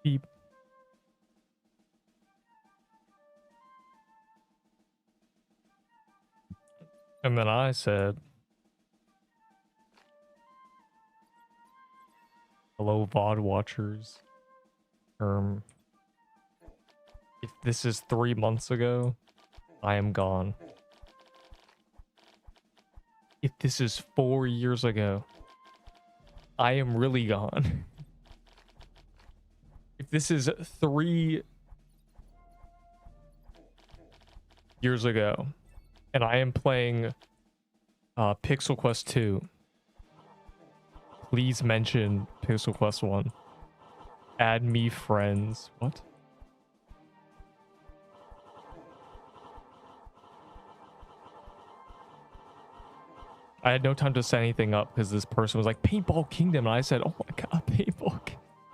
Beep. And then I said, hello, VOD watchers. If this is 3 months ago, I am gone. If this is 4 years ago, I am really gone. If this is 3 years ago, and I am playing Pixel Quest 2, please mention Pixel Quest 1. Add me friends. What? I had no time to set anything up because this person was like, Paintball Kingdom. And I said, oh my god, Paintball.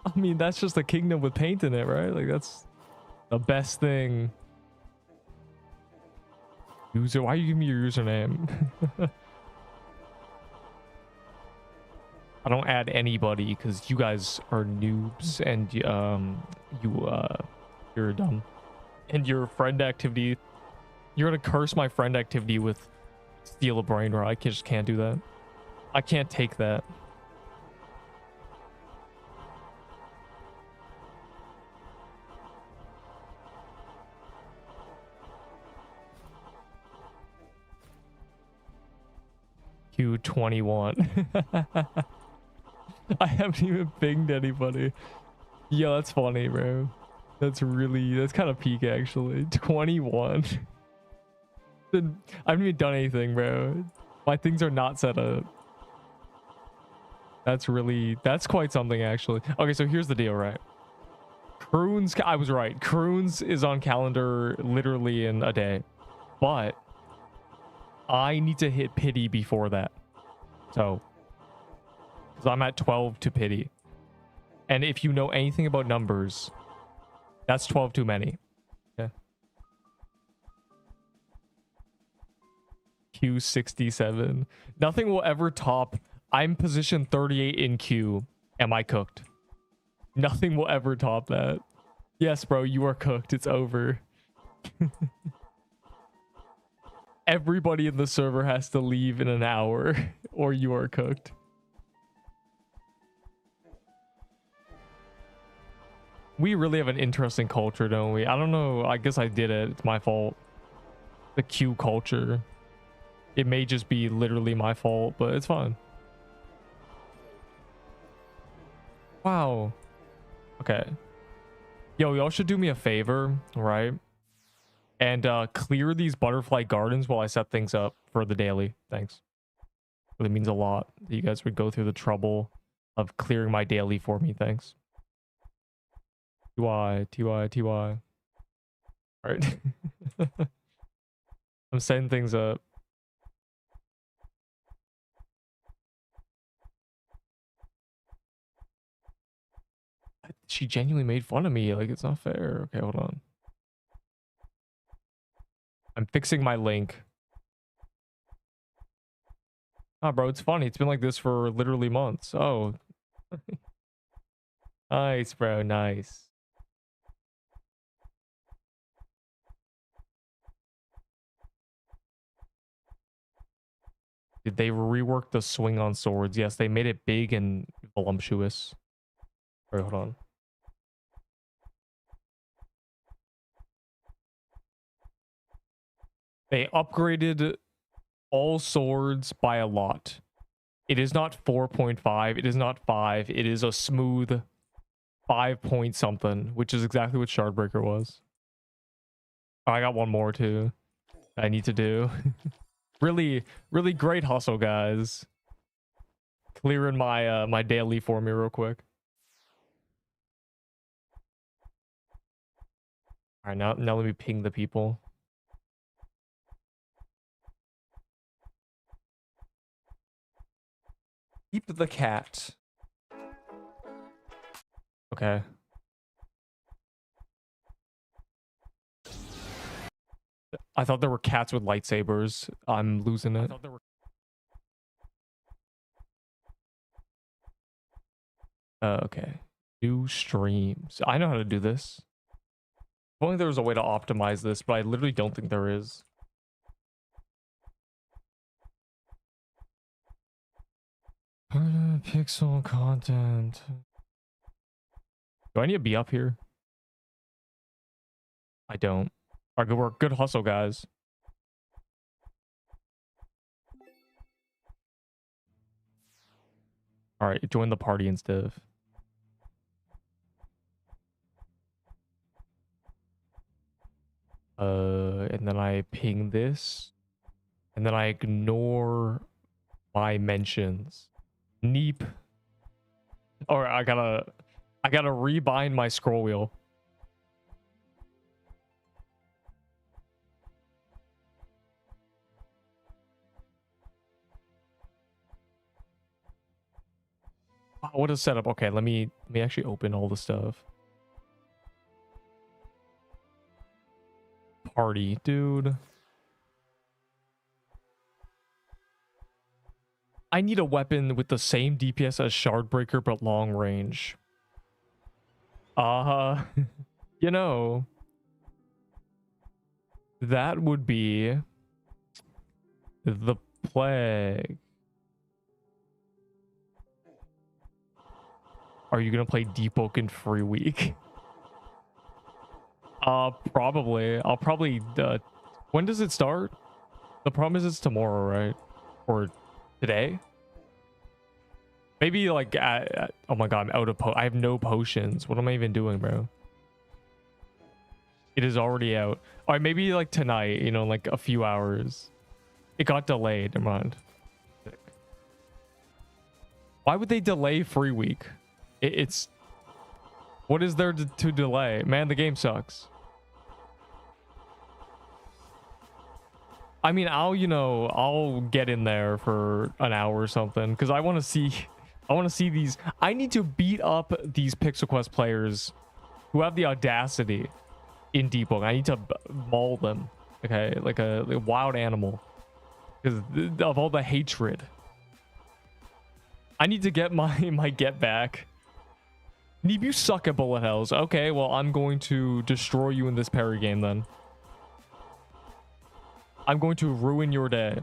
I mean, that's just a kingdom with paint in it, right? Like, that's the best thing. User, why are you giving me your username? I don't add anybody because you guys are noobs and you're dumb. And your friend activity, you're gonna curse my friend activity with steal a brain rot. I just can't do that. I can't take that. Q21. I haven't even pinged anybody. Yo, that's funny, bro. That's kind of peak actually. 21. I haven't even done anything, bro. My things are not set up. That's quite something actually. Okay, so here's the deal, right? Cruins, I was right. Cruins is on calendar literally in a day. But I need to hit pity before that. So, because I'm at 12 to pity. And if you know anything about numbers, that's 12 too many. Okay. Q67. Nothing will ever top. I'm position 38 in Q. Am I cooked? Nothing will ever top that. Yes, bro, you are cooked. It's over. Everybody in the server has to leave in an hour or you are cooked. We really have an interesting culture, don't we? I don't know. I guess I did it. It's my fault. The Q culture. It may just be literally my fault, but it's fine. Wow. Okay. Yo, y'all should do me a favor, right? And clear these butterfly gardens while I set things up for the daily. Thanks. It means a lot that you guys would go through the trouble of clearing my daily for me. Thanks. TY. All right. I'm setting things up. She genuinely made fun of me. Like, it's not fair. Okay, hold on. I'm fixing my link. Ah, bro, it's funny. It's been like this for literally months. Oh. Nice, bro. Nice. Did they rework the swing on swords? Yes, they made it big and voluptuous. All right, hold on. They upgraded all swords by a lot. It is not 4.5. It is not 5. It is a smooth 5 point something, which is exactly what Shardbreaker was. Oh, I got one more too. I need to do. Really great hustle, guys. Clearing my my daily for me real quick. All right, now let me ping the people. Keep the cat. Okay. I thought there were cats with lightsabers. I'm losing it. Okay. New streams. I know how to do this. If only there was a way to optimize this, but I literally don't think there is. Pixel content. Do I need to be up here? I don't. All right, good work. Good hustle, guys. All right, join the party instead. And then I ping this, and then I ignore my mentions. Neep. Or I gotta rebind my scroll wheel. Wow, what a setup. Okay, let me actually open all the stuff. Party, dude. I need a weapon with the same DPS as Shardbreaker, but long range. You know, that would be the plague. Are you gonna play Deepwoken free week? Probably. I'll probably, when does it start? The problem is it's tomorrow, right? Or today? Maybe like, oh my god, I'm out of I have no potions. What am I even doing, bro? It is already out. All right, maybe like tonight, you know, like a few hours. It got delayed, never mind. Why would they delay free week? It's, what is there to delay? Man, the game sucks. I mean, I'll get in there for an hour or something because I want to see these. I need to beat up these Pixel Quest players who have the audacity in Deepwoken. I need to maul them, okay, like a wild animal because of all the hatred. I need to get my get back. Neeb, you suck at bullet hells. Okay, well, I'm going to destroy you in this parry game then. I'm going to ruin your day.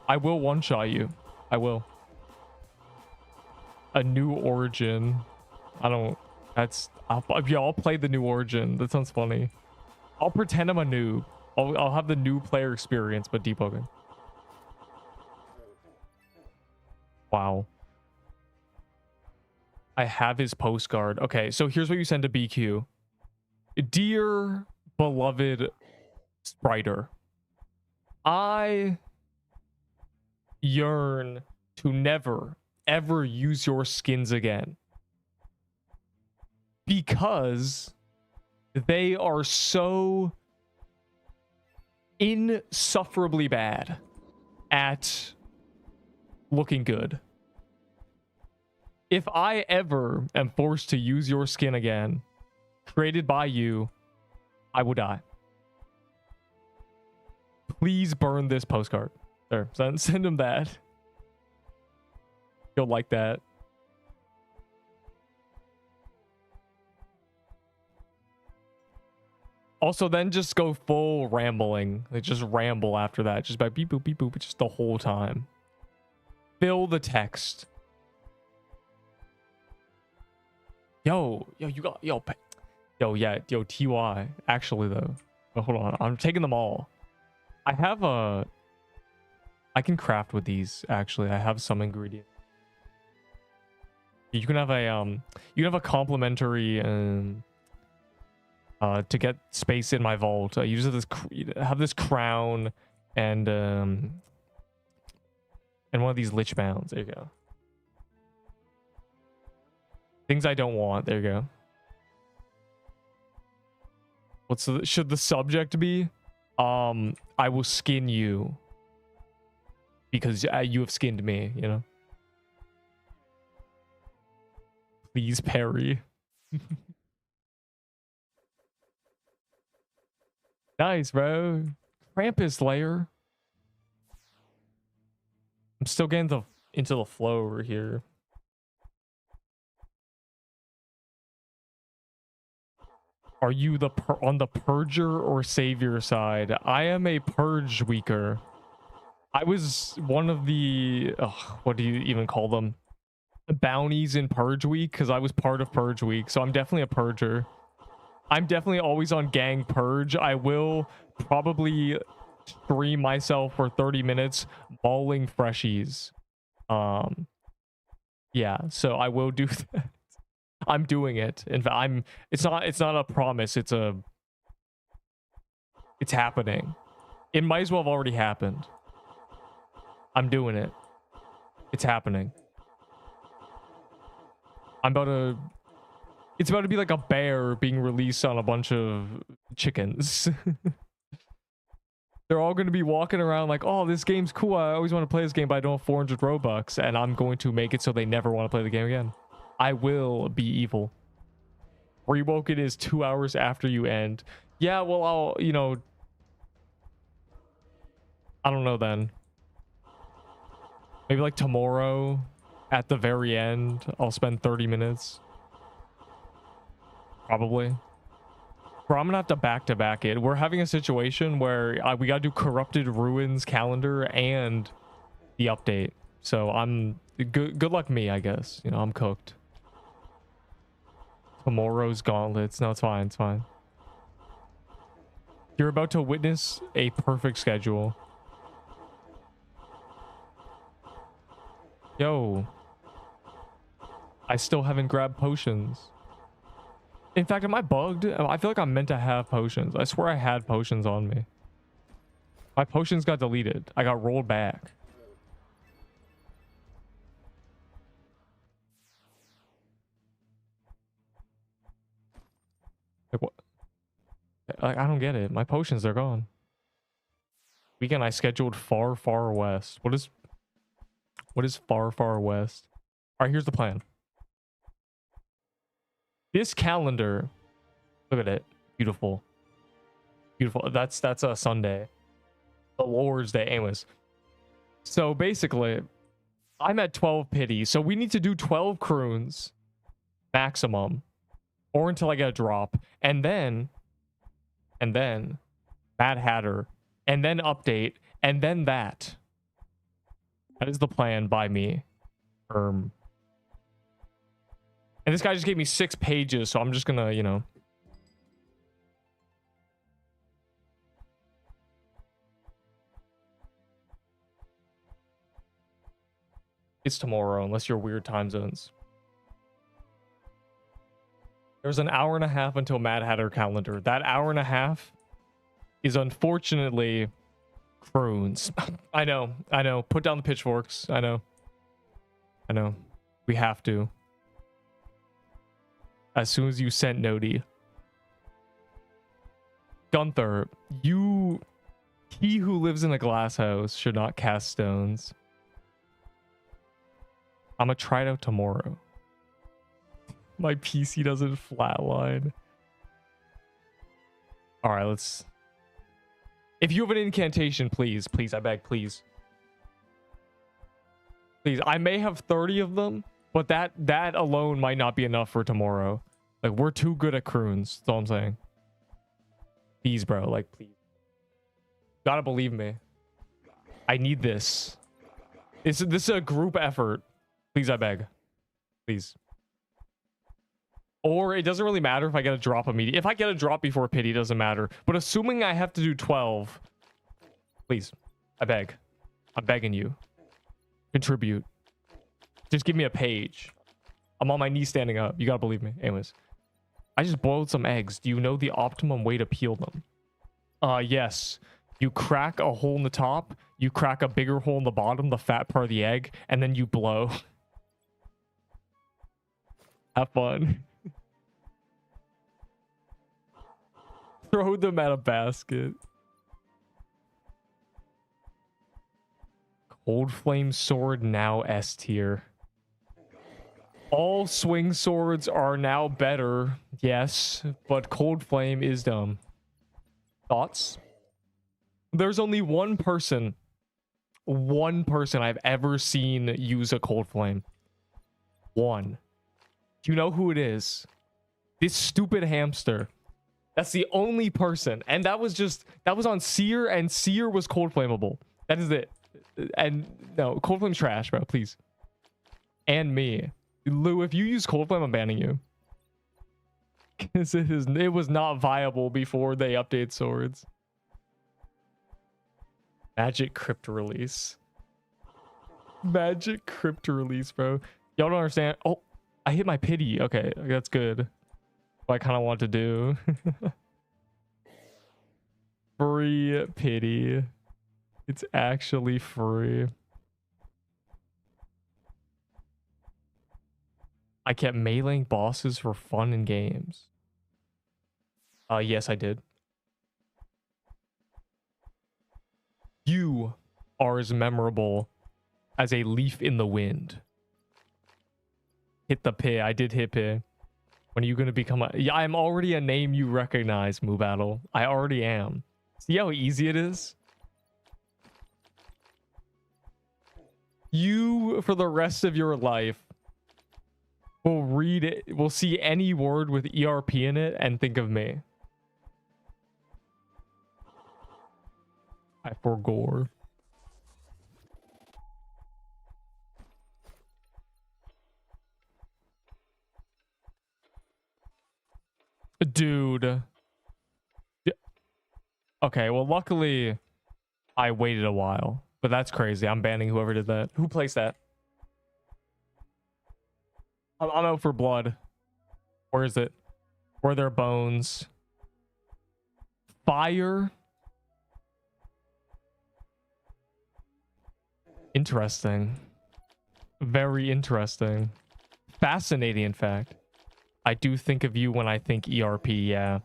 I will one-shot you. I will. A new origin. I don't... That's... I'll play the new origin. That sounds funny. I'll pretend I'm a noob. I'll have the new player experience, but Deepwoken. Wow. I have his postcard. Okay, so here's what you send to BQ. Dear beloved Spriter, I yearn to never, ever use your skins again. Because they are so insufferably bad at looking good. If I ever am forced to use your skin again, created by you, I will die. Please burn this postcard. There, send him that. He'll like that. Also, then just go full rambling. Like, just ramble after that. Just by beep boop, just the whole time. Fill the text. Yo, you got, yo, yeah, TY. Actually, though. Oh, hold on. I'm taking them all. I have a... I can craft with these, actually. I have some ingredients. You can have a, you can have a complimentary, to get space in my vault. I use have this crown and one of these lich mounds. There you go. Things I don't want. There you go. Should the subject be? I will skin you because you have skinned me, you know. Please parry. Nice, bro. Krampus layer. I'm still getting into the flow over here. Are you on the purger or savior side? I am a purge weaker. I was one of the what do you even call them? Bounties in Purge Week, because I was part of Purge Week, so I'm definitely a purger. I'm definitely always on gang purge. I will probably stream myself for 30 minutes mauling freshies. Yeah, so I will do that. I'm doing it. In fact, it's not a promise, it's happening. It might as well have already happened. I'm doing it. It's happening. It's about to be like a bear being released on a bunch of chickens. They're all going to be walking around like, oh, this game's cool. I always want to play this game, but I don't have 400 Robux. And I'm going to make it so they never want to play the game again. I will be evil. Rewoken is 2 hours after you end. Yeah, well, I'll, I don't know then. Maybe like tomorrow at the very end, I'll spend 30 minutes. Probably. Bro, I'm gonna have to back-to-back it. We're having a situation where we gotta do Corrupted Ruins calendar and the update. So I'm good luck me, I guess. I'm cooked. Tomorrow's gauntlets. No, it's fine, it's fine. You're about to witness a perfect schedule. Yo. I still haven't grabbed potions. In fact, am I bugged? I feel like I'm meant to have potions. I swear I had potions on me. My potions got deleted. I got rolled back. Like what? I don't get it. My potions are gone. Weekend I scheduled far, far west. What is far, far west? All right, here's the plan. This calendar, look at it. Beautiful. Beautiful. That's a Sunday. The Lord's Day. Anyways. So basically, I'm at 12 pity. So we need to do 12 Cruins maximum. Or until I get a drop. And then Mad Hatter. And then update. And then that. That is the plan by me. And this guy just gave me 6 pages, so I'm just gonna, It's tomorrow, unless you're weird time zones. There's an hour and a half until Mad Hatter calendar. That hour and a half is unfortunately Cruins. I know. Put down the pitchforks. I know. We have to. As soon as you sent Nodi. Gunther, he who lives in a glass house should not cast stones. I'm gonna try it out tomorrow. My PC doesn't flatline. All right, let's. If you have an incantation, please, I beg, please. Please, I may have 30 of them. But that alone might not be enough for tomorrow. Like, we're too good at Cruins. That's all I'm saying. Please, bro. Like, please. You gotta believe me. I need this. This is a group effort. Please, I beg. Please. Or it doesn't really matter if I get a drop immediately. If I get a drop before pity, it doesn't matter. But assuming I have to do 12. Please. I beg. I'm begging you. Contribute. Just give me a page. I'm on my knees standing up. You gotta believe me. Anyways. I just boiled some eggs. Do you know the optimum way to peel them? Yes. You crack a hole in the top. You crack a bigger hole in the bottom, the fat part of the egg. And then you blow. Have fun. Throw them at a basket. Cold Flame Sword now S tier. All swing swords are now better, yes, but Cold Flame is dumb. Thoughts? There's only one person I've ever seen use a Cold Flame. One. Do you know who it is? This stupid hamster. That's the only person. And that was on Seer, and Seer was cold flammable. That is it. And no, cold flame's trash, bro, please. And me. Lou, if you use cold flame, I'm banning you. Because it was not viable before they update swords. Magic crypt release. Magic crypt release, bro. Y'all don't understand. Oh, I hit my pity. Okay, that's good. What I kind of want to do. Free pity. It's actually free. I kept meleeing bosses for fun in games. Yes, I did. You are as memorable as a leaf in the wind. Hit the pit. I did hit pit. When are you going to become a... Yeah, I'm already a name you recognize, Moo Battle. I already am. See how easy it is? You, for the rest of your life, will read it, will see any word with ERP in it and think of me. I forgore. Dude. Okay, well, luckily, I waited a while. But that's crazy. I'm banning whoever did that. Who placed that? I'm out for blood. Where is it? Where are their bones? Fire? Interesting. Very interesting. Fascinating, in fact. I do think of you when I think ERP, yeah.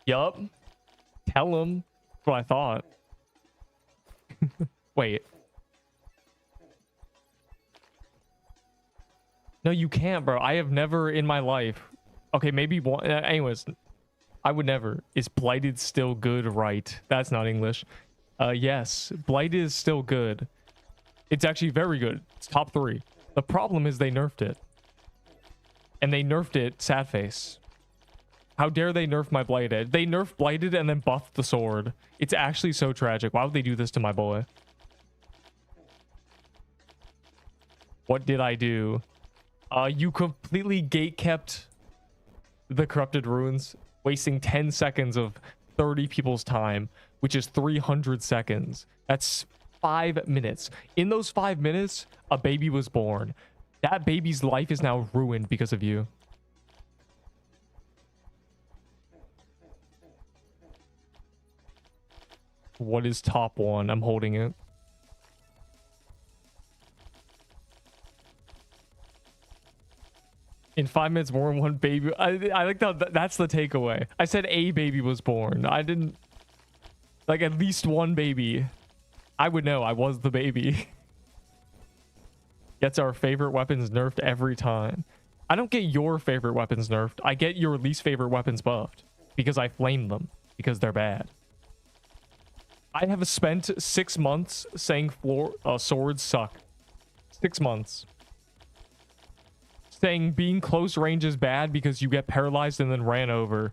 Yup. Tell him. That's what I thought. Wait. No, you can't, bro. I have never in my life... Okay, maybe one... anyways, I would never. Is Blighted still good? Right. That's not English. Yes. Blighted is still good. It's actually very good. It's top 3. The problem is they nerfed it. And they nerfed it sad face. How dare they nerf my Blighted? They nerfed Blighted and then buffed the sword. It's actually so tragic. Why would they do this to my boy? What did I do? You completely gatekept the corrupted ruins, wasting 10 seconds of 30 people's time, which is 300 seconds. That's 5 minutes. In those 5 minutes, a baby was born. That baby's life is now ruined because of you. What is top 1? I'm holding it. In 5 minutes, more than one baby. I like that's the takeaway. I said a baby was born. I didn't... Like, at least one baby. I would know. I was the baby. Gets our favorite weapons nerfed every time. I don't get your favorite weapons nerfed. I get your least favorite weapons buffed. Because I flamed them. Because they're bad. I have spent 6 months saying swords suck. 6 months. Saying being close range is bad because you get paralyzed and then ran over.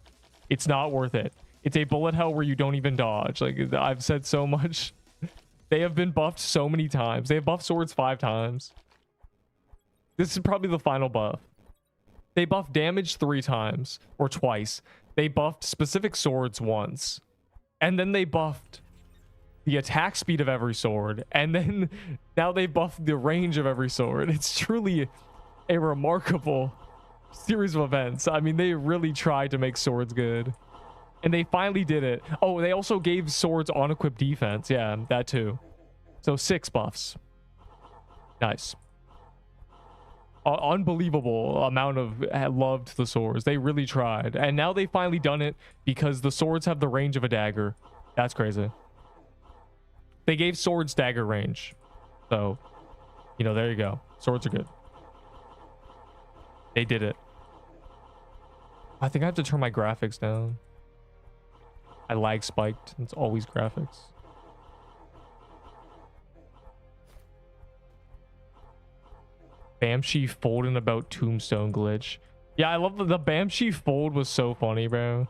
It's not worth it. It's a bullet hell where you don't even dodge. Like, I've said so much. They have been buffed so many times. They have buffed swords 5 times. This is probably the final buff. They buffed damage 3 times. Or twice. They buffed specific swords once. And then they buffed the attack speed of every sword. And then now they buffed the range of every sword. It's truly a remarkable series of events. I mean, they really tried to make swords good. And they finally did it. Oh, they also gave swords on-equip defense. Yeah, that too. So 6 buffs. Nice. Unbelievable amount of love to the swords. They really tried. And now they finally done it because the swords have the range of a dagger. That's crazy. They gave swords dagger range. So, you know, there you go. Swords are good. They did it. I think I have to turn my graphics down. I lag spiked. It's always graphics. Bamshi folding about tombstone glitch. Yeah, I love the Banshee fold was so funny, bro.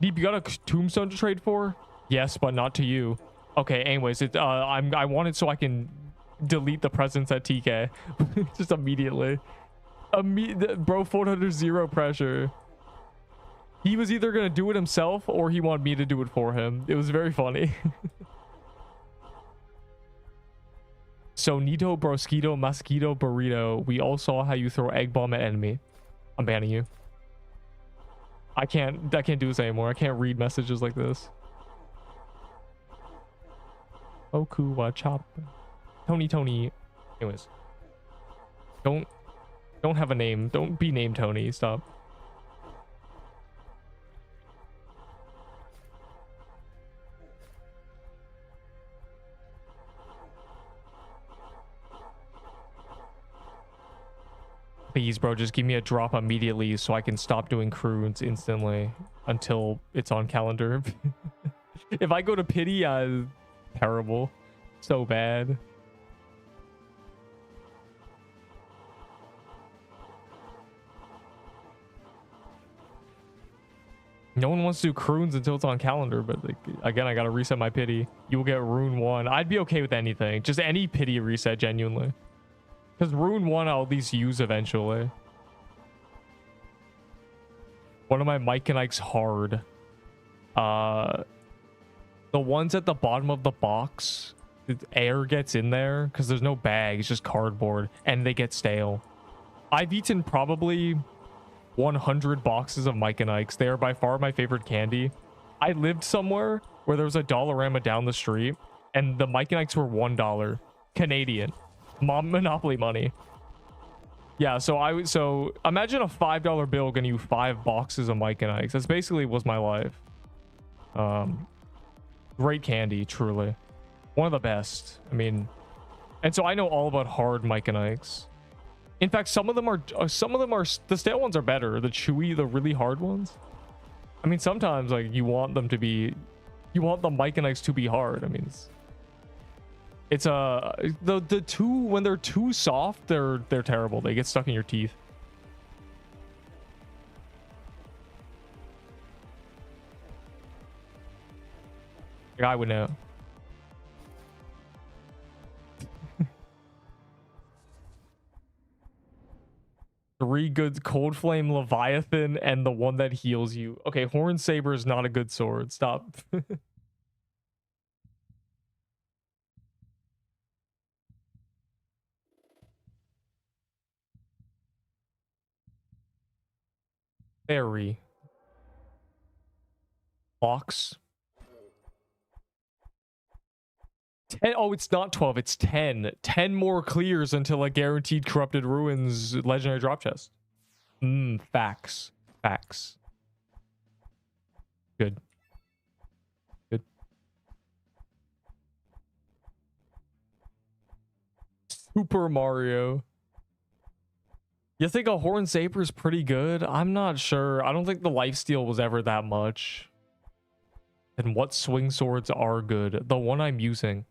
Deep, you got a tombstone to trade for? Yes, but not to you. Okay, anyways, I want it so I can delete the presence at TK. Just immediately. Bro, 400 zero pressure. He was either gonna do it himself or he wanted me to do it for him. It was very funny. So Nito, Brosquito, Mosquito, Burrito. We all saw how you throw egg bomb at enemy. I'm banning you. I can't do this anymore. I can't read messages like this. Oku chop. Tony. Anyways. Don't have a name. Don't be named Tony. Stop. Please, bro, just give me a drop immediately so I can stop doing Cruins instantly until it's on calendar. If I go to pity, terrible. So bad. No one wants to do Cruins until it's on calendar, but like, again, I gotta reset my pity. You will get Rune 1. I'd be okay with anything. Just any pity reset, genuinely. Because Rune 1 I'll at least use eventually. One of my Myconike's hard. The ones at the bottom of the box, the air gets in there because there's no bag. It's just cardboard and they get stale. I've eaten probably 100 boxes of Myconikes. They are by far my favorite candy. I lived somewhere where there was a Dollarama down the street and the Myconikes were $1 Canadian. Monopoly money. Yeah, so imagine a $5 bill getting you 5 boxes of Myconikes. That's basically was my life. Great candy, truly. One of the best. I mean, and so I know all about hard Myconikes. In fact, some of them are the stale ones are better. The chewy, the really hard ones. I mean, sometimes like you want the Myconikes to be hard. I mean, it's the two, when they're too soft, they're terrible. They get stuck in your teeth. Like, I would know. Three good Cold Flame Leviathan and the one that heals you. Okay, Horn Saber is not a good sword. Stop. Fairy. Box. 10. Oh, it's not 12. It's 10. 10 more clears until a guaranteed Corrupted Ruins legendary drop chest. Facts. Facts. Good. Good. Super Mario. You think a Horn Saber is pretty good? I'm not sure. I don't think the lifesteal was ever that much. And what swing swords are good? The one I'm using.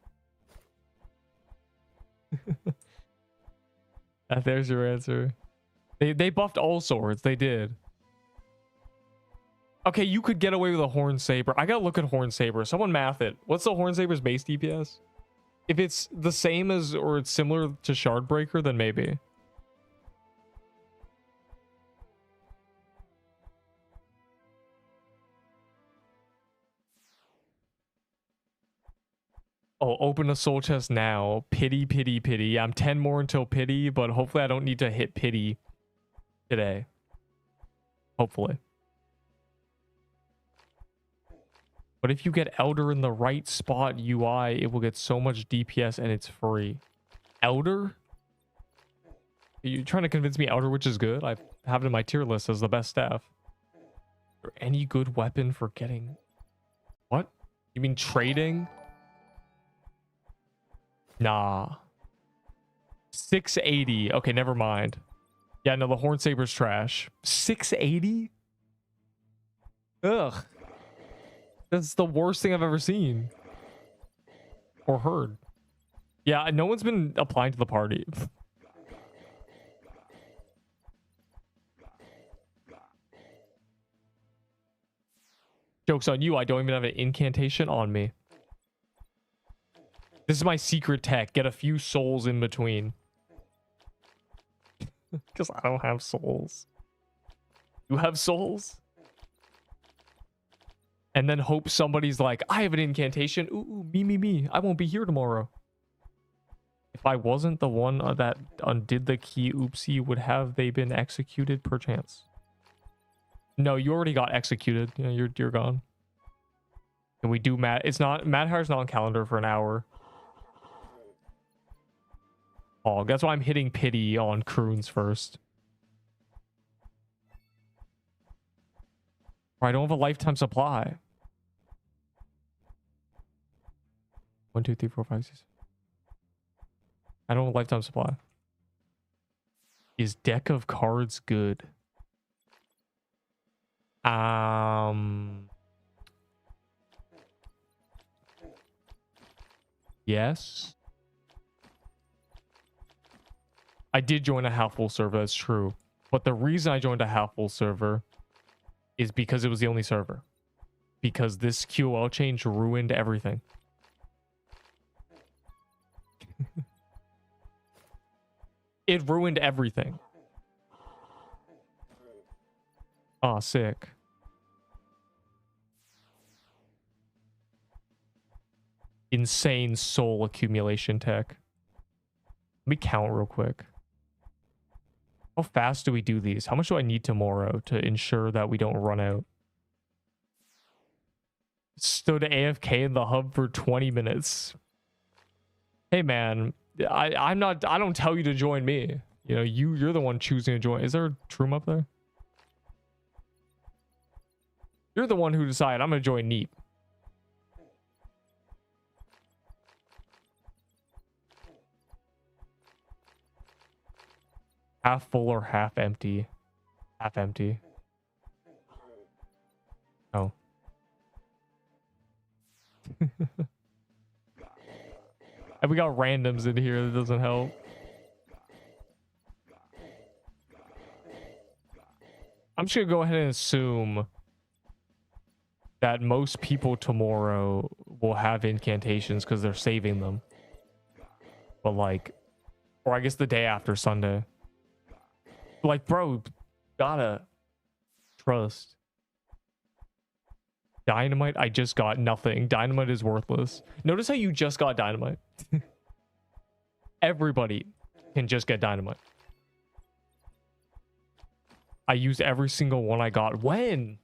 There's your answer. They buffed all swords. They did. Okay, you could get away with a Horn Saber. I gotta look at Horn Saber. Someone math it. What's the Horn Saber's base DPS? If it's the same as or it's similar to Shardbreaker, then maybe. Oh, open a soul chest now. Pity, pity, pity. I'm 10 more until pity, but hopefully I don't need to hit pity today. Hopefully. But if you get Elder in the right spot UI, it will get so much DPS and it's free. Elder? Are you trying to convince me Elder Witch is good? I have it in my tier list as the best staff. Is there any good weapon for getting... What? You mean trading? Nah. 680. Okay, never mind. Yeah, no, the Horn Saber's trash. 680? Ugh. That's the worst thing I've ever seen. Or heard. Yeah, no one's been applying to the party. Joke's on you, I don't even have an incantation on me. This is my secret tech. Get a few souls in between. Because I don't have souls. You have souls? And then hope somebody's like, I have an incantation. Ooh, me. I won't be here tomorrow. If I wasn't the one that undid the key, oopsie, would have they been executed perchance? No, you already got executed. You know, you're gone. Can we do Mad? It's not Mad Hatter's not on calendar for an hour. Oh, that's why I'm hitting pity on Cruins first. Or I don't have a lifetime supply. 1, 2, 3, 4, 5, 6. I don't have a lifetime supply. Is deck of cards good? Yes. I did join a half full server, that's true. But the reason I joined a half full server is because it was the only server. Because this QOL change ruined everything. It ruined everything. Aw, sick. Insane soul accumulation tech. Let me count real quick. How fast do we do these? How much do I need tomorrow to ensure that we don't run out? Stood AFK in the hub for 20 minutes. Hey man, I don't tell you to join me. You know, you're the one choosing to join. Is there a Troom up there? You're the one who decided I'm gonna join Neep. Half full or half empty? Half empty. Oh. And we got randoms in here, that doesn't help. I'm just gonna go ahead and assume that most people tomorrow will have incantations because they're saving them. But like, or I guess the day after Sunday. Like, bro, gotta trust. Dynamite, I just got nothing. Dynamite is worthless. Notice how you just got dynamite. Everybody can just get dynamite. I used every single one I got. When?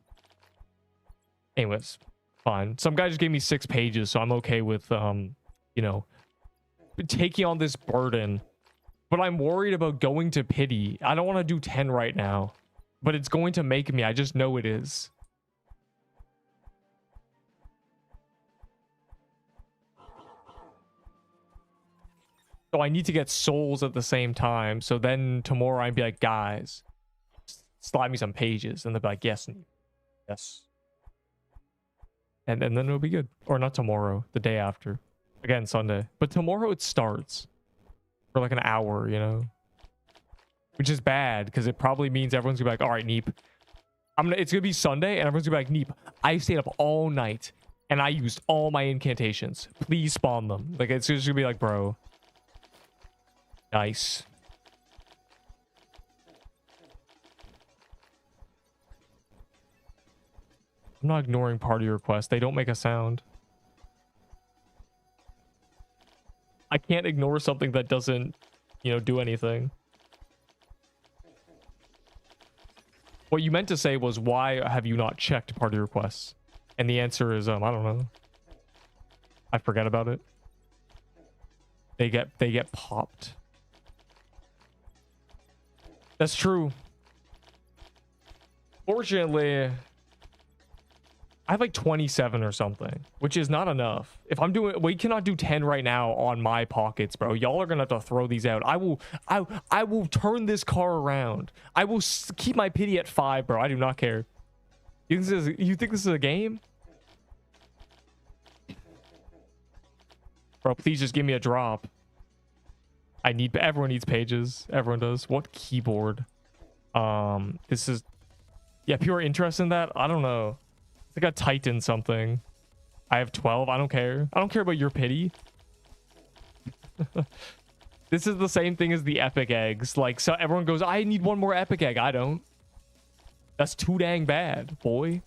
Anyways, fine. Some guy just gave me 6 pages, so I'm okay with, you know, taking on this burden. But I'm worried about going to pity. I don't want to do 10 right now. But it's going to make me. I just know it is. So I need to get souls at the same time. So then tomorrow I'd be like, guys, slide me some pages. And they'll be like, yes. Yes. And then it'll be good. Or not tomorrow. The day after. Again, Sunday. But tomorrow it starts. For like an hour, you know, which is bad because it probably means everyone's gonna be like, all right, Neep, it's gonna be Sunday and everyone's gonna be like, Neep, I stayed up all night and I used all my incantations, please spawn them. Like, it's just gonna be like, bro, nice. I'm not ignoring party requests, they don't make a sound. I can't ignore something that doesn't, you know, do anything. What you meant to say was, why have you not checked party requests? And the answer is, I don't know. I forget about it. They get popped. That's true. Fortunately, I have like 27 or something, which is not enough. If I'm doing, we cannot do 10 right now on my pockets, bro. Y'all are gonna have to throw these out. I will turn this car around. I will keep my pity at 5, bro. I do not care. You think this is a game? Bro, please just give me a drop. Everyone needs pages. Everyone does. What keyboard? This is, yeah, people are interested in that. I don't know. I got Titan something. I have 12. I don't care. I don't care about your pity. This is the same thing as the epic eggs. Like, so everyone goes, I need one more epic egg. I don't. That's too dang bad, boy.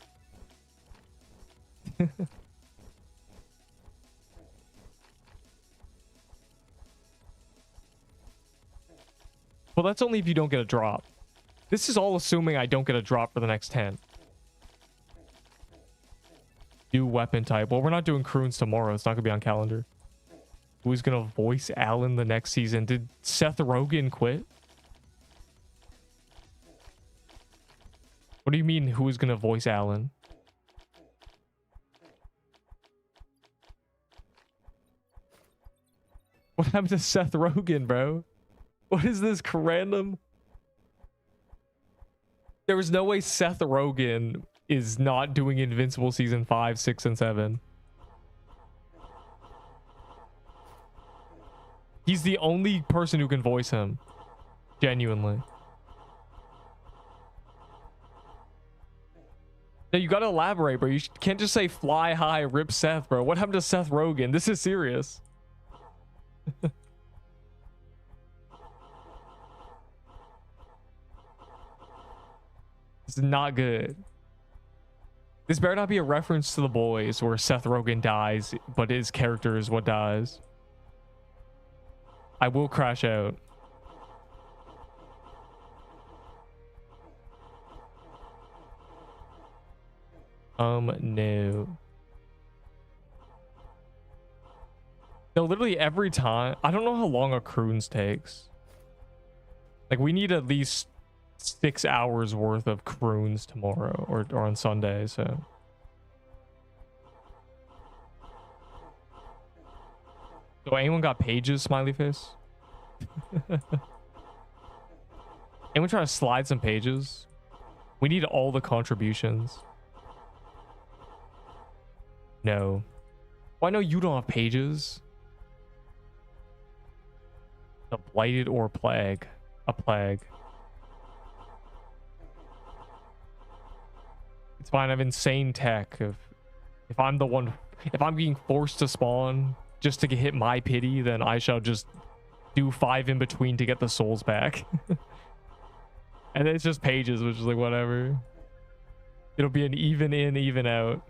Well, that's only if you don't get a drop. This is all assuming I don't get a drop for the next 10. New weapon type. Well, we're not doing Cruins tomorrow. It's not gonna be on calendar. Who's gonna voice Alan the next season? Did Seth Rogen quit? What do you mean, who is gonna voice Alan? What happened to Seth Rogen, bro? What is this random? There was no way Seth Rogen is not doing Invincible season 5, 6, and 7. He's the only person who can voice him. Genuinely. No, you gotta elaborate, bro. You can't just say fly high, rip Seth, bro. What happened to Seth Rogen? This is serious. It's not good. This better not be a reference to The Boys where Seth Rogen dies, but his character is what dies. I will crash out. No. No, literally every time. I don't know how long a Cruins takes. Like, we need at least 6 hours worth of Cruins tomorrow or on Sunday, so. So anyone got pages, smiley face? Anyone trying to slide some pages? We need all the contributions. No. Well, I know you don't have pages. The blighted or plague. A plague. It's fine. I have insane tech. If I'm the one, if I'm being forced to spawn just to hit my pity, then I shall just do 5 in between to get the souls back. And it's just pages, which is like whatever. It'll be an even in, even out.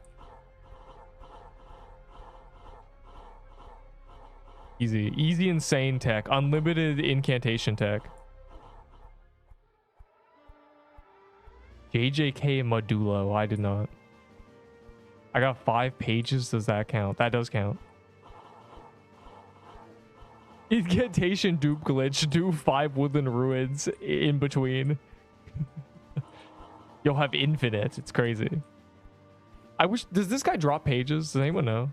Easy insane tech. Unlimited incantation tech. JJK Modulo. I did not. I got 5 pages. Does that count? That does count. Incantation dupe glitch. Do 5 woodland ruins in between. You'll have infinite. It's crazy. I wish. Does this guy drop pages? Does anyone know?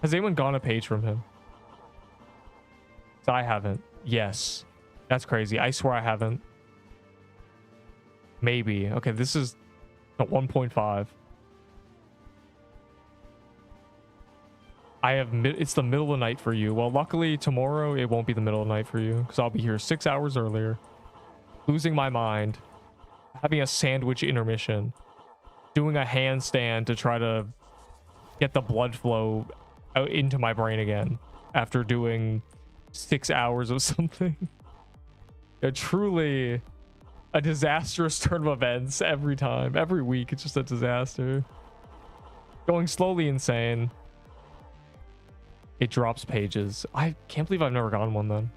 Has anyone gone a page from him? I haven't. Yes. That's crazy. I swear I haven't. Maybe. Okay, this is a 1.5. I have it's the middle of the night for you. Well, luckily tomorrow it won't be the middle of the night for you because I'll be here 6 hours earlier. Losing my mind. Having a sandwich intermission. Doing a handstand to try to get the blood flow out into my brain again after doing 6 hours of something. Truly a disastrous turn of events every time. Every week, it's just a disaster. Going slowly insane. It drops pages. I can't believe I've never gotten one then.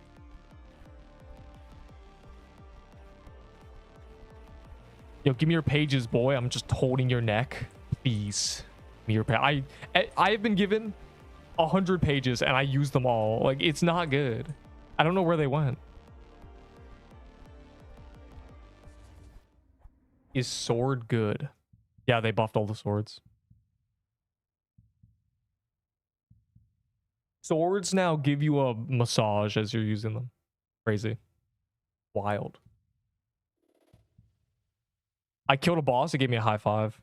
Yo, give me your pages, boy. I'm just holding your neck. Please. Give me your I've been given 100 pages and I used them all. Like, it's not good. I don't know where they went. Is sword good? Yeah, they buffed all the swords. Swords now give you a massage as you're using them. Crazy. Wild. I killed a boss. It gave me a high five.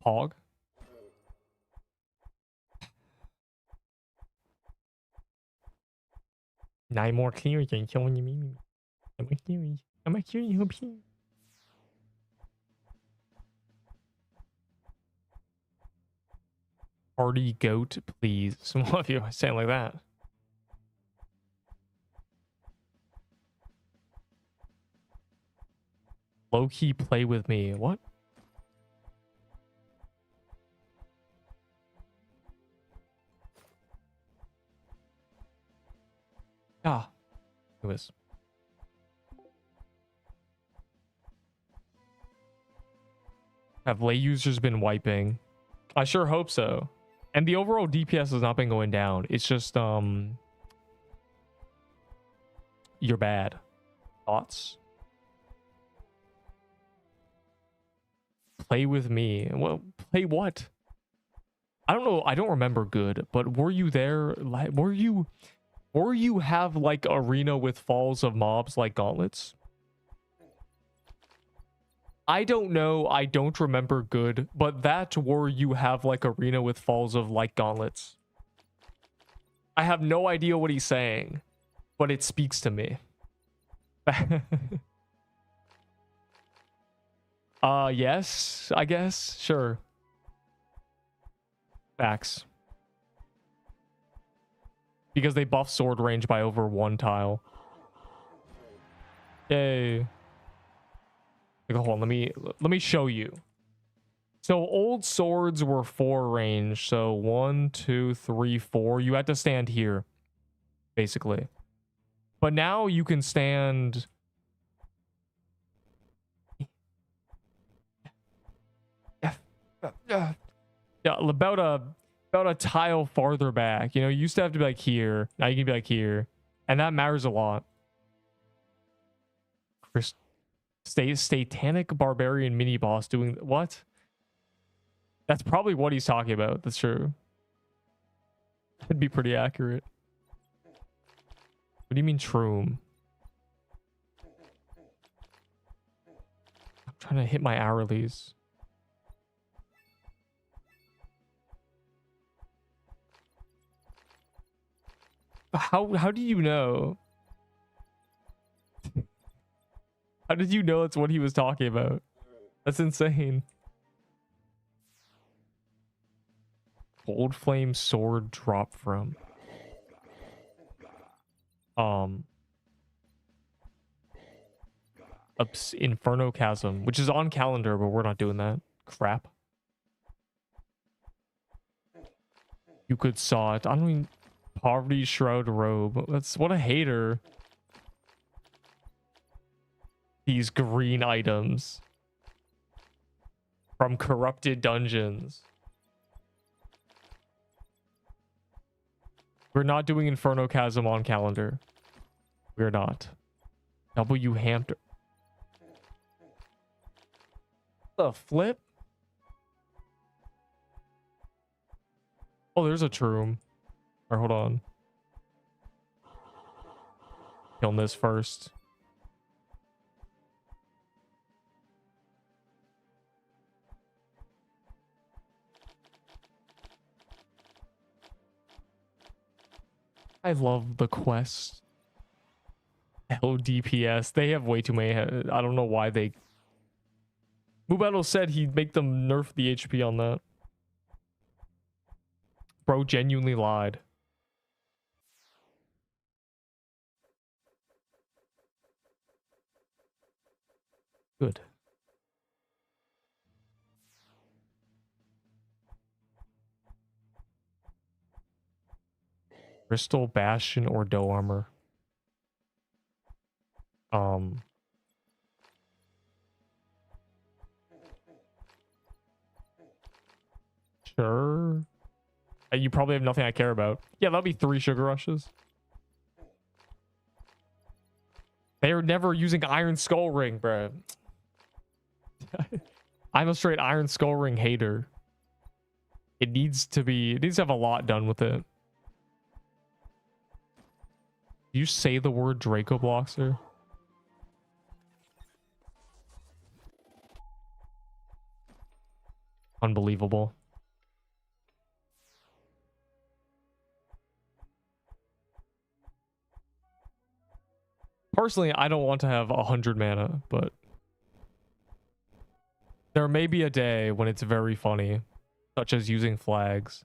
Hog. Nine more clear than killing you. I'm a curious. Party goat, please. Some of you are saying like that. Low key play with me. What? Ah. Anyways. Have lay users been wiping? I sure hope so. And the overall DPS has not been going down. It's just you're bad. Thoughts? Play with me. Well, play what? I don't know. I don't remember good, but were you there? Were you have like arena with falls of mobs like gauntlets? I don't know. I don't remember good, but that where you have like arena with falls of like gauntlets. I have no idea what he's saying, but it speaks to me. Yes, I guess. Sure. Facts. Because they buff sword range by over 1 tile. Yay. Like, hold on, let me show you. So old swords were 4 range. So 1, 2, 3, 4. You had to stand here, basically. But now you can stand. Yeah, about a tile farther back. You know, you used to have to be like here. Now you can be like here, and that matters a lot. Satanic barbarian mini boss doing what? That's probably what he's talking about. That's true. That'd be pretty accurate. What do you mean Troom? I'm trying to hit my hourlies. How do you know? How did you know that's what he was talking about? That's insane. Gold flame sword drop from Inferno Chasm, which is on calendar, but we're not doing that. Crap. You could saw it. I don't mean Poverty Shroud robe. That's what a hater. These green items from corrupted dungeons. We're not doing Inferno Chasm on calendar. We're not. W Hamster. The flip? Oh, there's a Troom. Or hold on. Killing this first. I love the quest. Hell DPS. They have way too many. I don't know why they. Mubattle said he'd make them nerf the HP on that. Bro genuinely lied. Good. Crystal Bastion or Doe Armor. Sure. You probably have nothing I care about. Yeah, that'll be 3 sugar rushes. They're never using Iron Skull Ring, bro. I'm a straight Iron Skull Ring hater. It needs to have a lot done with it. You say the word Draco Bloxer? Unbelievable. Personally, I don't want to have 100 mana, but there may be a day when it's very funny, such as using flags.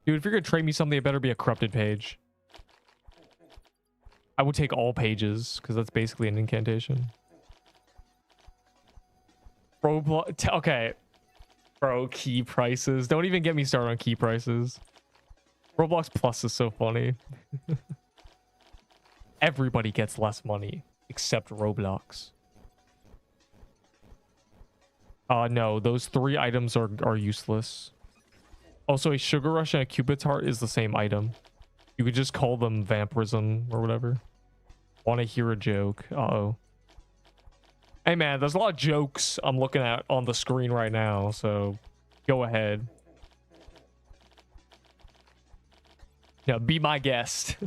Dude, if you're gonna trade me something, it better be a corrupted page. I would take all pages, because that's basically an incantation. Roblox... Okay. Bro, key prices. Don't even get me started on key prices. Roblox Plus is so funny. Everybody gets less money, except Roblox. No, those 3 items are useless. Also, a Sugar Rush and a Cupid's Heart is the same item. You could just call them Vampirism or whatever. Want to hear a joke? Uh-oh. Hey, man, there's a lot of jokes I'm looking at on the screen right now, so go ahead. Yeah, be my guest.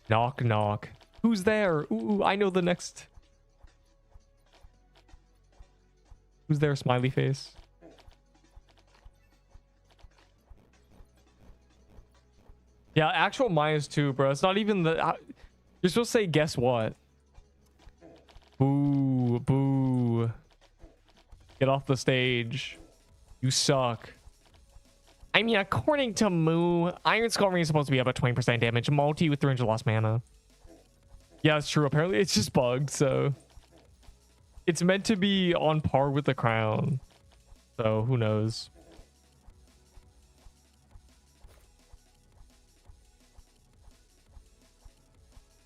Knock, knock. Who's there? Ooh, I know the next. Who's there? Smiley face. Yeah, actual -2, bro. It's not even the... You're supposed to say, guess what? Boo, boo. Get off the stage. You suck. I mean, according to Moo, Iron Skull Ring is supposed to be about 20% damage. Multi with 300 lost mana. Yeah, it's true. Apparently, it's just bugged, so... It's meant to be on par with the crown. So, who knows?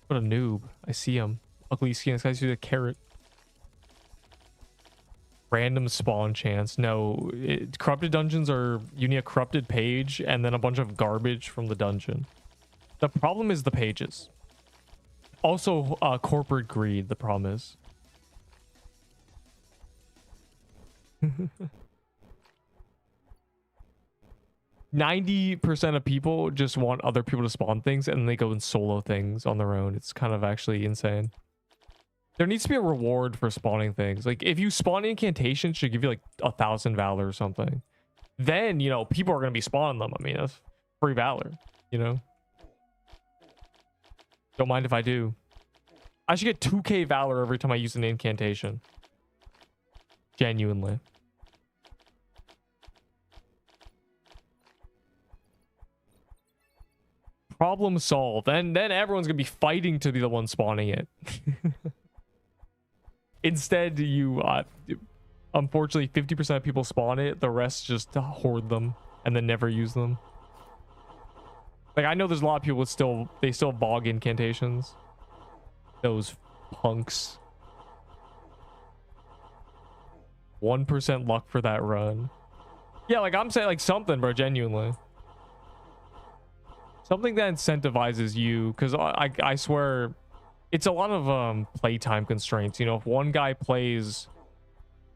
What a noob. I see him. Ugly skin. This guy's using a carrot. Random spawn chance. No. Corrupted dungeons are... You need a corrupted page and then a bunch of garbage from the dungeon. The problem is the pages. Also, corporate greed, the problem is. 90% of people just want other people to spawn things and then they go and solo things on their own. It's kind of actually insane. There needs to be a reward for spawning things. Like, if you spawn incantation, it should give you like 1,000 valor or something. Then, you know, people are going to be spawning them. I mean, that's free valor, you know? Don't mind if I do. I should get 2k valor every time I use an incantation. Genuinely. Problem solved. And then everyone's gonna be fighting to be the one spawning it. Instead, you unfortunately 50% of people spawn it, the rest just hoard them and then never use them. Like, I know there's a lot of people that they still bog incantations. Those punks. 1% luck for that run. Yeah, like, I'm saying, like, something, bro, genuinely. Something that incentivizes you, because I swear it's a lot of playtime constraints. You know, if one guy plays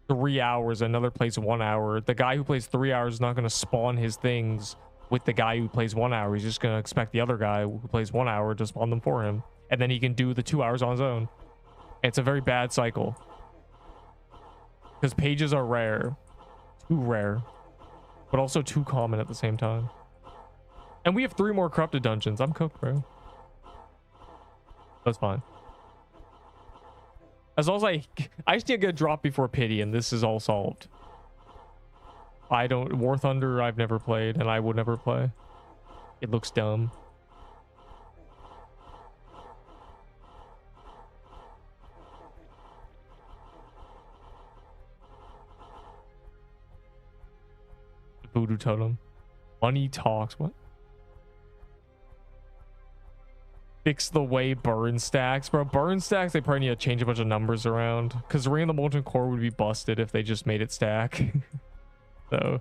3 hours, another plays 1 hour, the guy who plays 3 hours is not going to spawn his things with the guy who plays 1 hour. He's just going to expect the other guy who plays 1 hour to spawn them for him, and then he can do the 2 hours on his own. It's a very bad cycle because pages are rare, too rare, but also too common at the same time. And we have 3 more corrupted dungeons. I'm cooked, bro. That's fine. As long as I just need to get a drop before pity, and this is all solved. War Thunder I've never played, and I would never play. It looks dumb. Voodoo Totem. Money talks. What? Fix the way burn stacks, bro. Burn stacks, they probably need to change a bunch of numbers around, because Ring of the Molten Core would be busted if they just made it stack. So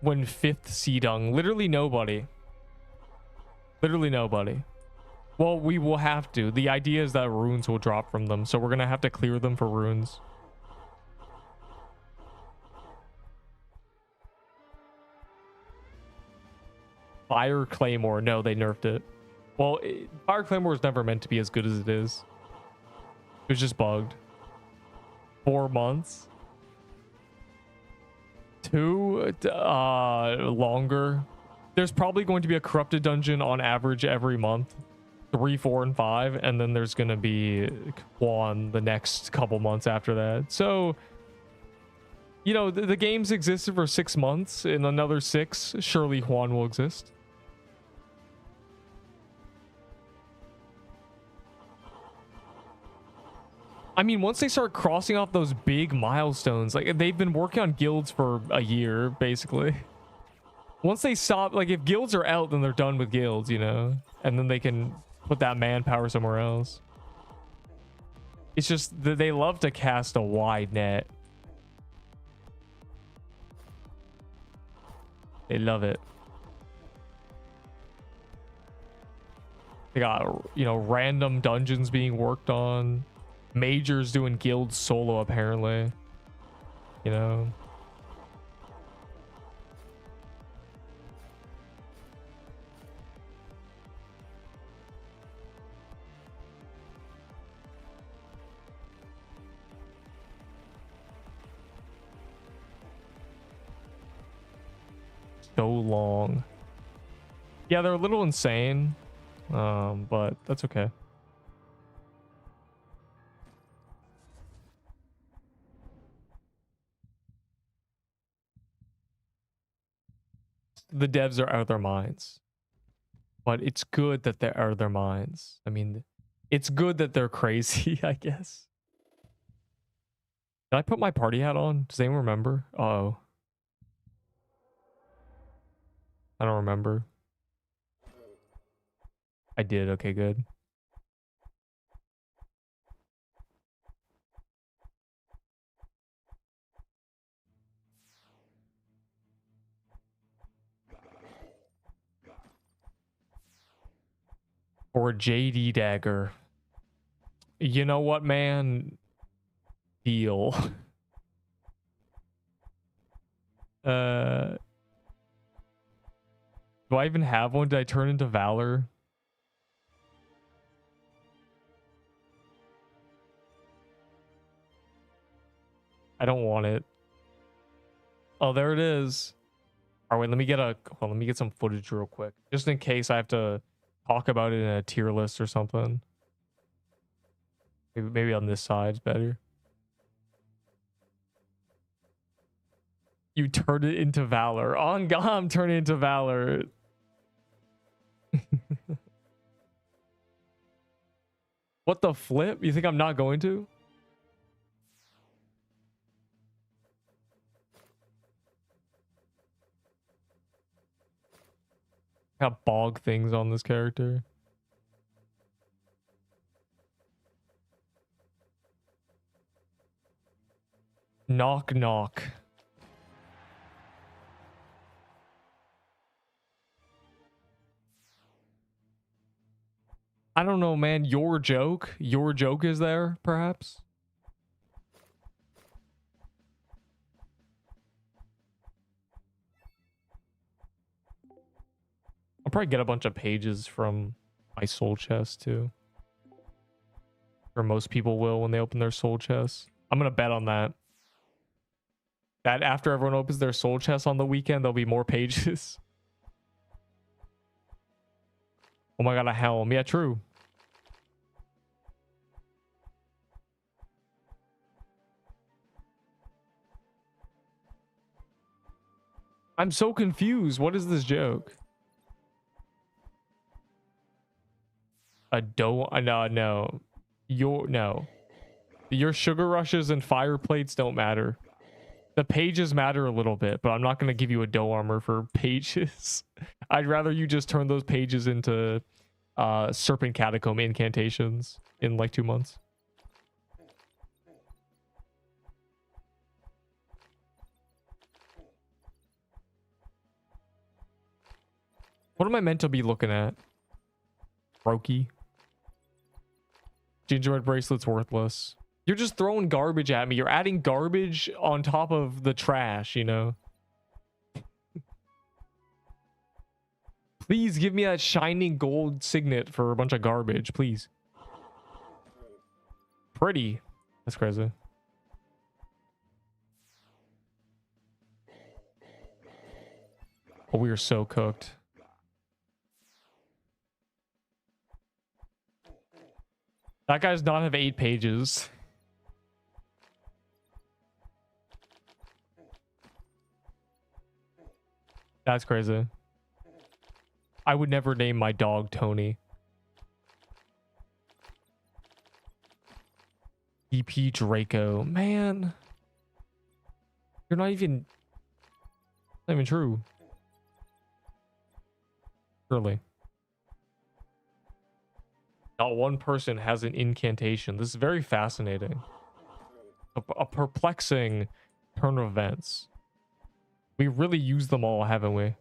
when 5th Sea Dung, literally nobody. Literally nobody. Well, we will have to. The idea is that runes will drop from them, so we're gonna have to clear them for runes. Fire Claymore. No, they nerfed it. Well, Fire Claymore was never meant to be as good as it is. It was just bugged. 4 months. 2 longer. There's probably going to be a corrupted dungeon on average every month. 3, 4, and 5, and then there's gonna be one the next couple months after that. So, you know, the game's existed for 6 months. In another 6, surely Juan will exist. I mean, once they start crossing off those big milestones, like they've been working on guilds for a year, basically. Once they stop, like if guilds are out, then they're done with guilds, you know, and then they can put that manpower somewhere else. It's just that they love to cast a wide net. They love it. They got, you know, random dungeons being worked on. Majors doing guild solo, apparently. You know. So long. Yeah, they're a little insane, but that's okay. The devs are out of their minds, but it's good that they're out of their minds. I mean, it's good that they're crazy, I guess. Did I put my party hat on? Does anyone remember? Uh-oh. I don't remember. I did. Okay, good. Or a JD dagger. You know what, man? Deal. Do I even have one? Did I turn into Valor? I don't want it. Oh, there it is. All right, wait, let me get let me get some footage real quick, just in case I have to talk about it in a tier list or something. Maybe on this side's better. You turned it into Valor. On God, I'm turning into Valor. What the flip? You think I'm not going to? Got bog things on this character. Knock knock. I don't know, man. Your joke is there, perhaps? I'll probably get a bunch of pages from my soul chest too. Or most people will when they open their soul chest. I'm gonna bet on that. That after everyone opens their soul chest on the weekend, there'll be more pages. Oh my god, a helm. Yeah, true. I'm so confused. What is this joke? A dough? No. Your sugar rushes and fire plates don't matter. The pages matter a little bit, but I'm not going to give you a dough armor for pages. I'd rather you just turn those pages into serpent catacomb incantations in like 2 months. What am I meant to be looking at? Brokey. Gingerbread bracelet's worthless. You're just throwing garbage at me. You're adding garbage on top of the trash, you know? Please give me that shining gold signet for a bunch of garbage, please. Pretty. That's crazy. Oh, we are so cooked. That guy does not have 8 pages. That's crazy. I would never name my dog Tony. EP Draco. Man. You're not even true. Surely. Not one person has an incantation. This is very fascinating. A perplexing turn of events. We really used them all, haven't we?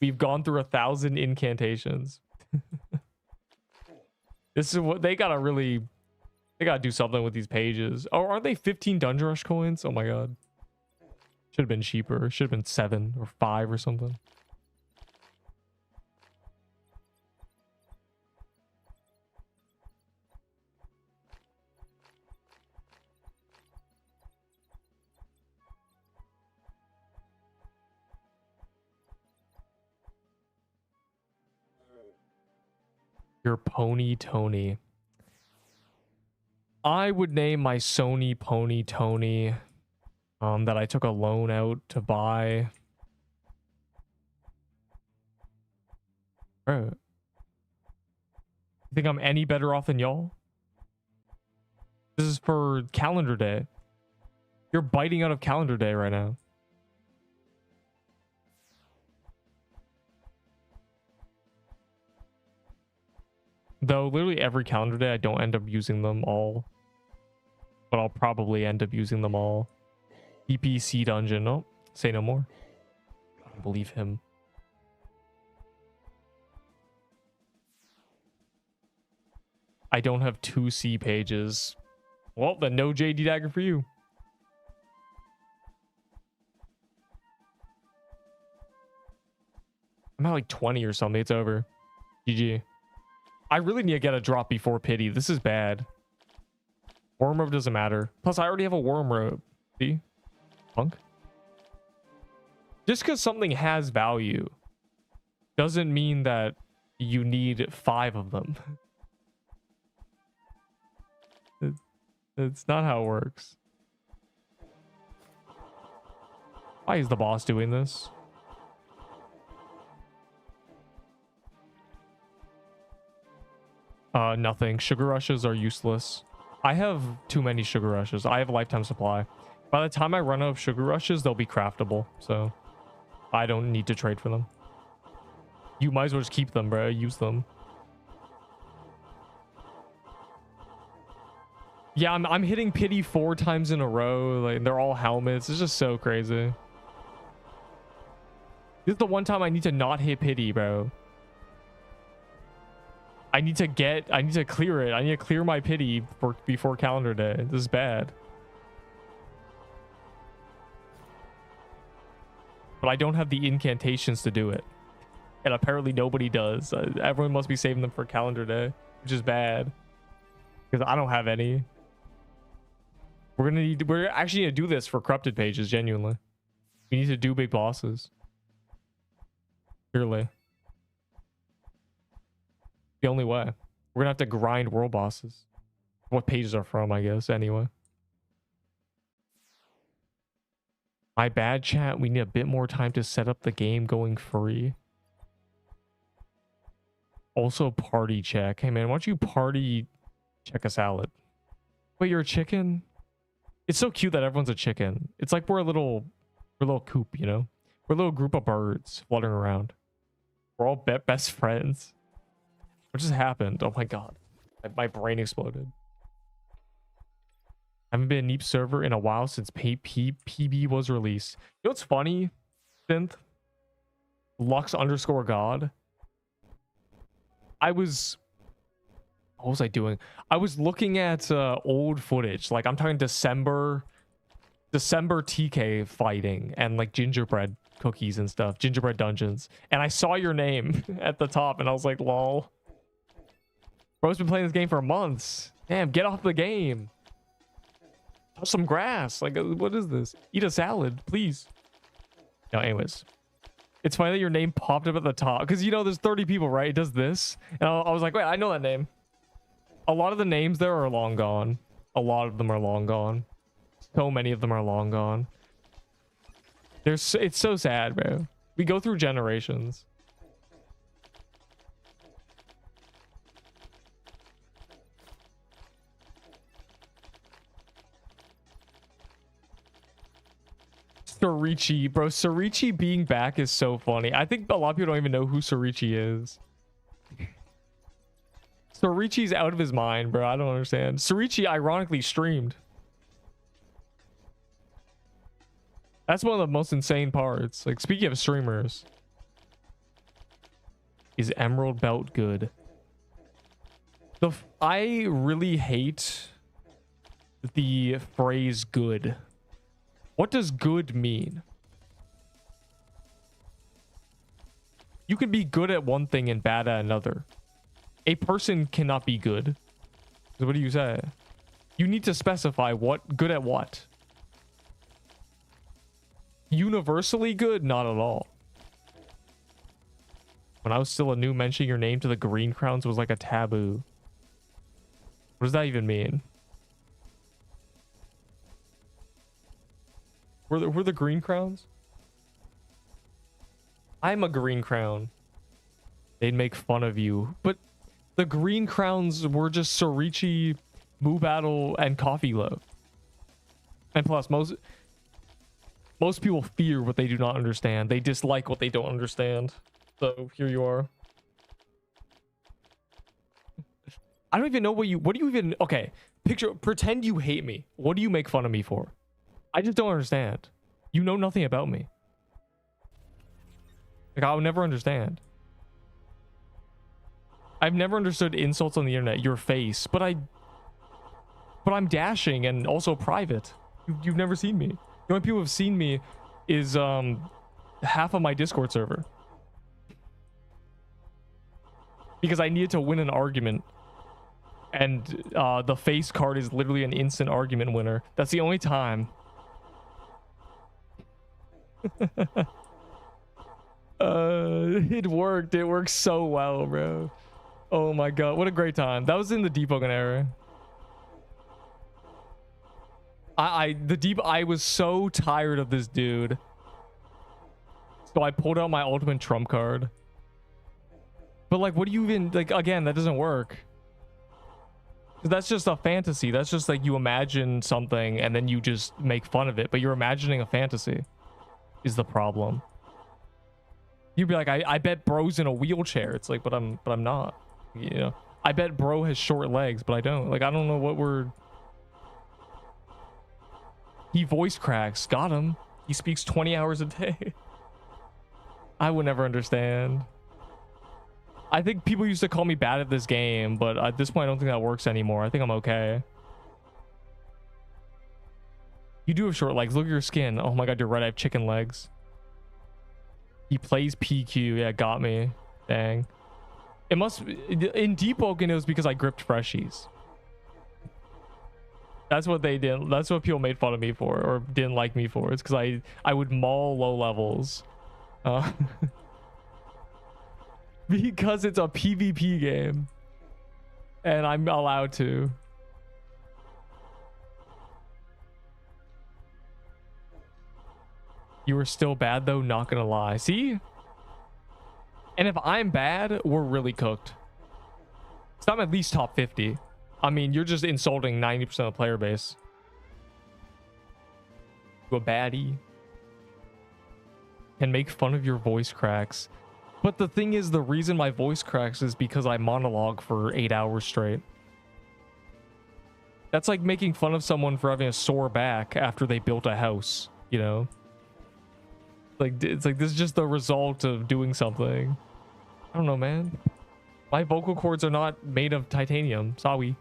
We've gone through 1,000 incantations. This is what they gotta really... They gotta do something with these pages. Oh, aren't they 15 Dungeon Rush coins? Oh my god. Should have been cheaper. Should have been 7 or 5 or something. Your Pony Tony. I would name my Sony Pony Tony. That I took a loan out to buy. Bro. You think I'm any better off than y'all? This is for calendar day. You're biting out of calendar day right now. Though literally every calendar day I don't end up using them all. But I'll probably end up using them all. EPC dungeon. No, say no more. I don't believe him. I don't have 2 C pages. Well, then no JD dagger for you. I'm at like 20 or something. It's over. GG. I really need to get a drop before pity. This is bad. Worm robe doesn't matter. Plus, I already have a worm robe. See? Punk. Just because something has value doesn't mean that you need 5 of them. It's not how it works. Why is the boss doing this? Nothing. Sugar rushes are useless. I have too many sugar rushes. I have a lifetime supply. By the time I run out of sugar rushes, they'll be craftable. So I don't need to trade for them. You might as well just keep them, bro. Use them. Yeah, I'm hitting pity 4 times in a row. Like, they're all helmets. It's just so crazy. This is the one time I need to not hit pity, bro. I need to clear it. I need to clear my pity before calendar day. This is bad. But I don't have the incantations to do it. And apparently nobody does. Everyone must be saving them for calendar day, which is bad. Because I don't have any. We're actually gonna do this for corrupted pages, genuinely. We need to do big bosses. Clearly. The only way. We're gonna have to grind world bosses. What pages are from, I guess, anyway. My bad, chat. We need a bit more time to set up the game going free. Also, party check. Hey, man, why don't you party check a salad? Wait, you're a chicken? It's so cute that everyone's a chicken. It's like we're a little coop, you know? We're a little group of birds fluttering around. We're all best friends. What just happened? Oh my god. My brain exploded. I haven't been a Neep server in a while since PB was released. You know what's funny, Synth? Lux_God. What was I doing? I was looking at old footage. Like, I'm talking December TK fighting and like gingerbread cookies and stuff. Gingerbread dungeons. And I saw your name at the top and I was like, lol. Bro's been playing this game for months. Damn, get off the game. Touch some grass. Like, what is this? Eat a salad, please. No, anyways. It's funny that your name popped up at the top. Because, you know, there's 30 people, right? It does this. And I was like, wait, I know that name. A lot of the names there are long gone. A lot of them are long gone. So many of them are long gone. It's so sad, bro. We go through generations. Sorichi, bro. Sorichi being back is so funny. I think a lot of people don't even know who Sorichi is. Sorichi's out of his mind, bro. I don't understand. Sorichi ironically streamed. That's one of the most insane parts. Like, speaking of streamers. Is Emerald Belt good? I really hate the phrase good. What does good mean? You can be good at one thing and bad at another. A person cannot be good. So what do you say? You need to specify what good at what. Universally good? Not at all. When I was still a new, mentioning your name to the green crowns was like a taboo. What does that even mean? Were the green crowns? I'm a green crown. They'd make fun of you. But the green crowns were just Sorichi, Moo Battle, and Coffee Loaf. And plus, most people fear what they do not understand. They dislike what they don't understand. So here you are. I don't even know what do you even, okay, pretend you hate me. What do you make fun of me for? I just don't understand. You know nothing about me. Like, I'll never understand. I've never understood insults on the internet. Your face, but I'm dashing and also private. You've never seen me. The only people who've seen me is half of my Discord server. Because I needed to win an argument. And the face card is literally an instant argument winner. That's the only time. It worked. It worked so well, bro. Oh my god, what a great time. That was in the Deepwoken era. I was so tired of this dude. So I pulled out my ultimate trump card. But like, what do you even, like, again, that doesn't work. That's just a fantasy. That's just like you imagine something and then you just make fun of it, but you're imagining a fantasy is the problem. You'd be like, I bet bro's in a wheelchair. It's like, but I'm not, you know. I bet bro has short legs, but I don't. Like, I don't know what we're. He voice cracks. Got him. He speaks 20 hours a day. I would never understand. I think people used to call me bad at this game, but at this point, I don't think that works anymore. I think I'm okay. You do have short legs. Look at your skin. Oh my god, you're right. I have chicken legs. He plays PQ. Yeah, got me. Dang. It must be, in Deepwoken, it was because I gripped freshies. That's what they did. That's what people made fun of me for, or didn't like me for. It's because I would maul low levels. Because it's a PvP game. And I'm allowed to. You were still bad though, not gonna lie. See? And if I'm bad, we're really cooked. So I'm at least top 50. I mean, you're just insulting 90% of the player base. You a baddie. Can make fun of your voice cracks. But the thing is, the reason my voice cracks is because I monologue for 8 hours straight. That's like making fun of someone for having a sore back after they built a house, you know? Like, it's like, this is just the result of doing something. I don't know, man. My vocal cords are not made of titanium. Sorry.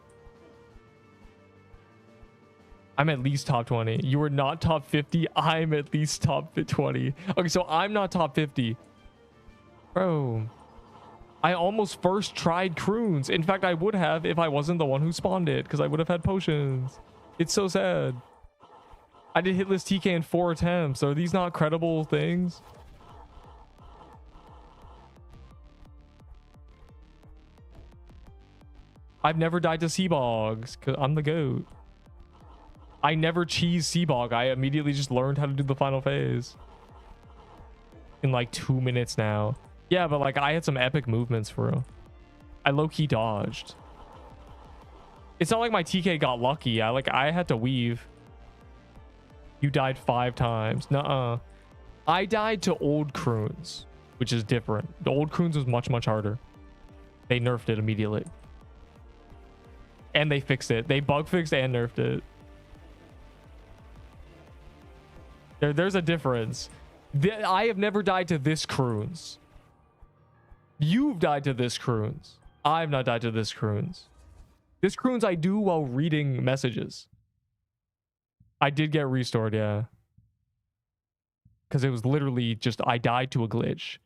I'm at least top 20. You are not top 50. I'm at least top 20. Okay, so I'm not top 50. Bro, I almost first tried Cruins. In fact, I would have if I wasn't the one who spawned it, because I would have had potions. It's so sad. I did hitless TK in 4 attempts. Are these not credible things? I've never died to Seabogs because I'm the GOAT. I never cheese Seabog. I immediately just learned how to do the final phase in like 2 minutes now. Yeah, but like I had some epic movements for real. I low-key dodged. It's not like my TK got lucky. I had to weave. You died 5 times. Nuh-uh. I died to old Cruins, which is different. The old Cruins was much, much harder. They nerfed it immediately. And they fixed it. They bug fixed and nerfed it. There's a difference. I have never died to this Cruins. You've died to this Cruins. I've not died to this Cruins. This Cruins I do while reading messages. I did get restored, yeah. Because it was literally just, I died to a glitch.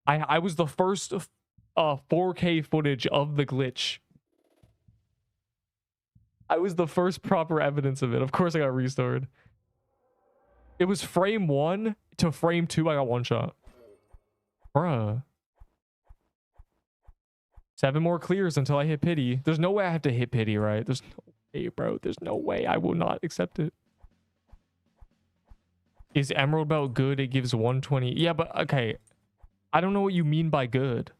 I was the first 4K footage of the glitch. I was the first proper evidence of it. Of course I got restored. It was frame 1 to frame 2, I got one shot. Bruh. 7 more clears until I hit pity. There's no way I have to hit pity, right? There's no way, bro. There's no way. I will not accept it. Is Emerald Belt good? It gives 120. Yeah, but okay. I don't know what you mean by good.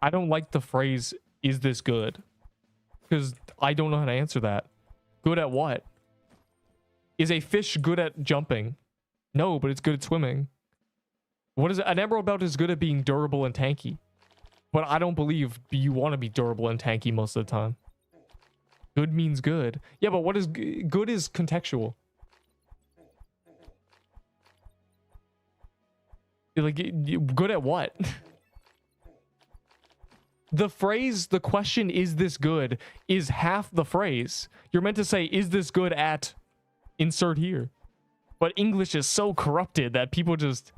I don't like the phrase, is this good? Because I don't know how to answer that. Good at what? Is a fish good at jumping? No, but it's good at swimming. What is it? An Emerald Belt is good at being durable and tanky. But I don't believe you want to be durable and tanky most of the time. Good means good. Yeah, but what is good is contextual. Like, good at what? The phrase, the question, is this good, is half the phrase. You're meant to say, is this good at insert here? But English is so corrupted that people just...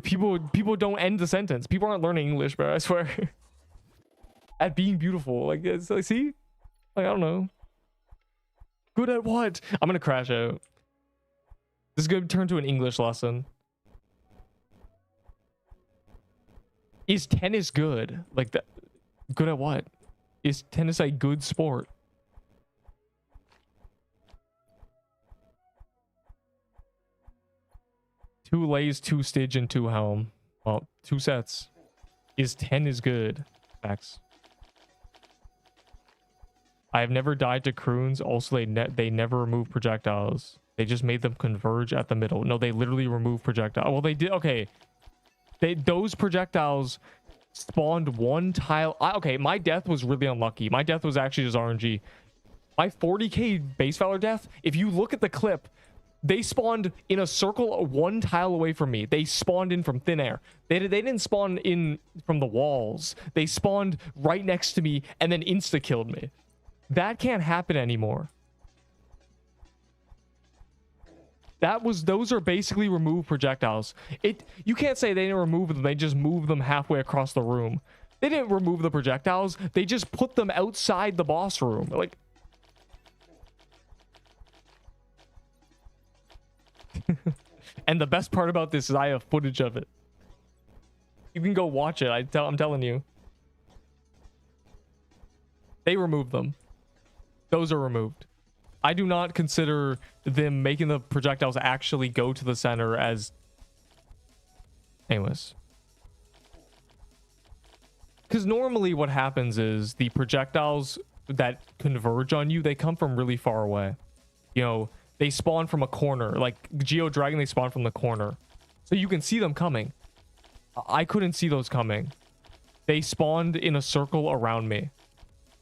People don't end the sentence. People aren't learning English, bro, I swear. At being beautiful. Like, it's like, see? Like, I don't know. Good at what? I'm gonna crash out. This is gonna turn to an English lesson. Is tennis good? Like that? Good at what? Is tennis a good sport? Two lays, 2 stitch, and 2 helm. Well, 2 sets. Is 10 is good? Facts. I have never died to Cruins. Also, they never remove projectiles. They just made them converge at the middle. No, they literally remove projectiles. Well, they did. Okay. Those projectiles spawned 1 tile. Okay, my death was really unlucky. My death was actually just RNG. My 40k base valor death, if you look at the clip, they spawned in a circle 1 tile away from me. They spawned in from thin air. They didn't spawn in from the walls. They spawned right next to me and then insta-killed me. That can't happen anymore. Those are basically removed projectiles. You can't say they didn't remove them, they just moved them halfway across the room. They didn't remove the projectiles, they just put them outside the boss room. Like, and the best part about this is I have footage of it. You can go watch it. I'm telling you. They removed them. Those are removed. I do not consider them making the projectiles actually go to the center as... Anyways. Because normally what happens is the projectiles that converge on you, they come from really far away. You know, they spawn from a corner. Like Geo Dragon, they spawn from the corner. So you can see them coming. I couldn't see those coming. They spawned in a circle around me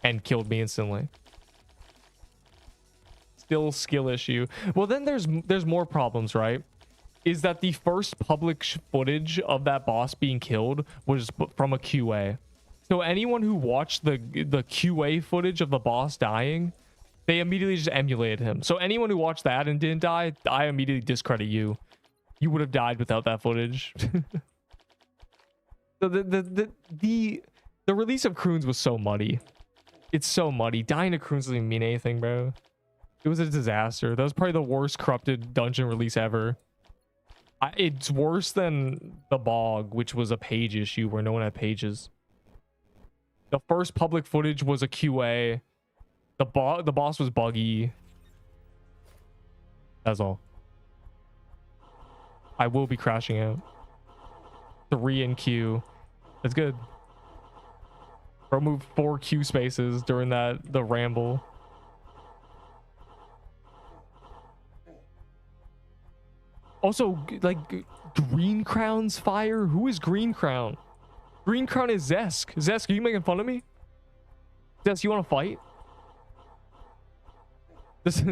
and killed me instantly. Still skill issue. Well, then there's more problems, right? Is that the first public footage of that boss being killed was from a QA. So anyone who watched the QA footage of the boss dying, they immediately just emulated him. So anyone who watched that and didn't die, I immediately discredit you. You would have died without that footage. So the release of Cruins was so muddy. It's so muddy. Dying to Cruins doesn't even mean anything, bro. It was a disaster. That was probably the worst corrupted dungeon release ever. It's worse than the bog, which was a page issue where no one had pages. The first public footage was a QA. The boss was buggy. That's all. I will be crashing out. 3 in queue. That's good. Bro moved 4 queue spaces during the ramble. Also, like, Green Crown's fire? Who is Green Crown? Green Crown is Zesk. Zesk, are you making fun of me? Zesk, you want to fight? This,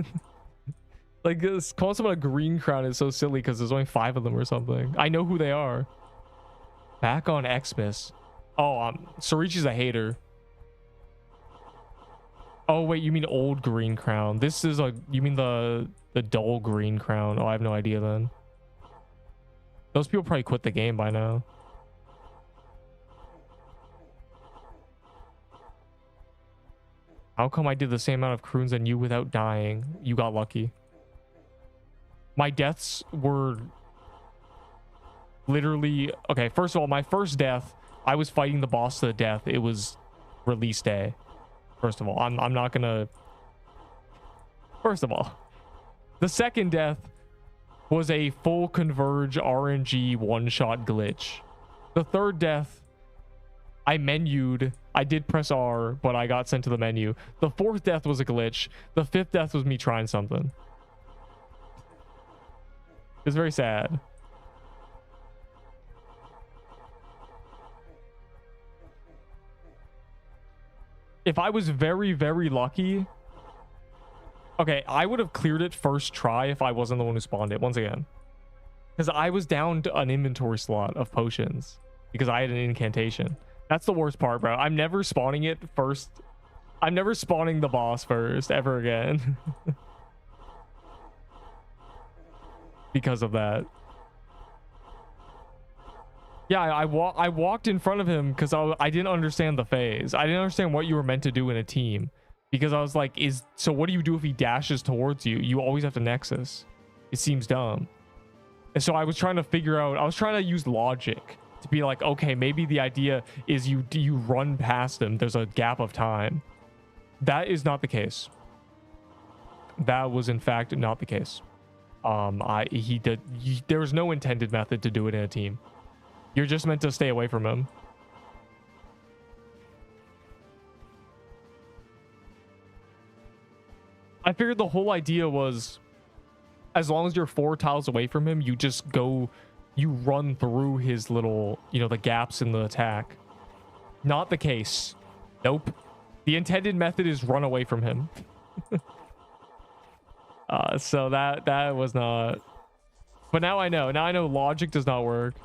like, this calling someone a Green Crown is so silly because there's only 5 of them or something. I know who they are. Back on Xmas. Oh, Sorichi's a hater. Oh, wait, you mean old Green Crown. This is a... You mean the dull Green Crown. Oh, I have no idea then. Those people probably quit the game by now. How come I did the same amount of Cruins than you without dying? You got lucky. My deaths were... literally... Okay, first of all, my first death, I was fighting the boss to the death. It was release day. First of all, I'm not gonna... First of all, the second death was a full converge RNG one-shot glitch. The third death, I menued. I did press R, but I got sent to the menu. The fourth death was a glitch. The fifth death was me trying something. It's very sad. If I was very, very lucky... Okay, I would have cleared it first try if I wasn't the one who spawned it, once again. Because I was down to an inventory slot of potions. Because I had an incantation. That's the worst part, bro. I'm never spawning it first. I'm never spawning the boss first, ever again. Because of that. Yeah, I walked in front of him because I didn't understand the phase. I didn't understand what you were meant to do in a team. Because I was like, so what do you do if he dashes towards you? You always have to nexus. It seems dumb. And so I was trying to figure out, I was trying to use logic to be like, okay, maybe the idea is you run past him. There's a gap of time. That is not the case. That was in fact not the case. There was no intended method to do it in a team. You're just meant to stay away from him. I figured the whole idea was, as long as you're 4 tiles away from him, you just go, you run through his little, the gaps in the attack. Not the case. Nope. The intended method is run away from him. So that was not... But now I know. Now I know logic does not work.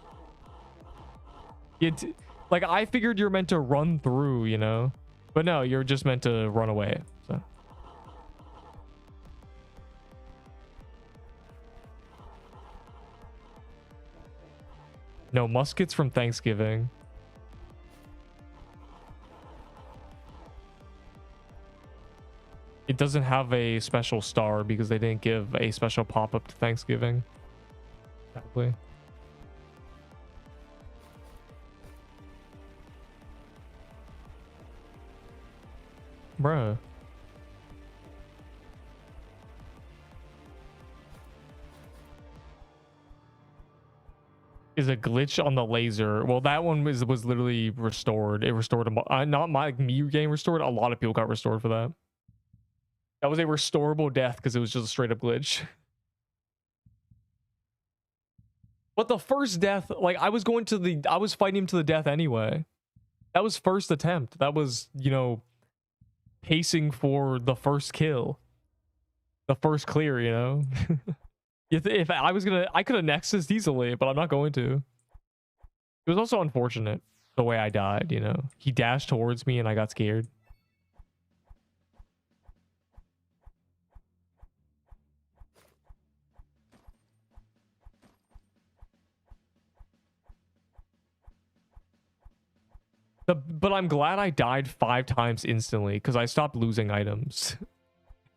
Like, I figured you're meant to run through, But no, you're just meant to run away. So... No, muskets from Thanksgiving. It doesn't have a special star because they didn't give a special pop-up to Thanksgiving. Exactly. Bruh. Is a glitch on the laser. Well, that one was literally restored. It restored not me getting restored. A lot of people got restored for that. That was a restorable death because it was just a straight up glitch. But the first death, like, I was fighting him to the death anyway. That was first attempt. That was, pacing for the first kill. The first clear, If I was gonna, I could have nexused easily, but I'm not going to. It was also unfortunate the way I died, He dashed towards me and I got scared. But I'm glad I died 5 times instantly because I stopped losing items.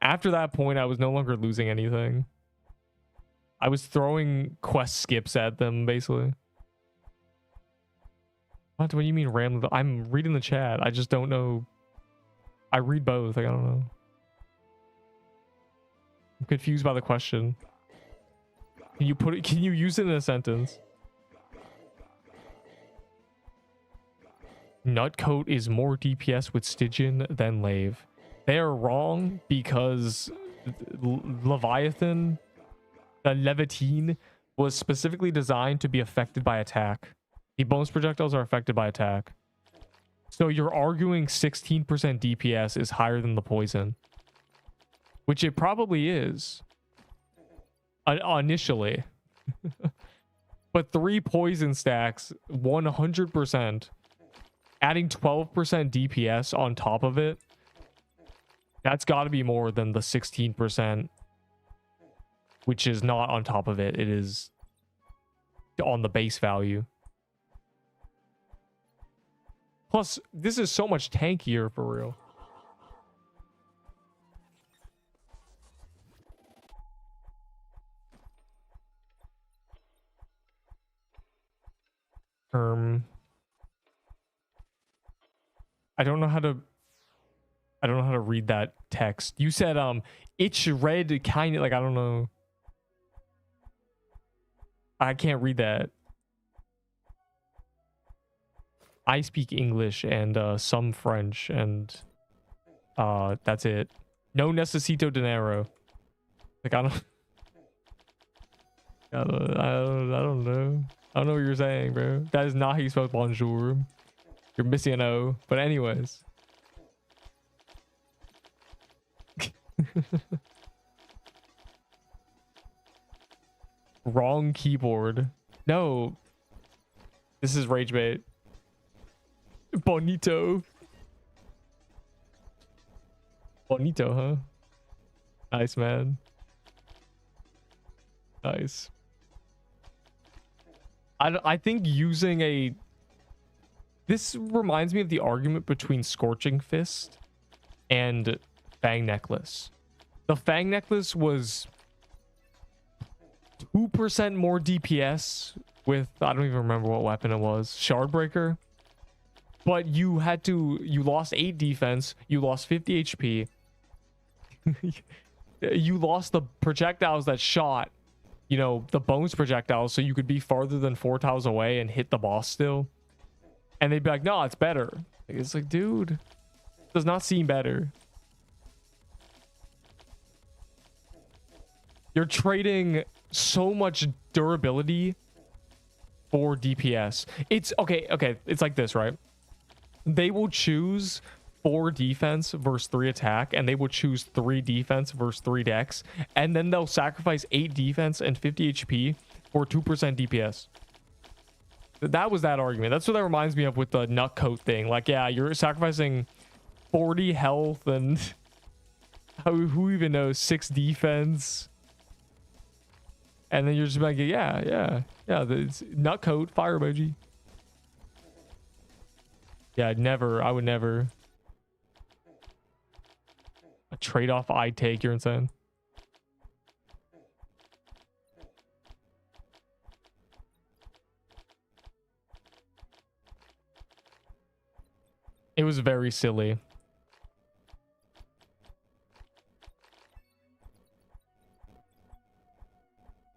After that point, I was no longer losing anything. I was throwing quest skips at them, basically. What do you mean random? I'm reading the chat. I just don't know. I read both. Like, I don't know. I'm confused by the question. Can you put it? Can you use it in a sentence? Nutcoat is more DPS with Stygian than Lave. They are wrong because Leviathan, the Levitine, was specifically designed to be affected by attack. The bonus projectiles are affected by attack. So you're arguing 16% DPS is higher than the poison. Which it probably is. Initially. But 3 poison stacks, 100%. Adding 12% DPS on top of it. That's got to be more than the 16%. Which is not on top of it. It is on the base value. Plus, this is so much tankier for real. I don't know how to read that text. You said it's red kind of like, I don't know. I can't read that. I speak English and some French, and that's it. No necesito dinero. Like, I don't know. I don't know what you're saying, bro. That is not how you spell bonjour. You're missing an O. But anyways. Wrong keyboard. No. This is rage bait. Bonito. Bonito, huh? Nice, man. Nice. I think using a... This reminds me of the argument between Scorching Fist and Fang Necklace. The Fang Necklace was 2% more DPS with... I don't even remember what weapon it was. Shardbreaker. But you lost 8 defense. You lost 50 HP. You lost the projectiles that shot. You know, the bones projectiles, so you could be farther than 4 tiles away and hit the boss still. And they'd be like, no, it's better. It's like, dude, it does not seem better. You're trading so much durability for DPS. It's okay. It's like this, right? They will choose 4 defense versus 3 attack, and they will choose 3 defense versus 3 dex, and then they'll sacrifice 8 defense and 50 HP for 2% DPS. That was that argument. That's what that reminds me of with the nutcoat thing. Like, yeah, you're sacrificing 40 health and who even knows, 6 defense, and then you're just like, yeah, the nutcoat fire emoji. Yeah, I would never. A trade-off I'd take, you're insane. It was very silly.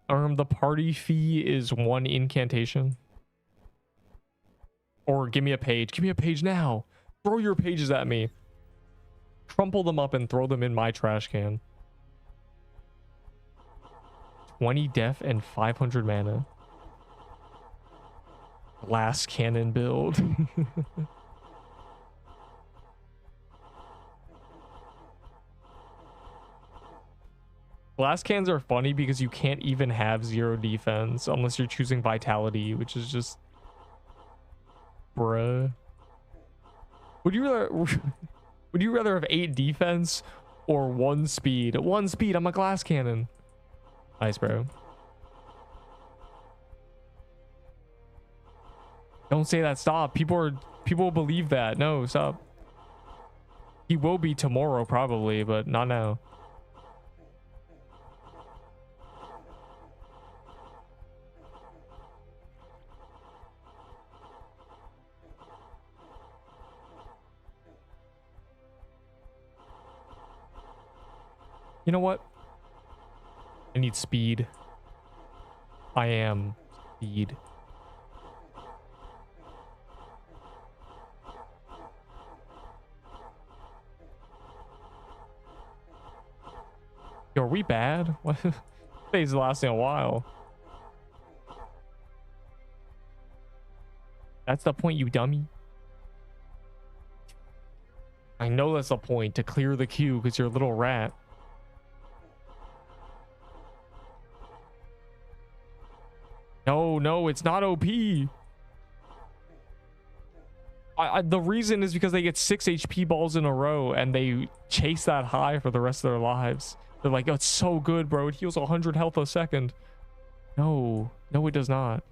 The party fee is 1 incantation. Or give me a page. Give me a page now. Throw your pages at me. Crumple them up and throw them in my trash can. 20 def and 500 mana. Glass cannon build. Glass cans are funny because you can't even have 0 defense unless you're choosing vitality, which is just... Bruh. Would you rather have 8 defense or 1 speed? 1 speed, I'm a glass cannon. Nice, bro. Don't say that. Stop. People will believe that. No, stop. He will be tomorrow probably, but not now. You know what? I need speed. I am speed. Yo, are we bad? What? Phase is lasting a while. That's the point, you dummy. I know that's the point, to clear the queue because you're a little rat. No, it's not OP. The reason is because they get 6 HP balls in a row and they chase that high for the rest of their lives. They're like, oh, it's so good, bro. It heals 100 health a second. No, it does not.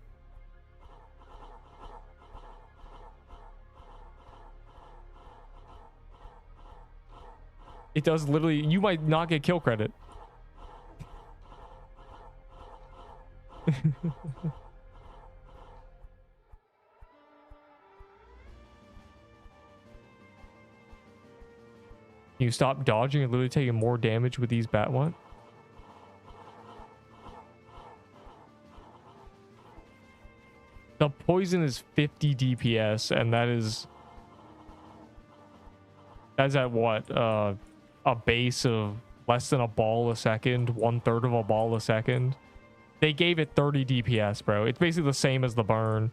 It does literally. You might not get kill credit. You stop dodging and literally taking more damage with these bat what? The poison is 50 DPS, and that's at what? A base of less than a ball a second, 1/3 of a ball a second. They gave it 30 DPS, bro. It's basically the same as the burn.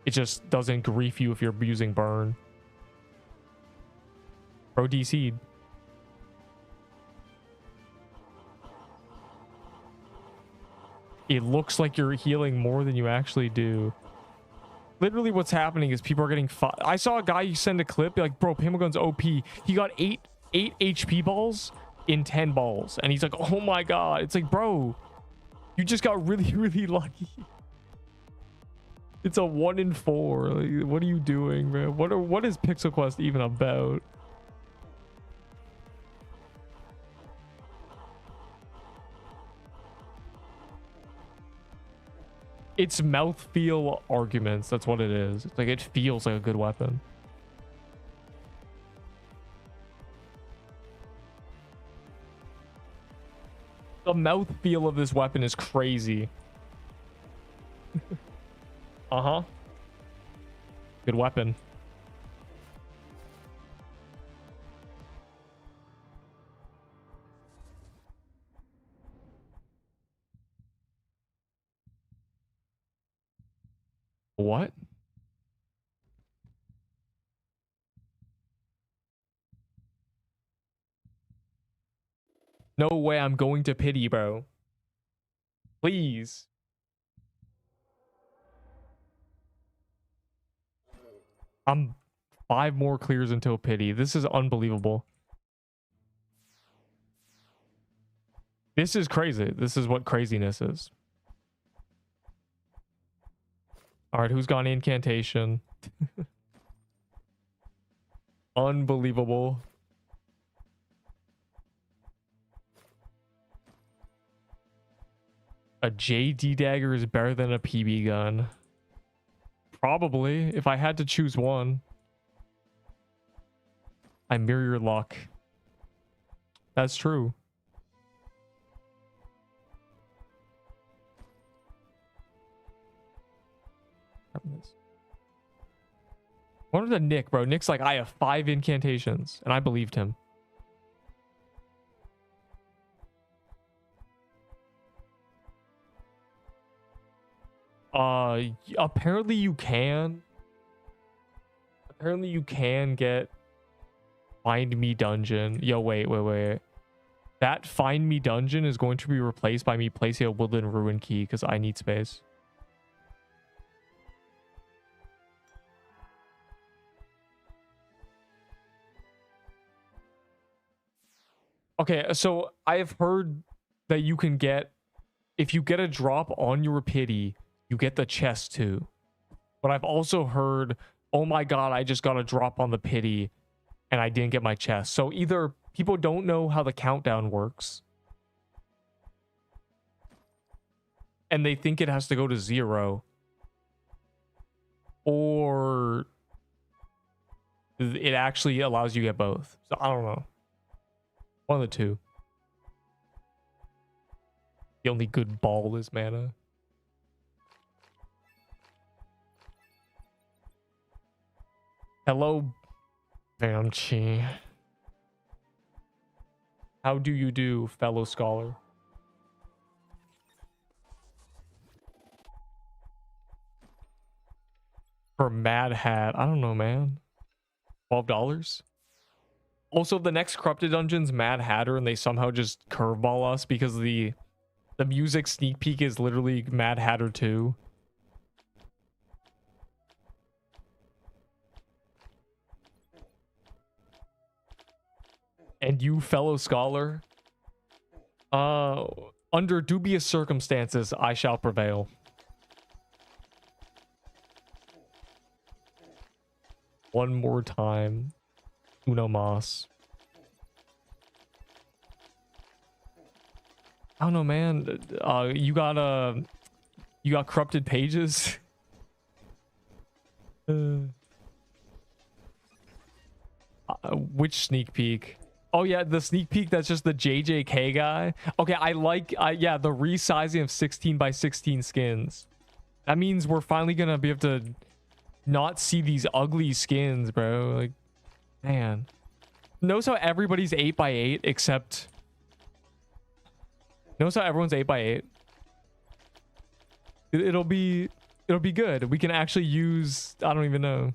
It just doesn't grief you if you're using burn. Bro DC'd. It looks like you're healing more than you actually do. Literally what's happening is people are getting I saw a guy send a clip, be like, bro, Pimmelgun's OP. He got 8 HP balls in 10 balls. And he's like, oh my god. It's like, bro, you just got really, really lucky. It's a 1 in 4. Like, what are you doing, man? What is Pixel Quest even about? It's mouthfeel arguments. That's what it is. It's like, it feels like a good weapon. The mouthfeel of this weapon is crazy. Uh-huh. Good weapon. What? No way I'm going to pity, bro. Please. I'm 5 more clears until pity. This is unbelievable. This is crazy. This is what craziness is. All right, who's gone incantation? Unbelievable. A JD dagger is better than a PB gun. Probably, if I had to choose one. I mirror your luck. That's true. What was the Nick, bro? Nick's like, I have 5 incantations, and I believed him. Apparently you can. Apparently you can get Find Me Dungeon. Yo, wait. That Find Me Dungeon is going to be replaced by me placing a Woodland Ruin key because I need space. Okay, so I have heard that you can get, if you get a drop on your pity, you get the chest too. But I've also heard, oh my god, I just got a drop on the pity and I didn't get my chest. So either people don't know how the countdown works and they think it has to go to 0, or it actually allows you to get both. So I don't know. One of the two. The only good ball is mana. Hello, Banshee. How do you do, fellow scholar? For Mad Hat, I don't know, man. $12? Also, the next corrupted dungeon's Mad Hatter, and they somehow just curveball us because the music sneak peek is literally Mad Hatter 2. And you, fellow scholar, under dubious circumstances, I shall prevail. One more time. Uno mas. I don't know, man. You got corrupted pages. Which sneak peek? Oh yeah, the sneak peek that's just the JJK guy. Okay, yeah, the resizing of 16 by 16 skins. That means we're finally gonna be able to not see these ugly skins, bro. Like, man. Notice how everybody's 8 by 8 except... Notice how everyone's 8 by 8. It'll be good. We can actually use... I don't even know.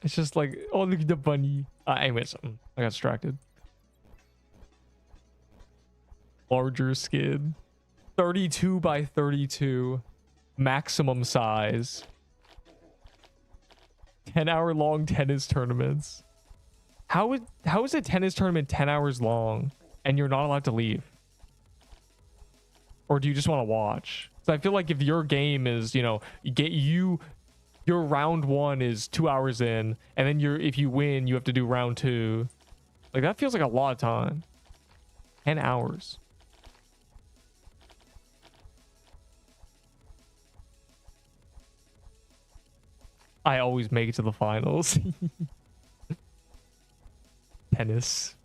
It's just like, oh, look at the bunny. Anyways, I got distracted. Larger skin. 32 by 32. Maximum size. 10-hour long tennis tournaments. How is a tennis tournament 10 hours long and you're not allowed to leave? Or do you just want to watch? So I feel like if your game is, you know, your round 1 is 2 hours in, and then if you win, you have to do round 2. Like, that feels like a lot of time. 10 hours. I always make it to the finals. Tennis.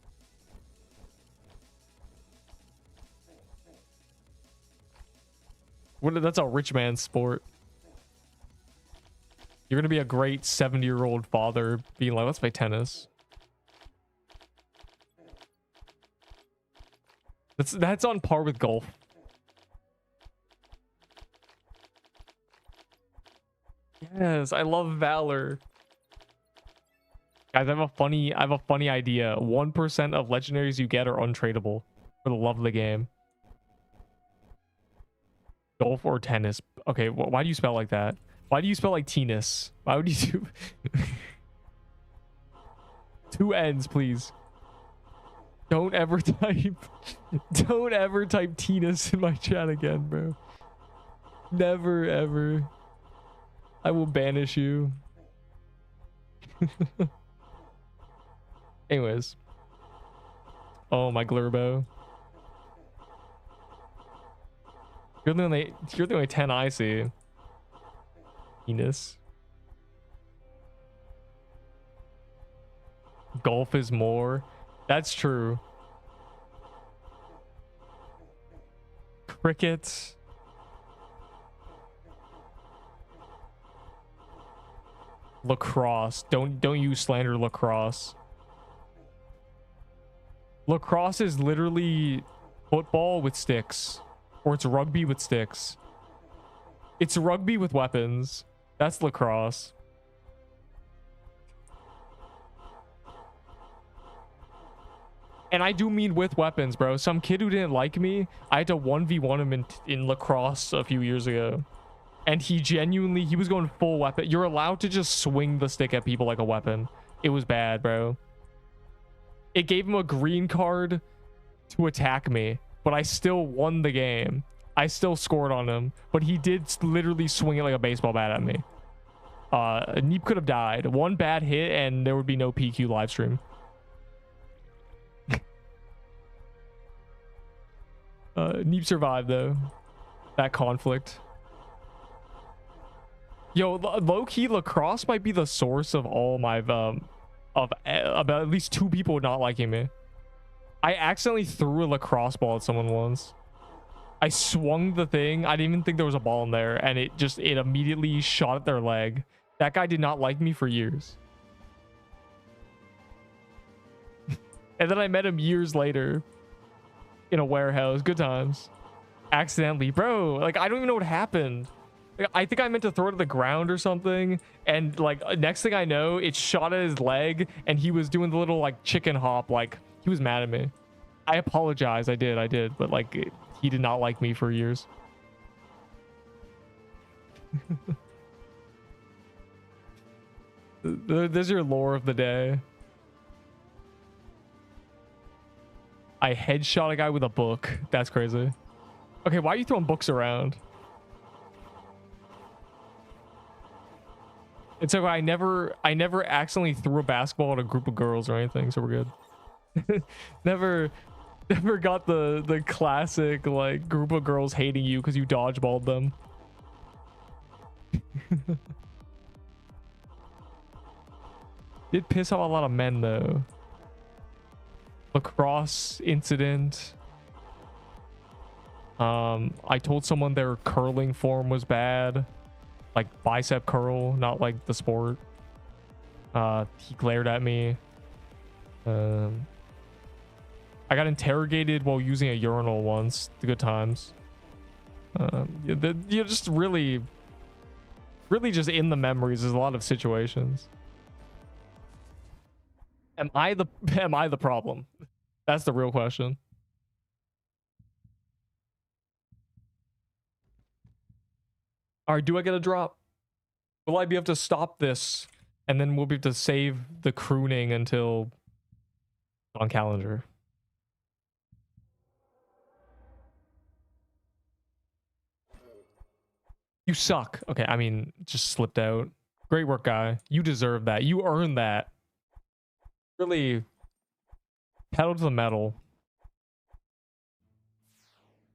That's a rich man's sport. You're gonna be a great 70-year-old father being like, let's play tennis. That's on par with golf. Yes, I love Valor. Guys, I have a funny idea. 1% of legendaries you get are untradeable for the love of the game. Golf or tennis? Okay, why do you spell like that? Why do you spell like tennis? Why would you do 2 N's, please? Don't ever type tennis in my chat again, bro. Never ever. I will banish you. Anyways. Oh, my Glurbo. You're the only 10 I see. Penis. Golf is more. That's true. Cricket. Lacrosse. Don't you slander lacrosse. Lacrosse is literally football with sticks. Or it's rugby with sticks. It's rugby with weapons. That's lacrosse. And I do mean with weapons, bro. Some kid who didn't like me, I had to 1v1 him in lacrosse a few years ago. And he was going full weapon. You're allowed to just swing the stick at people like a weapon. It was bad, bro. It gave him a green card to attack me, but I still won the game. I still scored on him, but he did literally swing it like a baseball bat at me. Neep could have died. One bad hit and there would be no PQ live stream. Neep survived though. That conflict. Yo, low-key lacrosse might be the source of all my about at least 2 people not liking me. I accidentally threw a lacrosse ball at someone once. I swung the thing. I didn't even think there was a ball in there, and it immediately shot at their leg. That guy did not like me for years. And then I met him years later in a warehouse. Good times. Accidentally, bro. Like, I don't even know what happened. Like, I think I meant to throw it to the ground or something, and like next thing I know, it shot at his leg, and he was doing the little like chicken hop. Like, he was mad at me. I apologize. I did, but like he did not like me for years. There's your lore of the day. I headshot a guy with a book. That's crazy. Okay, why are you throwing books around? It's okay. I never accidentally threw a basketball at a group of girls or anything, so we're good. never got the classic like group of girls hating you because you dodgeballed them. Did piss off a lot of men though. Lacrosse incident. I told someone their curling form was bad. Like bicep curl, not like the sport. He glared at me. I got interrogated while using a urinal once. The good times. You're just really just in the memories. There's a lot of situations. Am I the problem? That's the real question. All right, do I get a drop? Will I be able to stop this, and then we'll be able to save the crooning until on calendar? You suck. Okay, I mean, just slipped out. Great work, guy. You deserve that. You earned that. Really, pedal to the metal.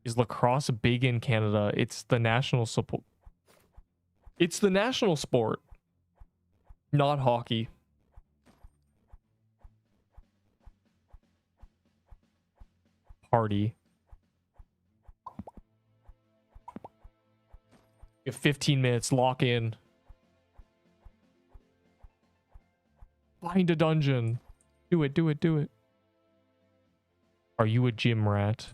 Is lacrosse big in Canada? It's the national support. It's the national sport, not hockey. Party. You have 15 minutes, lock in. Find a dungeon. Do it, do it, do it. Are you a gym rat?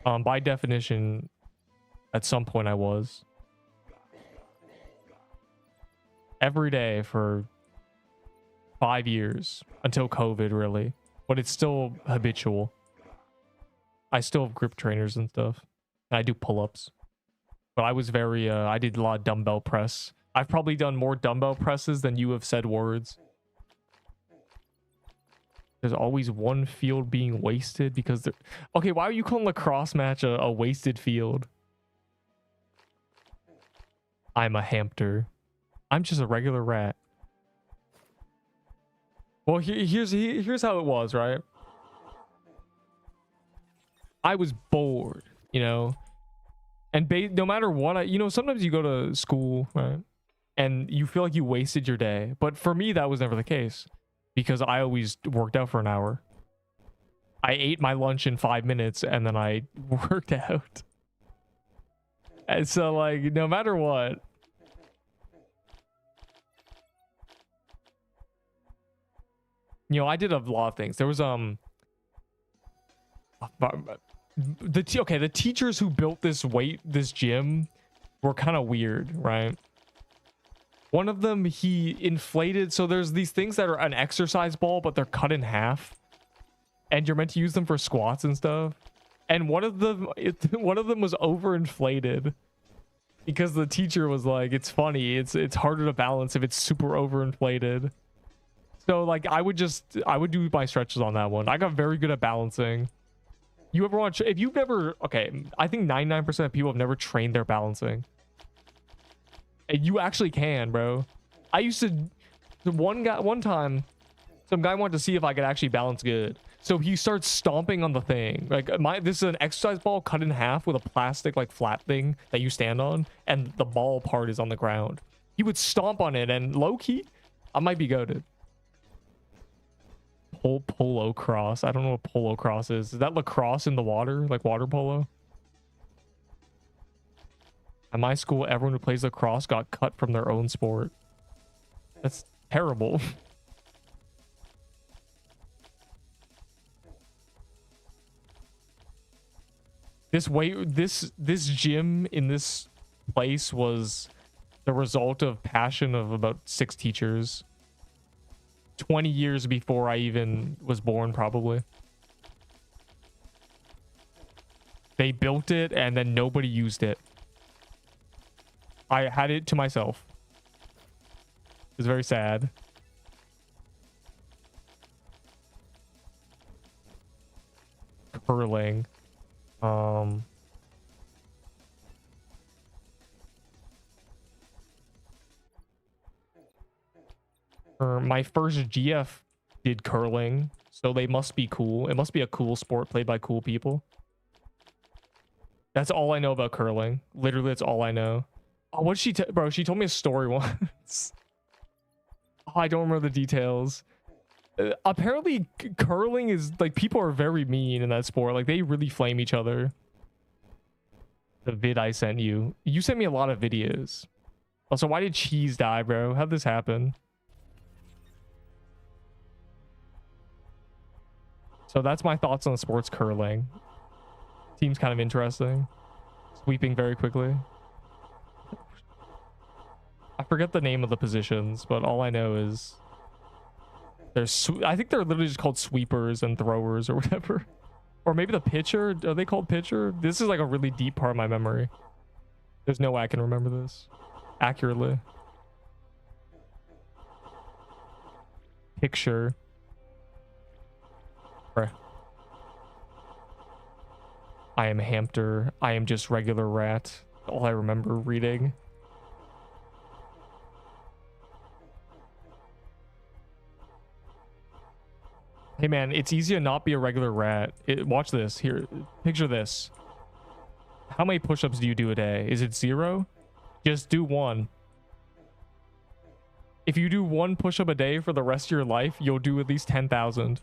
By definition, at some point I was. Every day for 5 years until COVID, really. But it's still habitual. I still have grip trainers and stuff. I do pull-ups. But I was very, I did a lot of dumbbell press. I've probably done more dumbbell presses than you have said words. There's always one field being wasted because they're... Okay, why are you calling lacrosse match a wasted field? I'm a hamster. I'm just a regular rat. Well, here's how it was, right? I was bored, you know? And no matter what, you know, sometimes you go to school, right? And you feel like you wasted your day. But for me, that was never the case. Because I always worked out for an hour. I ate my lunch in 5 minutes and then I worked out. And so, like, no matter what. You know, I did a lot of things. There was, the teachers who built this gym were kind of weird, right? One of them, he inflated. So there's these things that are an exercise ball, but they're cut in half. And you're meant to use them for squats and stuff. And one of them was overinflated. Because the teacher was like, it's funny. It's harder to balance if it's super overinflated. So like I would do my stretches on that one. I got very good at balancing. You ever want to, if you've never, okay, I think 99% of people have never trained their balancing. And you actually can, bro. I used to, one time, some guy wanted to see if I could actually balance good. So he starts stomping on the thing. Like this is an exercise ball cut in half with a plastic like flat thing that you stand on, and the ball part is on the ground. He would stomp on it, and low key, I might be goated. Polo cross. I don't know what polo cross is. Is that lacrosse in the water? Like water polo? At my school, everyone who plays lacrosse got cut from their own sport. That's terrible. This gym in this place was the result of passion of about 6 teachers. 20 years before I even was born, probably. They built it and then nobody used it. I had it to myself. It's very sad. Curling. My first GF did curling, so they must be cool. It must be a cool sport played by cool people. That's all I know about curling. Literally, that's all I know. Oh, what did she bro? She told me a story once. Oh, I don't remember the details. Apparently, curling is like, people are very mean in that sport. Like, they really flame each other. The vid I sent you. You sent me a lot of videos. Also, why did Cheese die, bro? How'd this happen? So that's my thoughts on sports curling. Seems kind of interesting. Sweeping very quickly. I forget the name of the positions, but all I know is there's, I think they're literally just called sweepers and throwers or whatever. Or maybe the pitcher. Are they called pitcher? This is like a really deep part of my memory. There's no way I can remember this accurately. Picture. Bruh. I am Hamster. I am just regular rat. All I remember reading. Hey man, it's easy to not be a regular rat. Watch this. Here, picture this. How many push-ups do you do a day? Is it 0? Just do 1. If you do 1 push-up a day for the rest of your life, you'll do at least 10,000.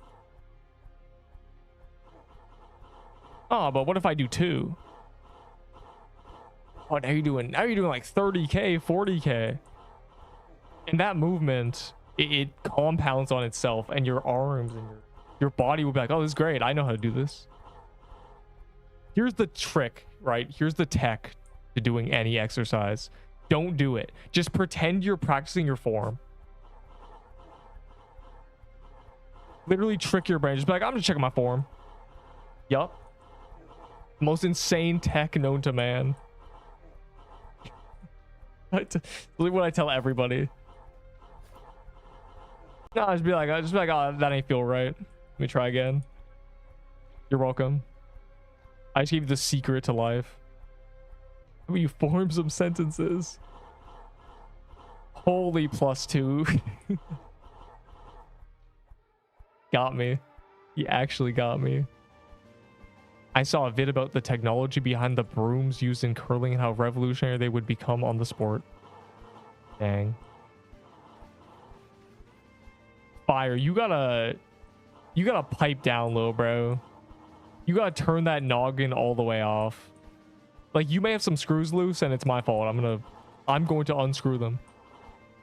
Oh, but what if I do 2? Oh, now you're doing like 30k, 40k. And that movement, it compounds on itself, and your arms and your body will be like, oh, this is great. I know how to do this. Here's the trick, right? Here's the tech to doing any exercise. Don't do it. Just pretend you're practicing your form. Literally trick your brain. Just be like, I'm just checking my form. Yup. Most insane tech known to man. That's what I tell everybody. No, I'll just be like, oh, that ain't feel right. Let me try again. You're welcome. I just gave you the secret to life. How about you form some sentences? Holy +2. Got me. He actually got me. I saw a vid about the technology behind the brooms used in curling and how revolutionary they would become on the sport. Dang. Fire, you gotta pipe down low, bro. You gotta turn that noggin all the way off. Like, you may have some screws loose and it's my fault. I'm going to unscrew them.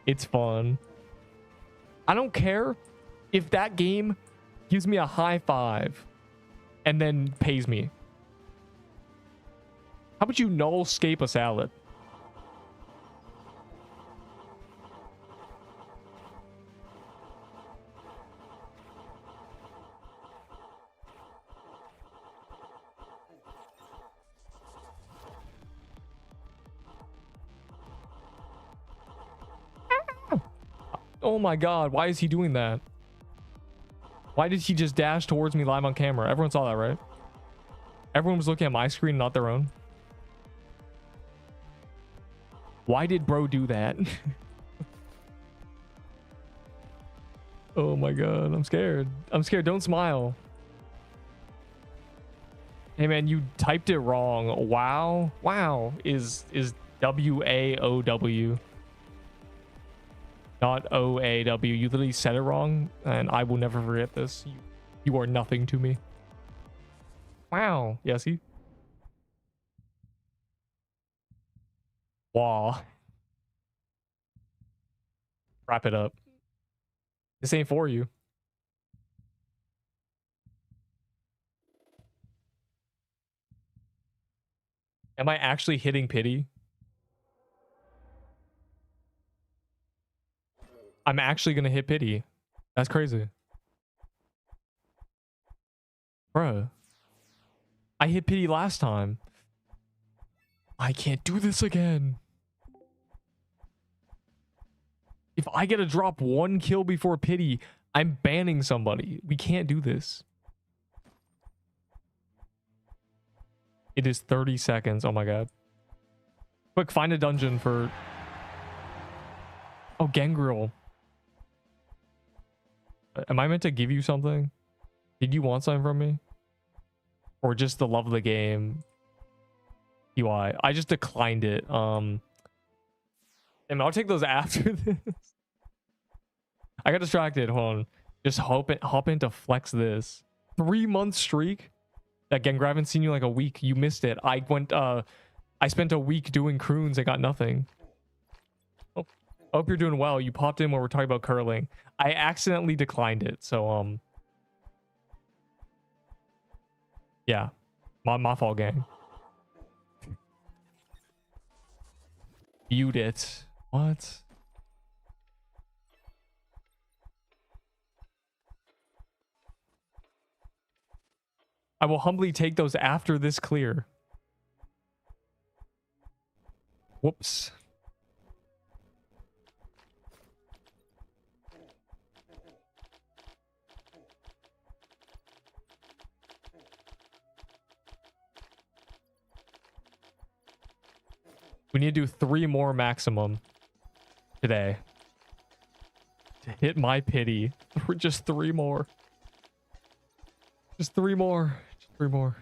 It's fun. I don't care if that game gives me a high 5 and then pays me. How about you null-scape a salad? Oh my god, why is he doing that? Why did he just dash towards me live on camera? Everyone saw that, right? Everyone was looking at my screen, not their own. Why did bro do that? Oh my god, I'm scared. I'm scared. Don't smile. Hey man, you typed it wrong. Wow. Wow is WAOW. Not OAW. You literally said it wrong, and I will never forget this. You are nothing to me. Wow. Yeah, see? Wow. Wrap it up. This ain't for you. Am I actually hitting pity? I'm actually gonna hit pity. That's crazy. Bruh. I hit pity last time. I can't do this again. If I get to drop 1 kill before pity, I'm banning somebody. We can't do this. It is 30 seconds. Oh my god. Quick, find a dungeon for... Oh, Gangrel. Am I meant to give you something? Did you want something from me? Or just the love of the game? UI. I just declined it. And I'll take those after this. I got distracted. Hold on. Just hop in to flex this. 3-month streak? That Gengar, I haven't seen you like a week. You missed it. I spent a week doing Cruins. I got nothing. Oh, I hope you're doing well. You popped in when we're talking about curling. I accidentally declined it. So, yeah. My fault, gang. Viewed it. What? I will humbly take those after this clear. Whoops. We need to do 3 more maximum today to hit my pity. Just 3 more. Just 3 more. Just 3 more.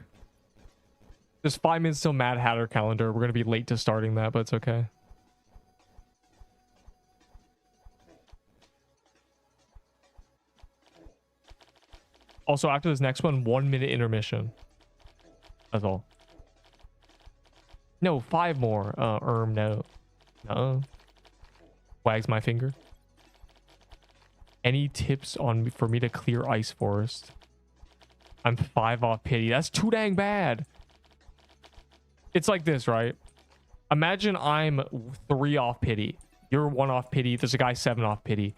Just 5 minutes till Mad Hatter calendar. We're going to be late to starting that, but it's okay. Also, after this next one, 1-minute intermission. That's all. No, 5 more. No. Wags my finger. Any tips for me to clear Ice Forest? I'm 5 off pity. That's too dang bad. It's like this, right? Imagine I'm 3 off pity. You're 1 off pity. There's a guy 7 off pity.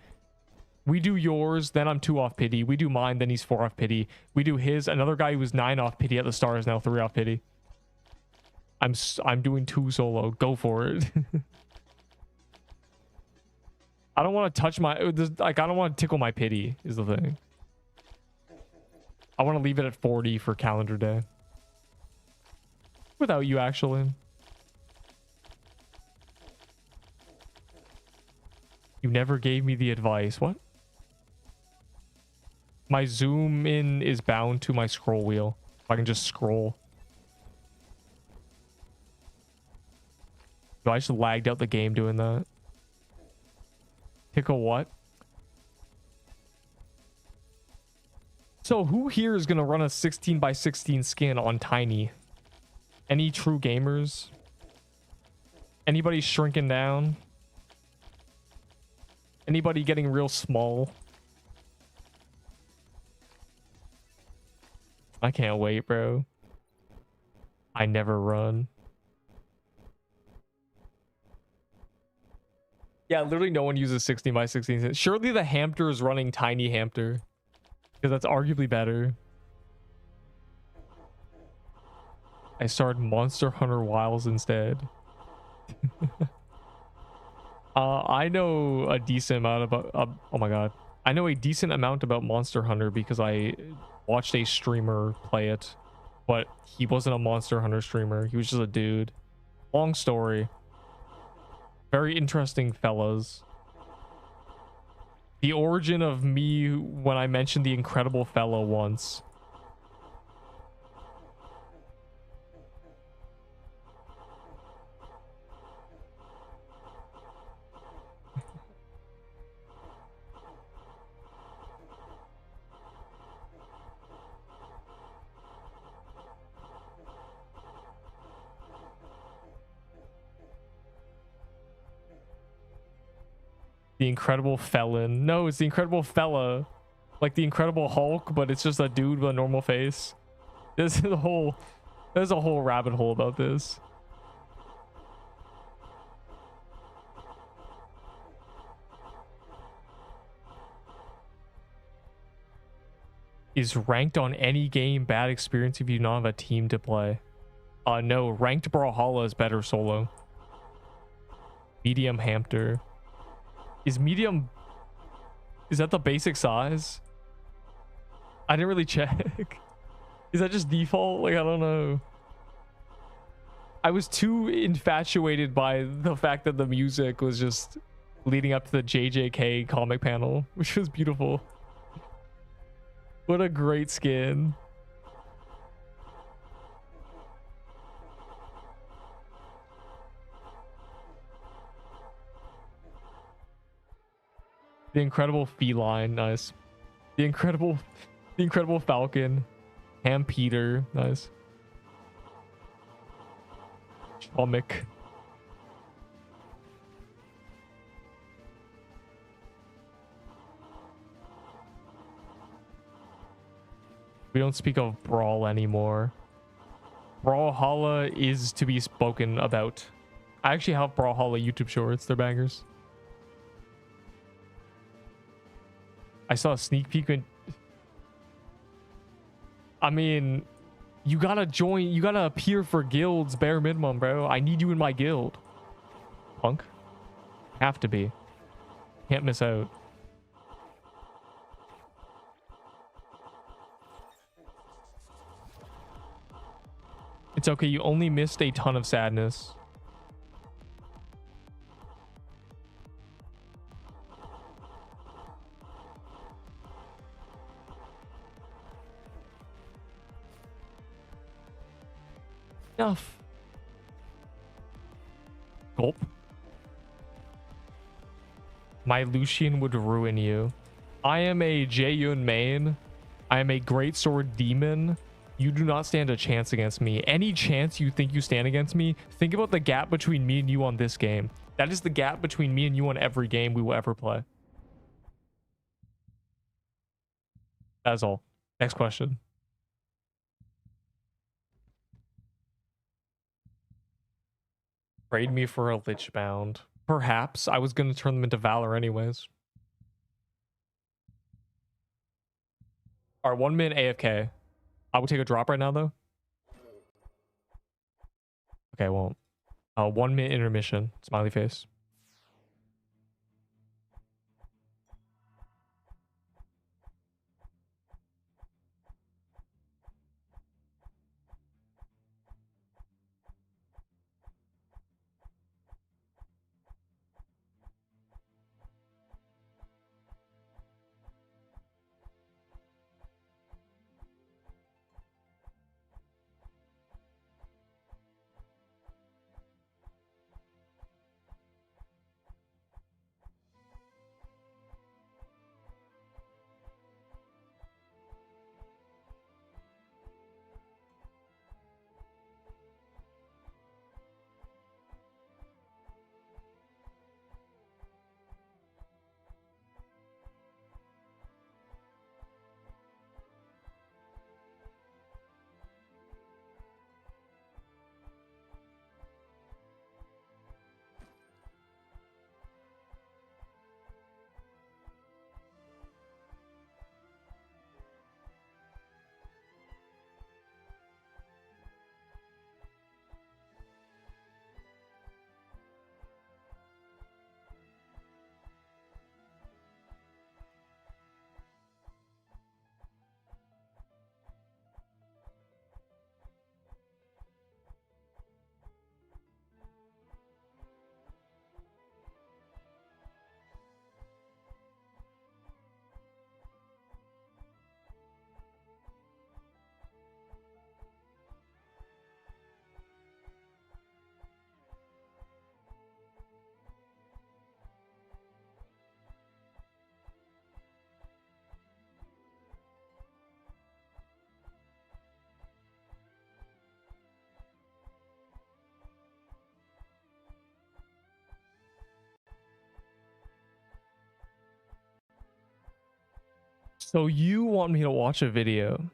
We do yours, then I'm 2 off pity. We do mine, then he's 4 off pity. We do his. Another guy who was 9 off pity at the start is now 3 off pity. I'm doing 2 solo. Go for it. I don't want to touch my... Like, I don't want to tickle my pity, is the thing. I want to leave it at 40 for calendar day. Without you, actually. You never gave me the advice. What? My zoom in is bound to my scroll wheel. If I can just scroll. I just lagged out the game doing that. Tickle what? So who here is going to run a 16x16 skin on Tiny? Any true gamers? Anybody shrinking down? Anybody getting real small? I can't wait, bro. I never run. Yeah, literally no one uses 16x16. Surely the Hamster is running Tiny Hamster. Because that's arguably better. I started Monster Hunter Wilds instead. I know a decent amount about... oh my god. I know a decent amount about Monster Hunter because I watched a streamer play it. But he wasn't a Monster Hunter streamer. He was just a dude. Long story. Very interesting fellas. The origin of me when I mentioned the Incredible Fellow once. The Incredible Felon. No, it's the Incredible Fella. Like the Incredible Hulk, but it's just a dude with a normal face. There's a whole rabbit hole about this. Is ranked on any game bad experience if you don't have a team to play? No, ranked Brawlhalla is better solo. Medium Hamster. Is medium... Is that the basic size? I didn't really check. Is that just default? Like, I don't know. I was too infatuated by the fact that the music was just leading up to the JJK comic panel, which was beautiful. What a great skin. The Incredible Feline, nice. The Incredible Falcon. Ham Peter, nice. Comic. We don't speak of Brawl anymore. Brawlhalla is to be spoken about. I actually have Brawlhalla YouTube shorts. They're bangers. I saw a sneak peek. I mean, you gotta join. You gotta appear for guilds bare minimum, bro. I need you in my guild. Punk. Have to be. Can't miss out. It's okay. You only missed a ton of sadness. Enough. Gulp. My Lucian would ruin you. I am a Jaeyun main. I am a great sword demon. You do not stand a chance against me. Any chance you think you stand against me, think about the gap between me and you on this game. That is the gap between me and you on every game we will ever play. That's all. Next question. Trade me for a Lich Bound. Perhaps. I was going to turn them into Valor anyways. Alright, 1 minute AFK. I will take a drop right now, though. Okay, I won't. 1 minute intermission. Smiley face. So you want me to watch a video,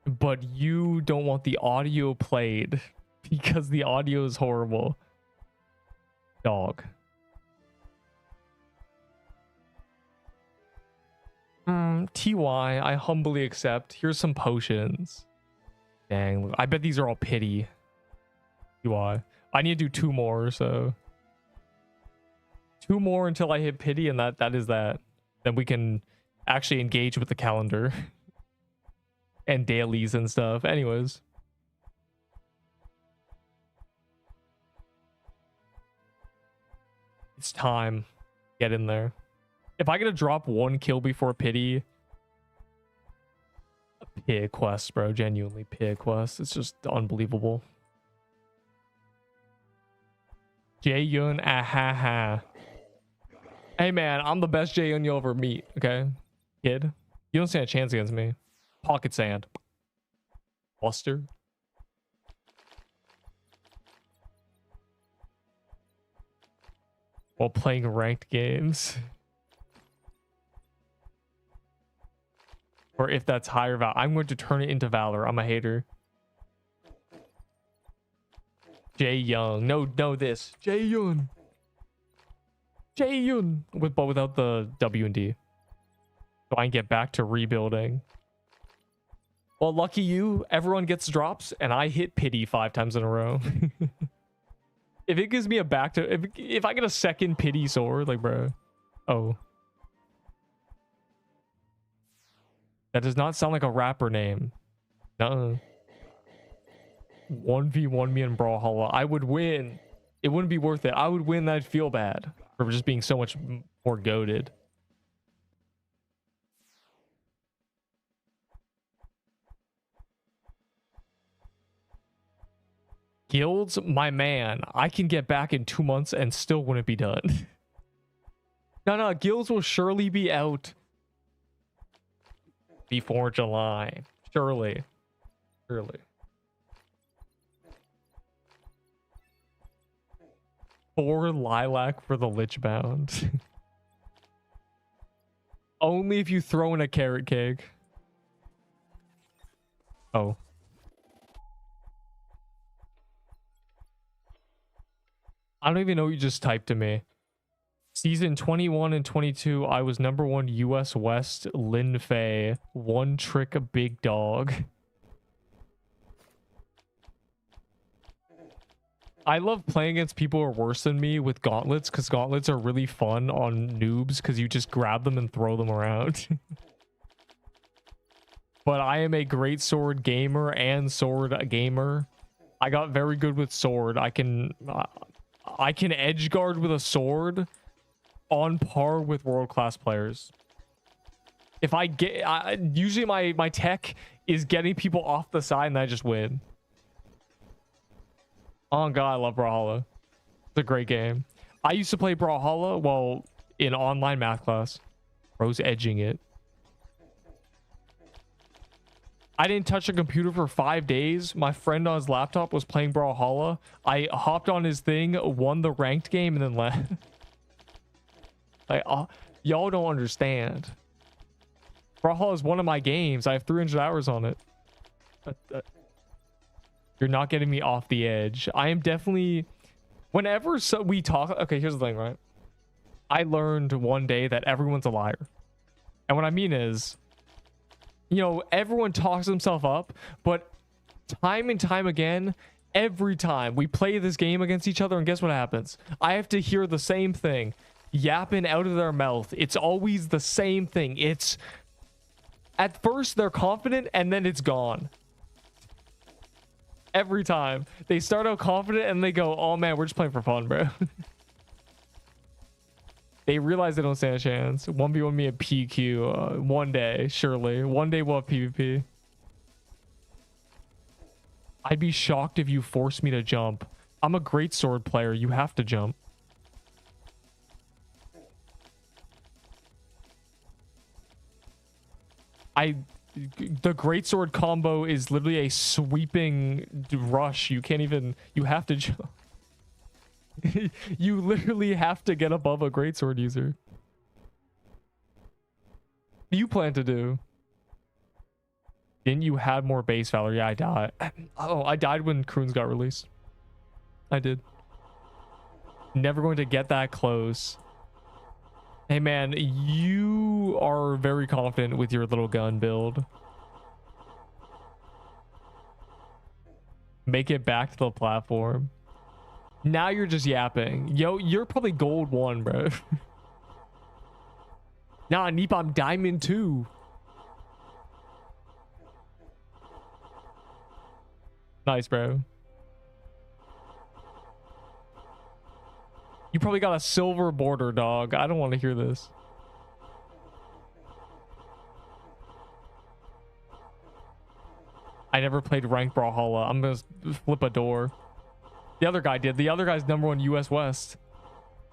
but you don't want the audio played because the audio is horrible. Dog. TY, I humbly accept. Here's some potions. Dang, I bet these are all pity. TY. I need to do 2 more, so 2 more until I hit pity, and that is that. Then we can actually engage with the calendar and dailies and stuff. Anyways. It's time. Get in there. If I get to drop 1 kill before pity, a pig quest, bro. Genuinely pig quest. It's just unbelievable. Jae-yoon, ahaha. Hey man, I'm the best Jae-yoon you'll ever meet, okay? Kid. You don't stand a chance against me. Pocket sand. Buster. While playing ranked games. Or if that's higher valor. I'm going to turn it into valor. I'm a hater. Jae-young. No, this. Jae-yoon. Jae-yoon. But without the W and D. So I can get back to rebuilding. Well, lucky you. Everyone gets drops. And I hit pity 5 times in a row. If it gives me a back to... If I get a second pity sword, like, bro. Oh. That does not sound like a rapper name. Nuh-uh. 1v1 me in Brawlhalla. I would win. It wouldn't be worth it. I would win. I'd feel bad for just being so much more goated. Guilds, my man. I can get back in 2 months and still wouldn't be done. No, guilds will surely be out before July. Surely. 4 lilac for the lich bound. Only if you throw in a carrot cake. Oh. I don't even know what you just typed to me. Season 21 and 22, I was #1 US West Lin Fei. 1 trick big dog. I love playing against people who are worse than me with gauntlets, because gauntlets are really fun on noobs because you just grab them and throw them around. But I am a great sword gamer and sword gamer. I got very good with sword. I can edge guard with a sword on par with world-class players. If I get... usually my tech is getting people off the side and I just win. Oh god, I love Brawlhalla. It's a great game. I used to play Brawlhalla while in online math class. Bro's edging it. I didn't touch a computer for 5 days. My friend on his laptop was playing Brawlhalla. I hopped on his thing, won the ranked game, and then left. Like, y'all don't understand. Brawlhalla is one of my games. I have 300 hours on it. You're not getting me off the edge. I am definitely... Whenever we talk... Okay, here's the thing, right? I learned one day that everyone's a liar. And what I mean is... You know, everyone talks himself up, but time and time again, every time we play this game against each other, and guess what happens? I have to hear the same thing yapping out of their mouth. It's always the same thing. It's... At first, they're confident, and then it's gone. Every time. They start out confident, and they go, oh man, we're just playing for fun, bro. They realize they don't stand a chance. 1v1 me at PQ. One day, surely. One day we'll have PvP. I'd be shocked if you forced me to jump. I'm a great sword player. You have to jump. The greatsword combo is literally a sweeping rush. You can't even... You have to jump. You literally have to get above a greatsword user. do you plan to do? Didn't you have more base valor? Yeah, I died. Oh, I died when Cruins got released. I did. Never going to get that close. Hey man, you are very confident with your little gun build. Make it back to the platform. Now you're just yapping. Yo, you're probably gold 1, bro. Nah, Neep, I'm diamond 2. Nice, bro. You probably got a silver border, dog. I don't want to hear this. I never played ranked Brawlhalla. I'm gonna flip a door. The other guy did. The other guy's #1 US West.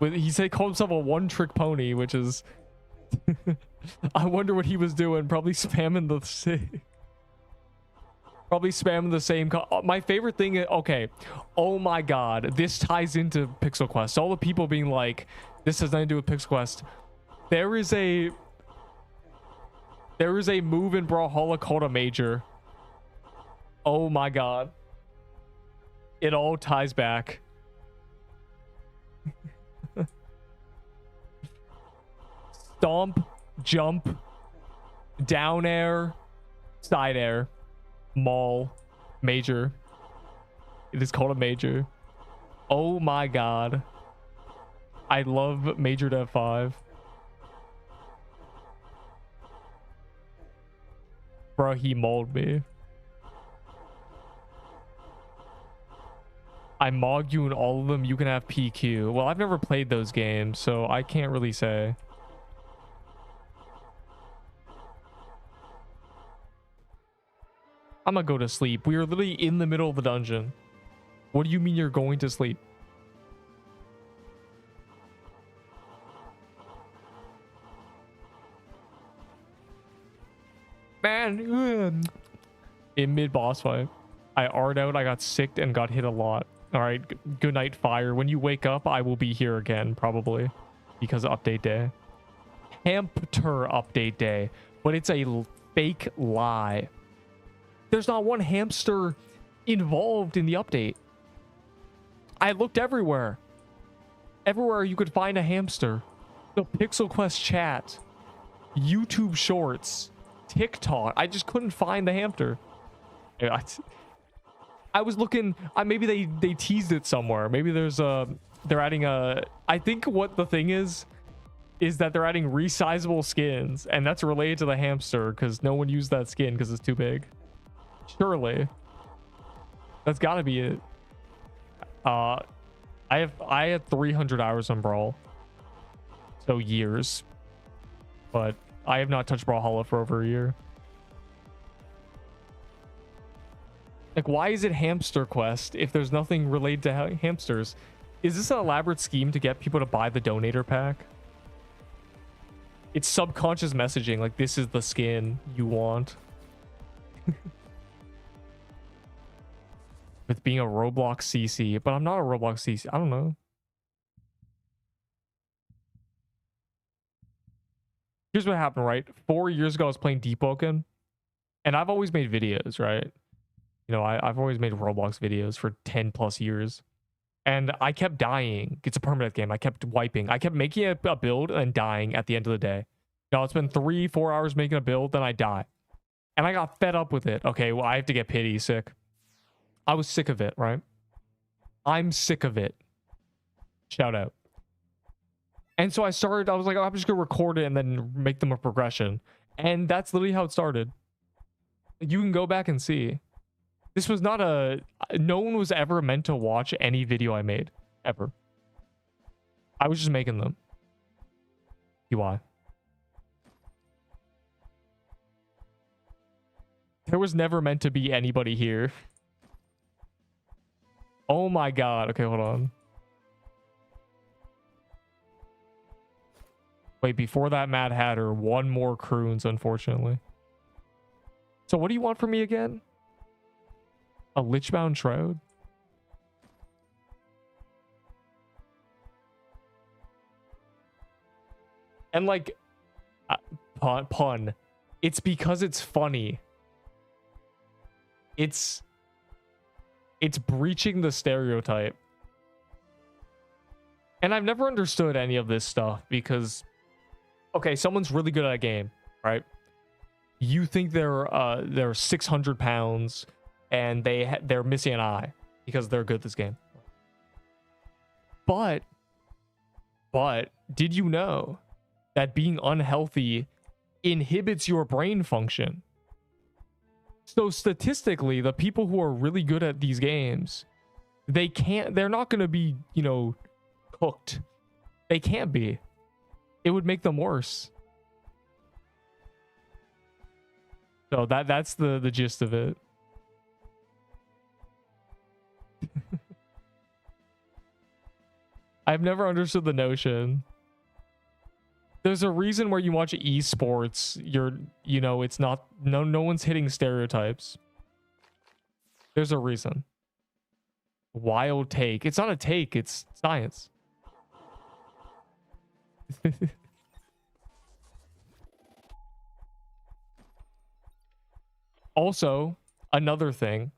He said he called himself a one-trick pony, which is... I wonder what he was doing. Probably spamming the same... Probably spamming the same... My favorite thing... Okay. Oh my god. This ties into Pixel Quest. All the people being like, this has nothing to do with Pixel Quest. There is a move in Brawlhalla called a major. Oh my god. It all ties back. Stomp, jump, down air, side air, maul, major. It is called a major. Oh my god. I love major to F5. Bro, he mauled me. I mog you in all of them. You can have PQ. Well, I've never played those games, so I can't really say. I'm gonna go to sleep. We are literally in the middle of the dungeon. What do you mean you're going to sleep? Man, in mid boss fight, I R'd out, I got sicked and got hit a lot. All right, good night, fire. When you wake up, I will be here again, probably, because of update day. Hamster update day, but it's a fake lie. There's not one hamster involved in the update. I looked everywhere. Everywhere you could find a hamster. The Pixel Quest chat, YouTube Shorts, TikTok. I just couldn't find the hamster. I was looking. Maybe they teased it somewhere. Maybe there's they're adding a. I think what the thing is that they're adding resizable skins, and that's related to the hamster because no one used that skin because it's too big. Surely, that's got to be it. I had 300 hours on Brawl, so years, but I have not touched Brawlhalla for over a year. Like, why is it Hamster Quest if there's nothing related to hamsters? Is this an elaborate scheme to get people to buy the donator pack? It's subconscious messaging, like, this is the skin you want. With being a Roblox CC, but I'm not a Roblox CC. I don't know. Here's what happened, right? 4 years ago, I was playing Deepwoken, and I've always made videos, right? You know, I've always made Roblox videos for 10 plus years, and I kept dying. It's a permanent game. I kept wiping. I kept making a build and dying at the end of the day. Now it's been 3-4 hours making a build, then I die, and I got fed up with it. Okay, well, I have to get pity. Sick. I was sick of it, right? I'm sick of it. Shout out. And so I was like, oh, I'm just gonna record it and then make them a progression, and that's literally how it started. You can go back and see. This was not no one was ever meant to watch any video I made, ever. I was just making them. UI. There was never meant to be anybody here. Oh my god. Okay, hold on. Wait, before that, Mad Hatter, one more Cruins, unfortunately. So what do you want from me again? A Lichbound Shroud? And like, pun. It's because it's funny. It's breaching the stereotype. And I've never understood any of this stuff because, okay, someone's really good at a game, right? You think they're 600 pounds and they're missing an eye because they're good at this game. But did you know that being unhealthy inhibits your brain function? So statistically, the people who are really good at these games, they're not going to be, you know, cooked. They can't be. It would make them worse. So that's the gist of it. I've never understood the notion. There's a reason where you watch esports, you know, it's not, no one's hitting stereotypes. There's a reason. Wild take. It's not a take, it's science. Also, another thing.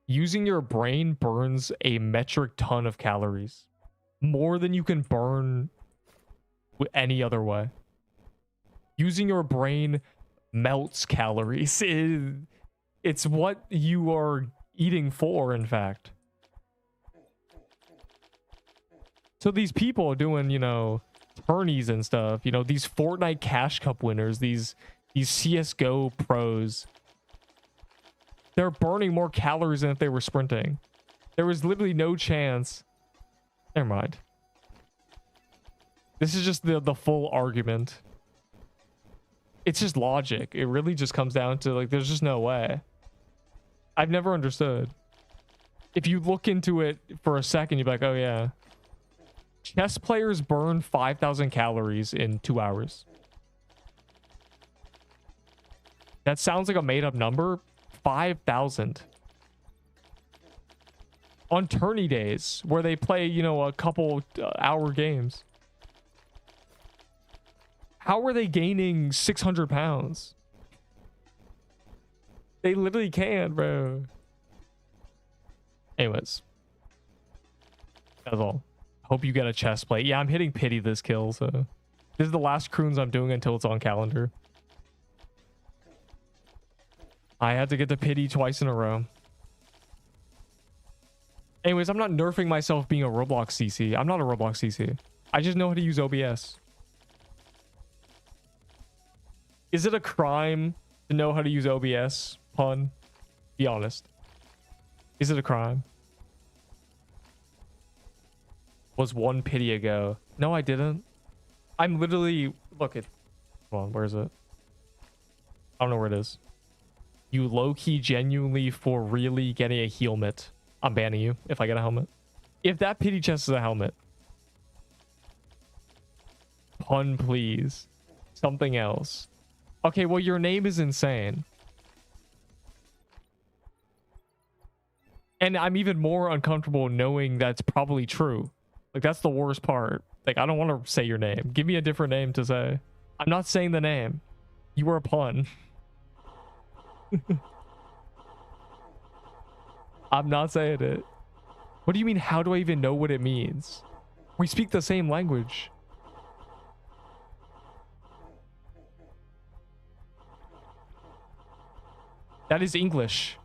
Using your brain burns a metric ton of calories. More than you can burn any other way. Using your brain melts calories. It's what you are eating for, in fact. So these people doing, you know, tourneys and stuff, you know, these Fortnite Cash Cup winners, these CSGO pros, they're burning more calories than if they were sprinting. There was literally no chance. Never mind. This is just the full argument. It's just logic. It really just comes down to, like, there's just no way. I've never understood. If you look into it for a second, you'd be like, oh yeah. Chess players burn 5,000 calories in 2 hours. That sounds like a made-up number. 5,000. On tourney days, where they play, you know, a couple hour games. How are they gaining 600 pounds? They literally can, bro. Anyways. That's all. Hope you get a chest plate. Yeah, I'm hitting pity this kill, so... This is the last Cruins I'm doing until it's on calendar. I had to get the pity twice in a row. Anyways, I'm not nerfing myself being a Roblox CC. I'm not a Roblox CC. I just know how to use OBS. Is it a crime to know how to use OBS? Pun. Be honest. Is it a crime? Was one pity ago. No, I didn't. I'm literally... Look at... Hold on, where is it? I don't know where it is. You low-key genuinely for really getting a helmet. I'm banning you if I get a helmet. If that pity chest is a helmet. Pun, please. Something else. Okay, well, your name is insane. And I'm even more uncomfortable knowing that's probably true. Like, that's the worst part. Like, I don't want to say your name. Give me a different name to say. I'm not saying the name. You were a pun. I'm not saying it. What do you mean, how do I even know what it means? We speak the same language. That is English.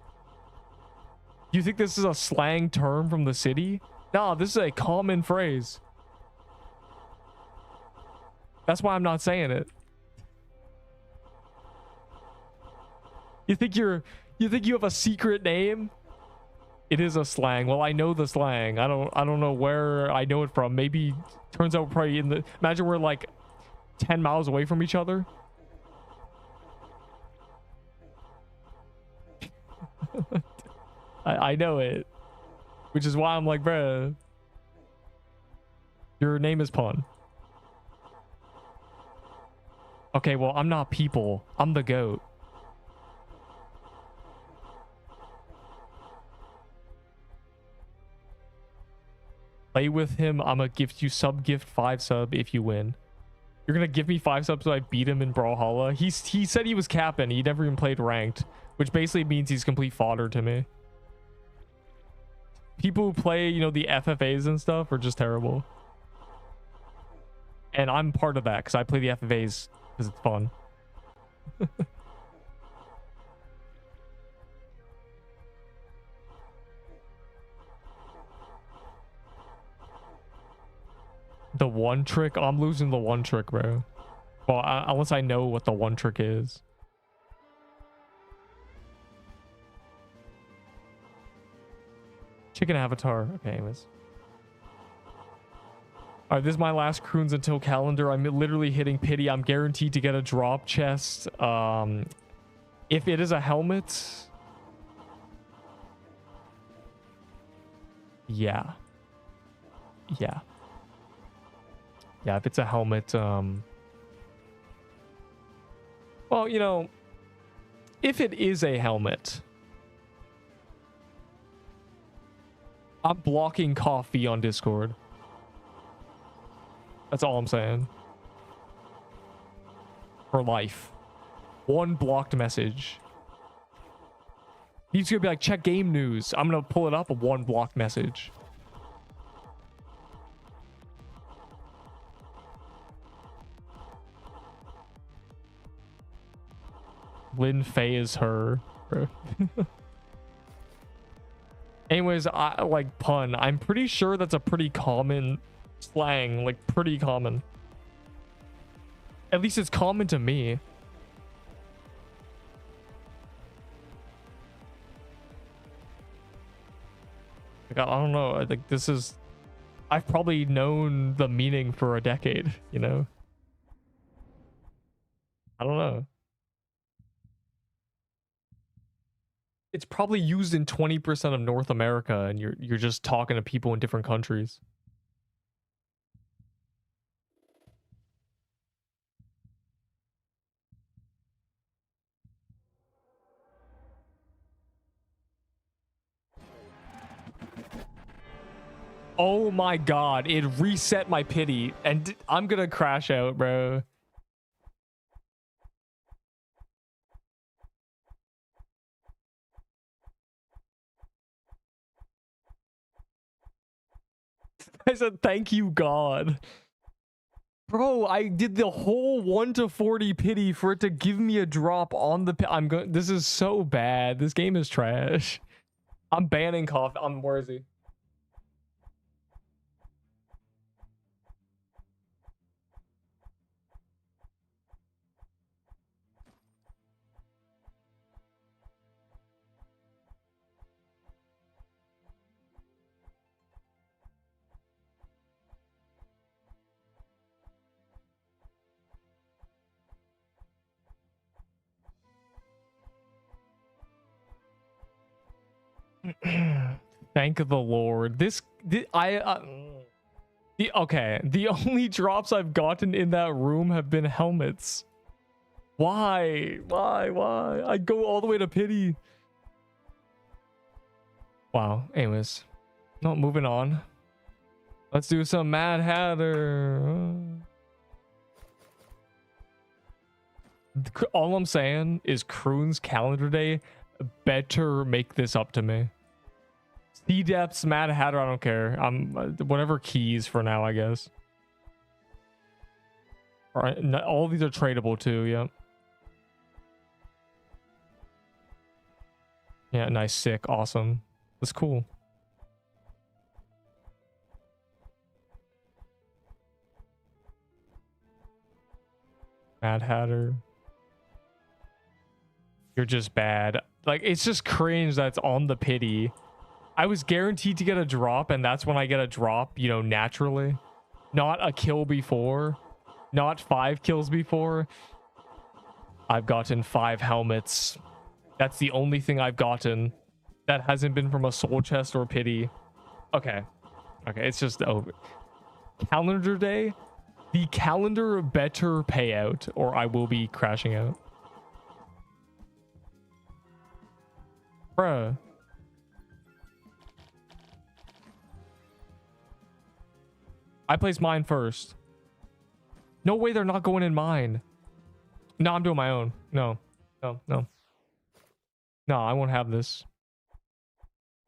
You think this is a slang term from the city? Nah, this is a common phrase. That's why I'm not saying it. You think you have a secret name? It is a slang. Well, I know the slang. I don't know where I know it from. Maybe turns out probably in the... Imagine we're like 10 miles away from each other. I know it. Which is why I'm like, bruh. Your name is Pun. Okay, well, I'm not people. I'm the goat. Play with him. I'ma gift you sub-gift 5 sub if you win. You're gonna give me 5 subs so I beat him in Brawlhalla? He said he was capping. He never even played ranked, which basically means he's complete fodder to me. People who play, you know, the FFAs and stuff are just terrible. And I'm part of that because I play the FFAs because it's fun. The one trick? I'm losing the one trick, bro. Well, unless I know what the one trick is. Chicken avatar. Okay, anyways. All right, this is my last Cruins until calendar. I'm literally hitting pity. I'm guaranteed to get a drop chest. If it is a helmet... Yeah. Yeah. Yeah, if it's a helmet, well, you know, if it is a helmet, I'm blocking coffee on Discord. That's all I'm saying. For life. One blocked message. He's gonna be like, check game news. I'm gonna pull it up, one blocked message. Lin Fei is her. Anyways, I like pun. I'm pretty sure that's a pretty common slang, like pretty common. At least it's common to me. Like, I don't know. I think this is... I've probably known the meaning for a decade, you know? I don't know. It's probably used in 20% of North America, and you're just talking to people in different countries. Oh my god, it reset my pity, and I'm gonna crash out, bro. I said, thank you, God. Bro, I did the whole 1 to 40 pity for it to give me a drop on the... I'm going... This is so bad. This game is trash. I'm banning coffee. Where is he? Thank the Lord. Okay, the only drops I've gotten in that room have been helmets. Why? I go all the way to pity. Wow. Anyways, not moving on. Let's do some Mad Hatter. All I'm saying is Cruins calendar day better make this up to me. Sea depths, Mad Hatter, I don't care. I'm whatever keys for now, I guess. All right, all these are tradable too. Yep. Yeah, nice, sick, awesome. That's cool. Mad Hatter. You're just bad. Like, it's just cringe that's on the pity. I was guaranteed to get a drop, and that's when I get a drop, you know, naturally. Not a kill before. Not 5 kills before. I've gotten 5 helmets. That's the only thing I've gotten that hasn't been from a soul chest or pity. Okay. Okay, it's just over. Calendar day? The calendar better payout, or I will be crashing out. Bruh. I placed mine first. No way they're not going in mine. No, I'm doing my own. No. No, no. No, I won't have this.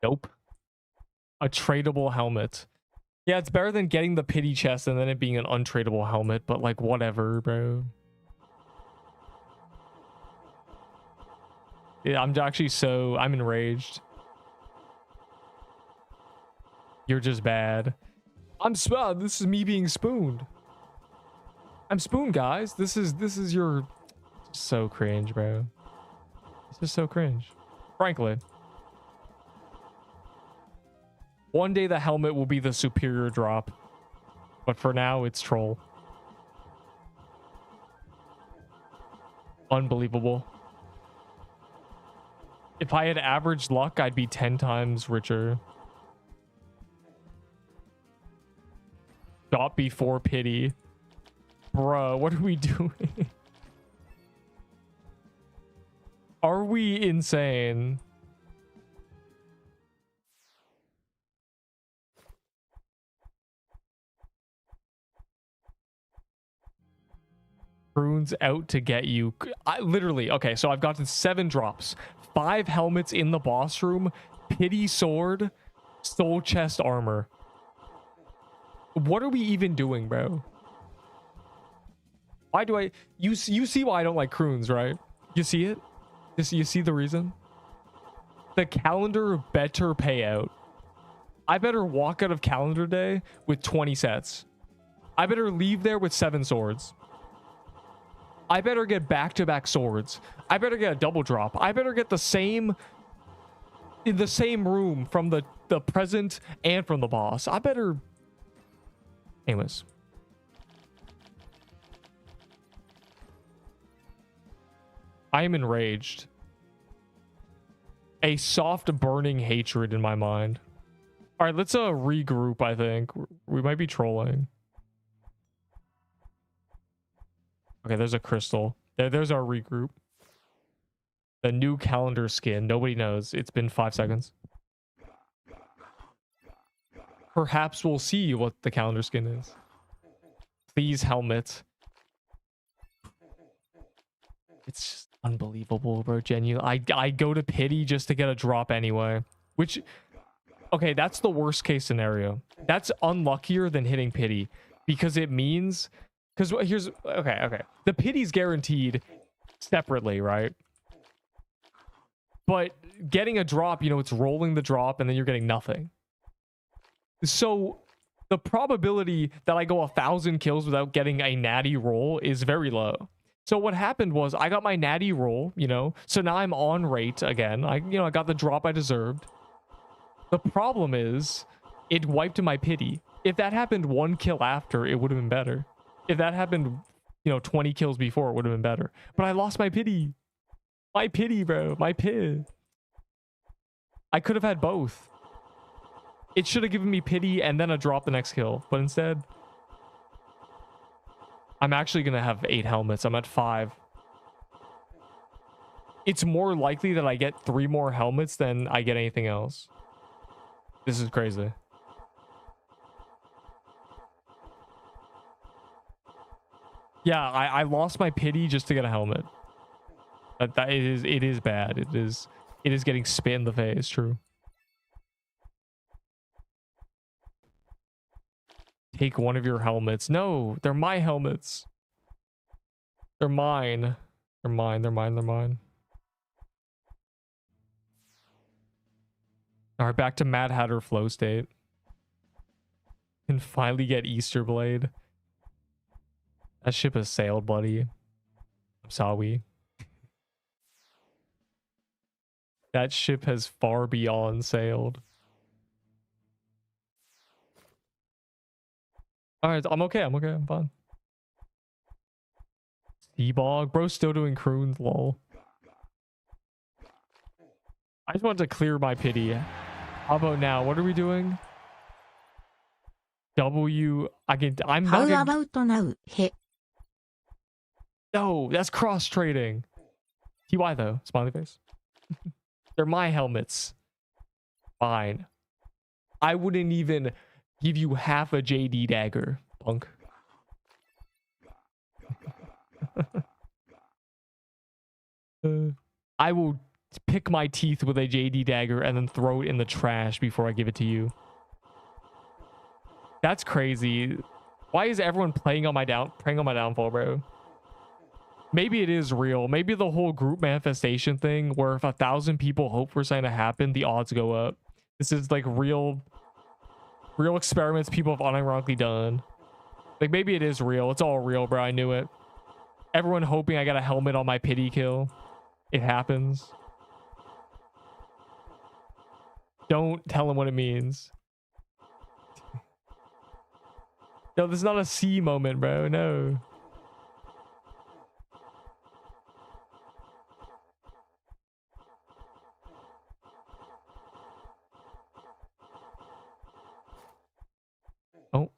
Nope. A tradable helmet. Yeah, it's better than getting the pity chest and then it being an untradeable helmet, but like whatever, bro. Yeah, I'm enraged. You're just bad. This is me being spooned. I'm spooned, guys. This is your so cringe, bro. This is so cringe. Frankly. One day the helmet will be the superior drop. But for now, it's troll. Unbelievable. If I had average luck, I'd be 10 times richer. Shot before pity. Bruh, what are we doing? Are we insane? Cruins out to get you. I literally, okay, so I've gotten 7 drops. 5 helmets in the boss room. Pity sword. Soul chest armor. What are we even doing, bro? Why do I... You see why I don't like Cruins, right? You see it? You see the reason? The calendar better payout. I better walk out of calendar day with 20 sets. I better leave there with 7 swords. I better get back-to-back swords. I better get a double drop. I better get the same... in the same room from the present and from the boss. I better... Anyways. I am enraged. A soft burning hatred in my mind. All right, let's regroup, I think. We might be trolling. Okay, there's a crystal. There's our regroup. The new calendar skin. Nobody knows. It's been 5 seconds. Perhaps we'll see what the calendar skin is. Please, helmet. It's just unbelievable, bro. Genuine. I go to pity just to get a drop anyway. Which, okay, that's the worst case scenario. That's unluckier than hitting pity. Because it means... Because here's... Okay. The pity's guaranteed separately, right? But getting a drop, you know, it's rolling the drop and then you're getting nothing. So the probability that I go 1,000 kills without getting a natty roll is very low. So what happened was I got my natty roll, you know, so now I'm on rate again. I got the drop I deserved. The problem is it wiped my pity. If that happened 1 kill after, it would have been better. If that happened, 20 kills before, it would have been better. But I lost my pity. My pity, bro. My pit. I could have had both. It should have given me pity and then a drop the next kill. But instead, I'm actually going to have 8 helmets. I'm at 5. It's more likely that I get 3 more helmets than I get anything else. This is crazy. Yeah, I lost my pity just to get a helmet. It is bad. It is getting spit in the face, true. Take one of your helmets. No, they're my helmets. They're mine. They're mine. Alright, back to Mad Hatter flow state. Can finally get Easter Blade. That ship has sailed, buddy. I'm sorry. That ship has far beyond sailed. Alright, I'm okay. I'm fine. Seabog. Bro's still doing Cruins, lol. I just wanted to clear my pity. How about now? What are we doing? I'm How not about now? He. No, that's cross trading. TY though, smiley face. They're my helmets. Fine. I wouldn't even give you half a JD dagger, punk. I will pick my teeth with a JD dagger and then throw it in the trash before I give it to you. That's crazy. Why is everyone preying on my downfall, bro? Maybe it is real. Maybe the whole group manifestation thing, where if 1,000 people hope for something to happen, the odds go up. This is like real experiments people have unironically done. Like, maybe it is real. It's all real, bro. I knew it. Everyone hoping I got a helmet on my pity kill. It happens. Don't tell him what it means. No, this is not a C moment, bro. No. Oh.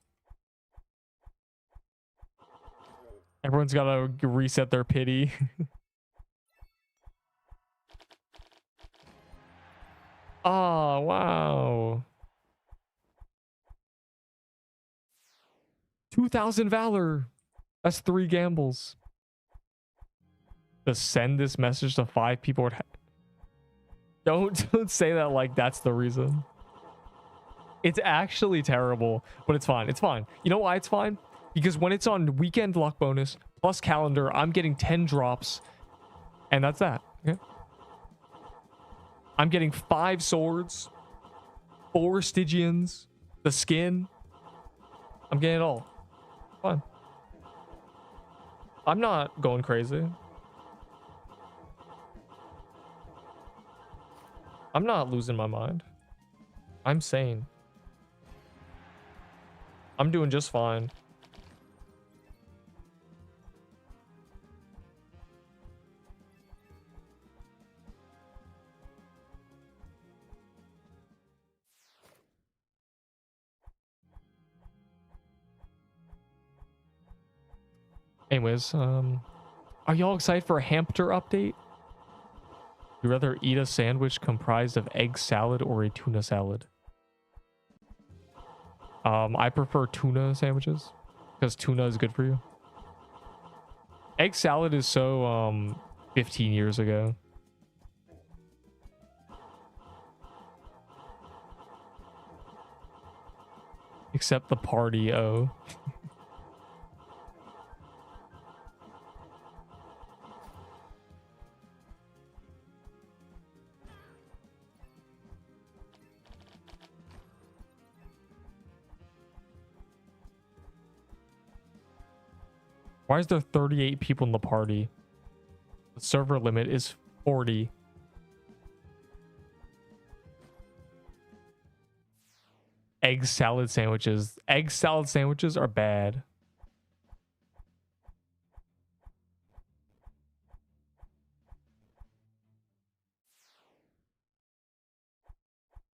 Everyone's got to reset their pity. Oh, wow. 2,000 valor. That's 3 gambles. To send this message to 5 people. Don't say that like that's the reason. It's actually terrible, but it's fine. It's fine. You know why it's fine? Because when it's on weekend luck bonus plus calendar, I'm getting 10 drops, and that's that. Okay. I'm getting 5 swords, 4 Stygians, the skin. I'm getting it all. Fine. I'm not going crazy. I'm not losing my mind. I'm sane. I'm doing just fine. Anyways, are y'all excited for a Hamster update? Would you rather eat a sandwich comprised of egg salad or a tuna salad? I prefer tuna sandwiches because tuna is good for you. Egg salad is so 15 years ago. Except the party, oh. Why is there 38 people in the party? The server limit is 40. Egg salad sandwiches. Egg salad sandwiches are bad.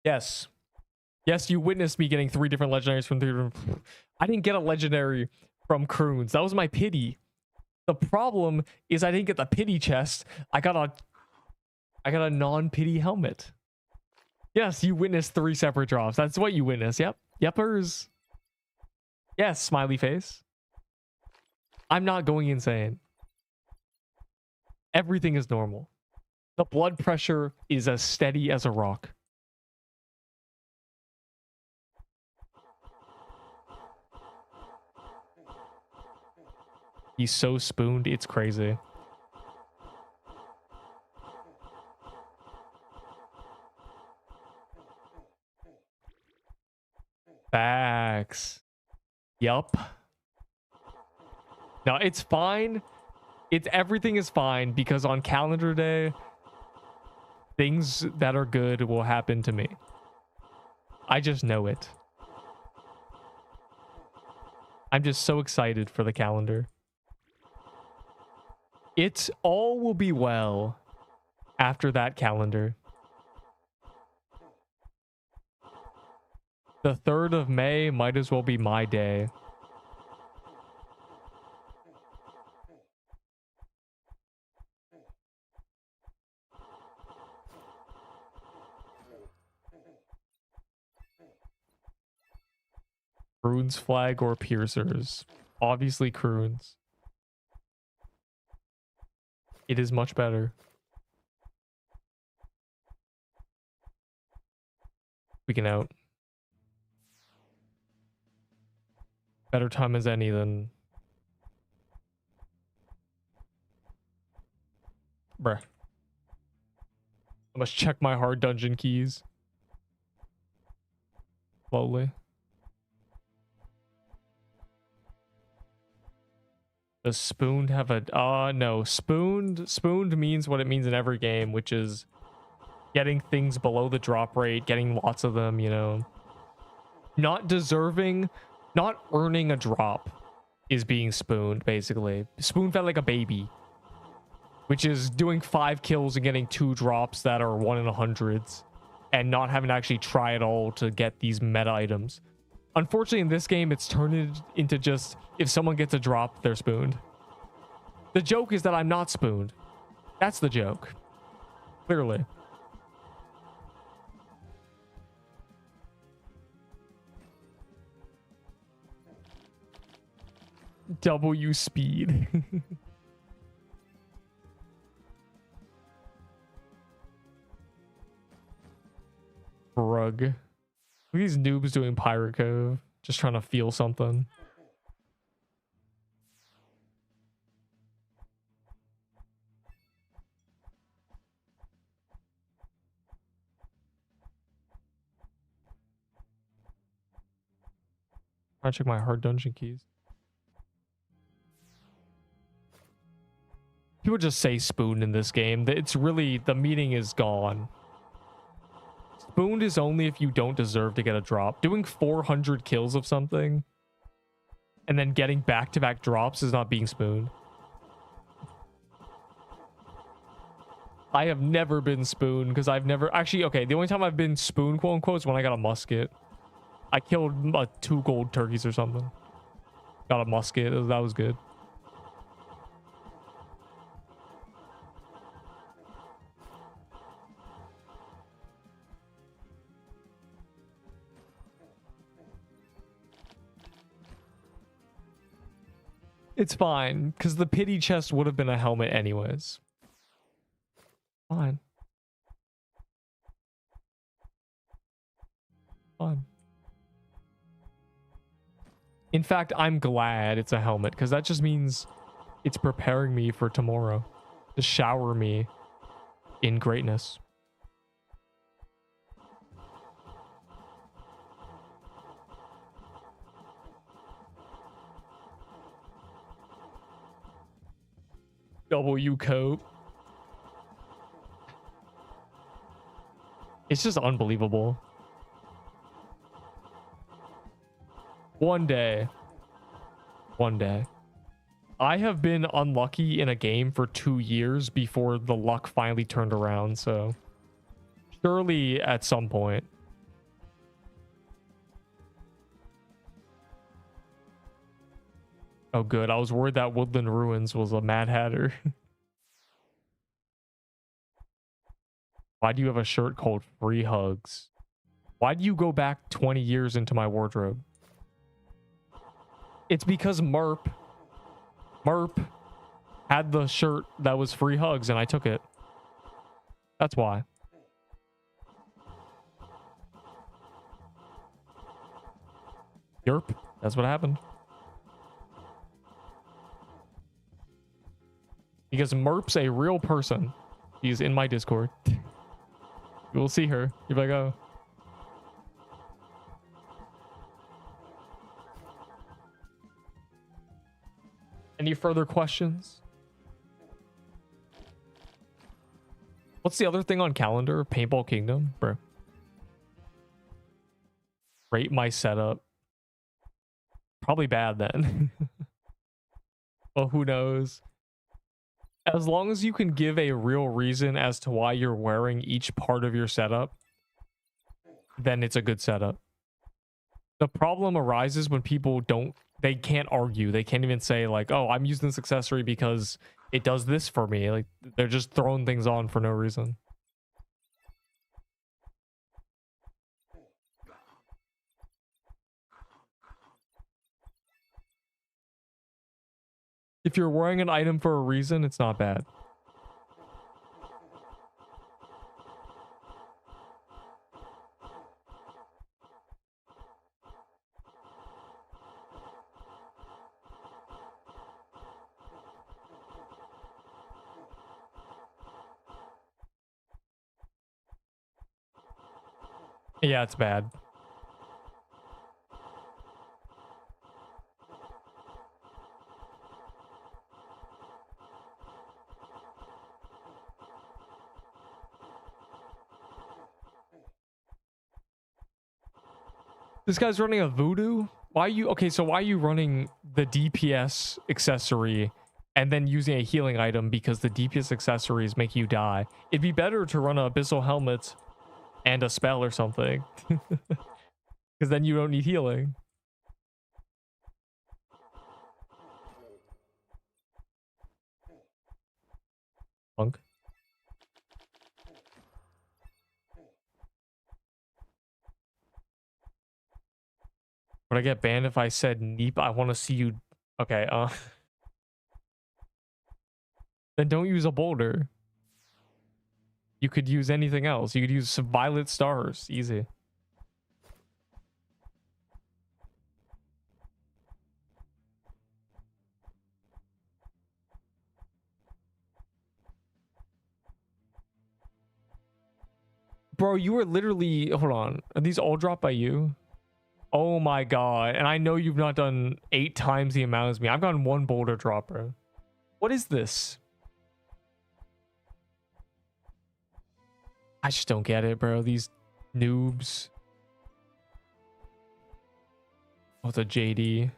Yes. Yes, you witnessed me getting 3 different legendaries from 3 different... I didn't get a legendary from Cruins. That was my pity. The problem is I didn't get the pity chest. I got a non-pity helmet. Yes, you witnessed 3 separate drops. That's what you witnessed. Yep. Yepers. Yes, smiley face. I'm not going insane. Everything is normal. The blood pressure is as steady as a rock. He's so spooned, it's crazy. Facts. Yup. No, it's fine. Everything is fine because on calendar day, things that are good will happen to me. I just know it. I'm just so excited for the calendar. It all will be well after that calendar. The 3rd of May might as well be my day. Cruins flag or piercers? Obviously Cruins. It is much better. We can out. Better time as any than... Bruh. I must check my hard dungeon keys. Slowly. Does spooned have a... no. Spooned means what it means in every game, which is getting things below the drop rate, getting lots of them, you know. Not deserving, not earning a drop is being spooned, basically. Spoon fed like a baby. Which is doing 5 kills and getting 2 drops that are 1 in 100s. And not having to actually try at all to get these meta items. Unfortunately, in this game, it's turned it into just, if someone gets a drop, they're spooned. The joke is that I'm not spooned. That's the joke. Clearly. W speed. Rug. Look at these noobs doing Pirate Cove. Just trying to feel something. Trying to check my hard dungeon keys. People just say spoon in this game. It's really, the meaning is gone. Spooned is only if you don't deserve to get a drop. Doing 400 kills of something and then getting back-to-back drops is not being spooned. I have never been spooned because I've never... Actually, okay, the only time I've been spooned, quote-unquote, is when I got a musket. I killed 2 gold turkeys or something. Got a musket. That was good. It's fine, because the pity chest would have been a helmet anyways. Fine. Fine. In fact, I'm glad it's a helmet, because that just means it's preparing me for tomorrow. To shower me in greatness. W coat. It's just unbelievable. One day. I have been unlucky in a game for 2 years before the luck finally turned around, so surely at some point. Oh, good. I was worried that Woodland Ruins was a Mad Hatter. Why do you have a shirt called Free Hugs? Why do you go back 20 years into my wardrobe? It's because Merp had the shirt that was Free Hugs and I took it. That's why. Yerp. That's what happened. Because Merp's a real person. She's in my Discord. You will see her. You're like, oh. Any further questions? What's the other thing on calendar? Paintball Kingdom? Bro. Rate my setup. Probably bad then. Well, who knows? As long as you can give a real reason as to why you're wearing each part of your setup, then it's a good setup. The problem arises when people they can't argue. They can't even say like, oh, I'm using this accessory because it does this for me. Like, they're just throwing things on for no reason. If you're wearing an item for a reason, it's not bad. Yeah, it's bad. This guy's running a voodoo? Why are you... Okay, so why are you running the DPS accessory and then using a healing item because the DPS accessories make you die? It'd be better to run an abyssal helmet and a spell or something. Because then you don't need healing. Punk. Would I get banned if I said Neep? I want to see you... Okay, then don't use a boulder. You could use anything else. You could use some violet stars. Easy. Bro, you were literally... Hold on. Are these all dropped by you? Oh my god. And I know you've not done 8 times the amount as me. I've gotten 1 boulder drop, bro. What is this? I just don't get it, bro. These noobs. Oh, it's a JD.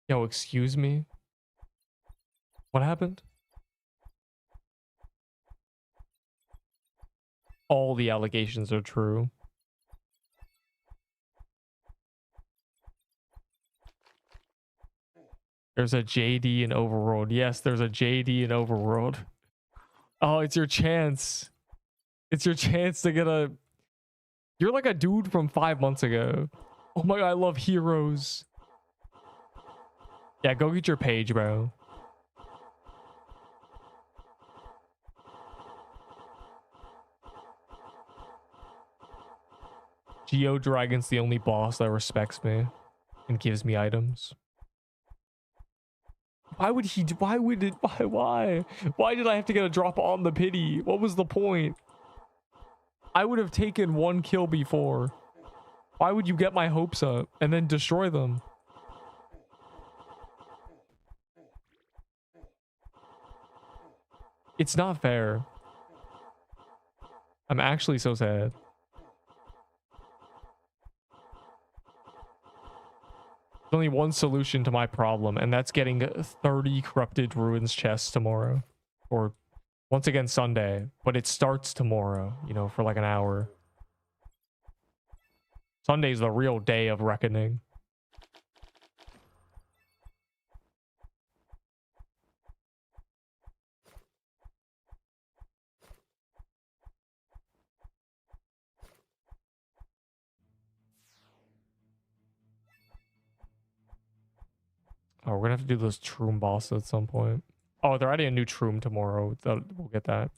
Yo, excuse me? What happened? All the allegations are true. There's a JD in Overworld. Yes, there's a JD in Overworld. Oh, it's your chance. It's your chance to get a... You're like a dude from 5 months ago. Oh my god, I love heroes. Yeah, go get your page, bro. Geo Dragon's the only boss that respects me and gives me items. Why would he... Why would it... Why? Why did I have to get a drop on the pity? What was the point? I would have taken 1 kill before. Why would you get my hopes up and then destroy them? It's not fair. I'm actually so sad. There's only one solution to my problem, and that's getting 30 corrupted ruins chests tomorrow. Or once again Sunday. But it starts tomorrow, you know, for like an hour. Sunday's the real day of reckoning. Oh, we're gonna have to do those Troom bosses at some point. Oh, they're adding a new Troom tomorrow. We'll get that.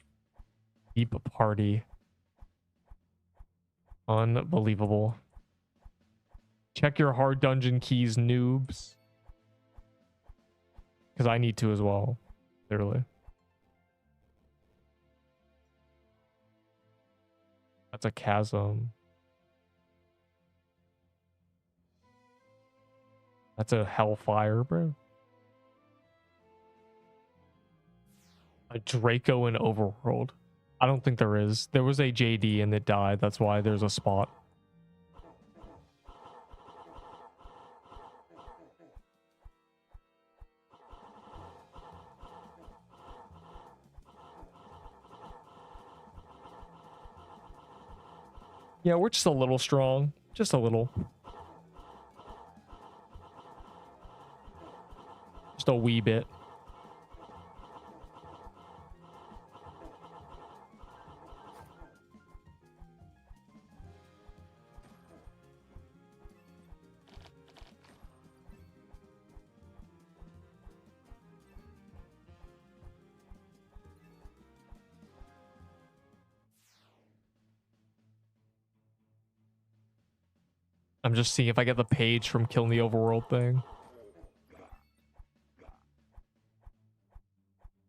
Deep party. Unbelievable. Check your hard dungeon keys, noobs. Because I need to as well. Literally. That's a chasm. That's a hellfire, bro. A Draco in Overworld. I don't think there is. There was a JD and it died. That's why there's a spot. Yeah, we're just a little strong. Just a little. Just a wee bit. I'm just seeing if I get the page from killing the overworld thing.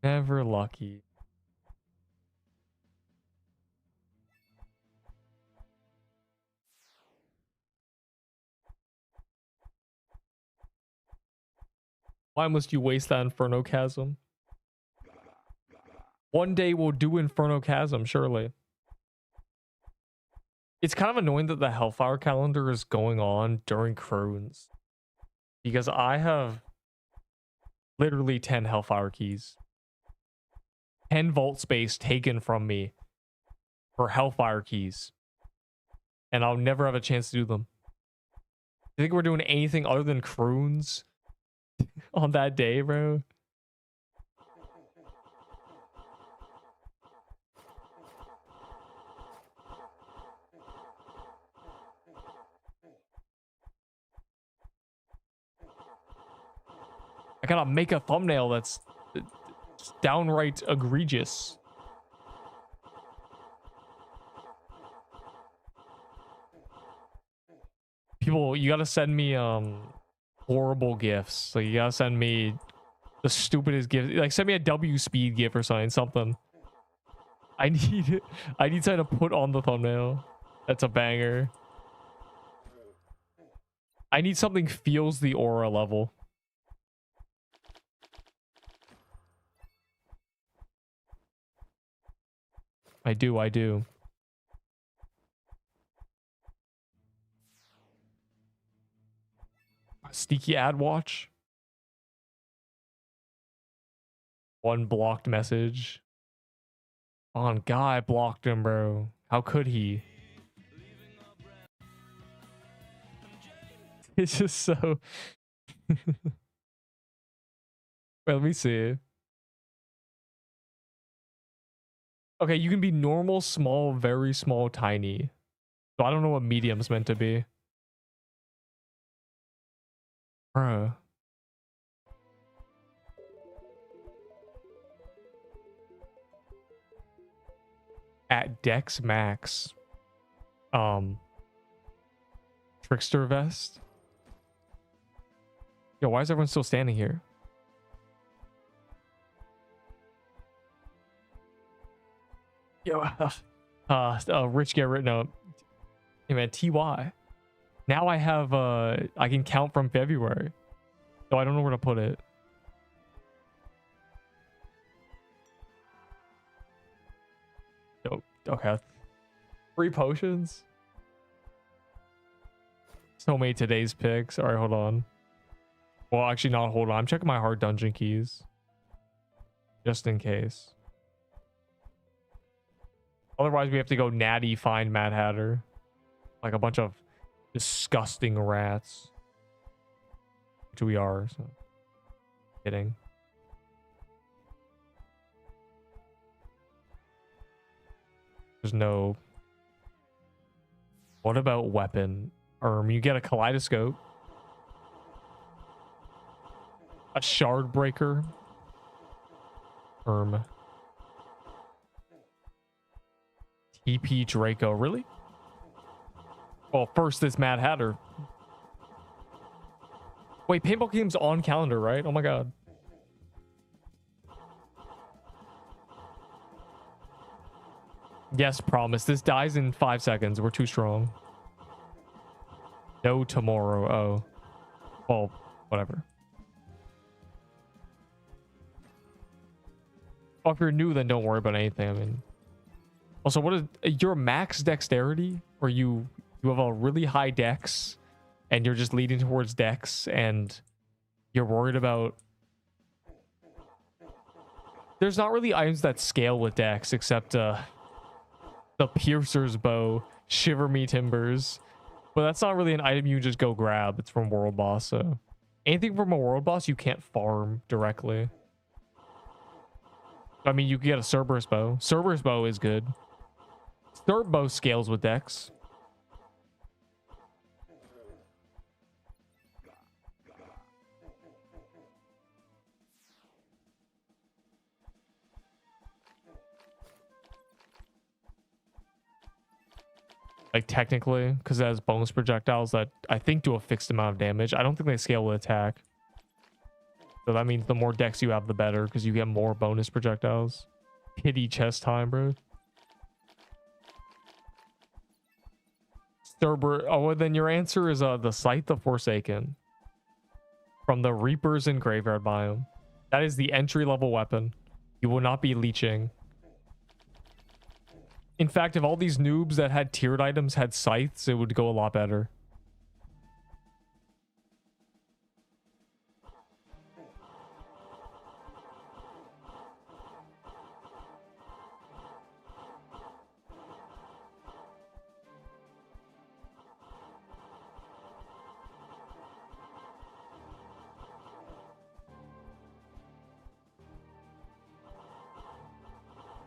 Never lucky. Why must you waste that Inferno Chasm? One day we'll do Inferno Chasm, surely. It's kind of annoying that the Hellfire calendar is going on during Cruins. Because I have literally 10 Hellfire keys. 10 vault space taken from me for Hellfire keys. And I'll never have a chance to do them. You think we're doing anything other than Cruins on that day, bro? I gotta make a thumbnail that's downright egregious. People, you gotta send me horrible gifts. So you gotta send me the stupidest gift. Like send me a W speed gift or something. I need something to put on the thumbnail. That's a banger. I need something feels the aura level. I do. Sneaky ad watch. One blocked message. On guy blocked him, bro. How could he? It's just so. Wait, let me see. Okay, you can be normal, small, very small, tiny. So I don't know what medium's meant to be. Bruh. At Dex Max. Trickster vest. Yo, why is everyone still standing here? Yo, Rich Garrett, no. Hey man, TY. Now I have, I can count from February. So I don't know where to put it. Oh, okay. 3 potions? So many today's picks. Alright, hold on. Well, actually not, hold on. I'm checking my hard dungeon keys. Just in case. Otherwise, we have to go natty find Mad Hatter. Like a bunch of disgusting rats. Which we are, so. Kidding. There's no... What about weapon? You get a kaleidoscope. A shard breaker. TP Draco, really? Well, first this Mad Hatter. Wait, paintball game's on calendar, right? Oh my god. Yes, promise. This dies in 5 seconds. We're too strong. No tomorrow. Oh. Well, whatever. Oh, if you're new, then don't worry about anything. I mean... Also, what is your max dexterity? Or you have a really high dex and you're just leading towards dex and you're worried about... There's not really items that scale with dex except the Piercer's Bow, Shiver Me Timbers. But that's not really an item you just go grab. It's from World Boss, so... Anything from a World Boss you can't farm directly. I mean, you can get a Cerberus Bow. Cerberus Bow is good. Cerberus Bow scales with dex. Like technically, because it has bonus projectiles that I think do a fixed amount of damage. I don't think they scale with attack. So that means the more dex you have, the better, because you get more bonus projectiles. Pity chest time, bro. Cerber. Oh, well, then your answer is the Scythe of Forsaken from the Reapers and Graveyard biome. That is the entry level weapon. You will not be leeching. In fact, if all these noobs that had tiered items had scythes, it would go a lot better.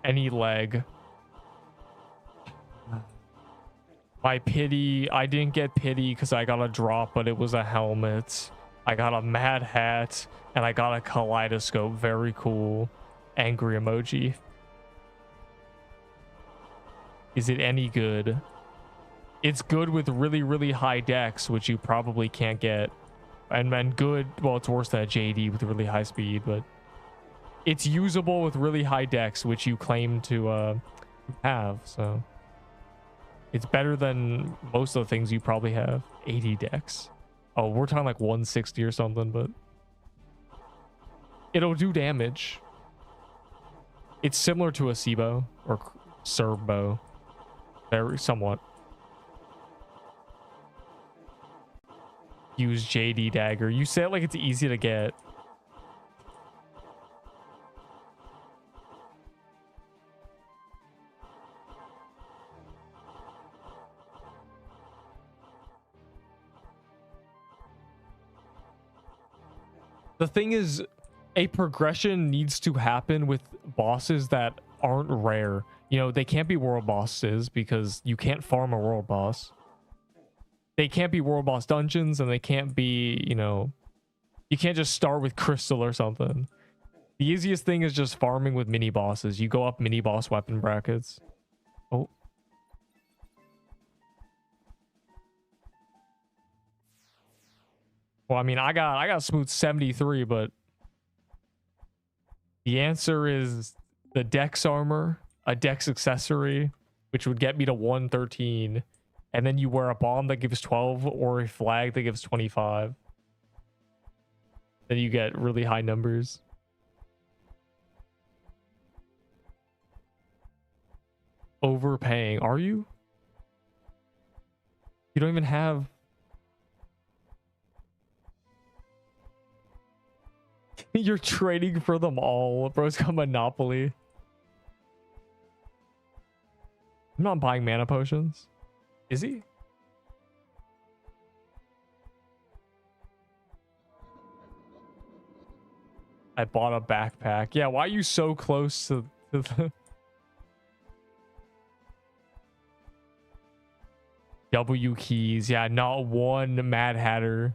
Any leg. My pity, I didn't get pity because I got a drop, but it was a helmet. I got a mad hat, and I got a kaleidoscope. Very cool. Angry emoji. Is it any good? It's good with really, really high dex, which you probably can't get. And then good, well, it's worse than a JD with really high speed, but it's usable with really high dex, which you claim to have, so it's better than most of the things you probably have. 80 dex. Oh, we're talking like 160 or something, but it'll do damage. It's similar to a Sibo or Serbo. Very somewhat. Use JD dagger. You say it like it's easy to get. The thing is, a progression needs to happen with bosses that aren't rare. You know, they can't be world bosses because you can't farm a world boss. They can't be world boss dungeons, and they can't be, you know, you can't just start with crystal or something. The easiest thing is just farming with mini bosses. You go up mini boss weapon brackets. Oh. Well, I mean, I got smooth 73, but the answer is the dex armor, a dex accessory, which would get me to 113, and then you wear a bomb that gives 12 or a flag that gives 25. Then you get really high numbers. Overpaying. Are you? You don't even have... You're trading for them all. Bro's got Monopoly. I'm not buying mana potions. Is he? I bought a backpack. Yeah, why are you so close to the... W keys. Yeah, not one Mad Hatter.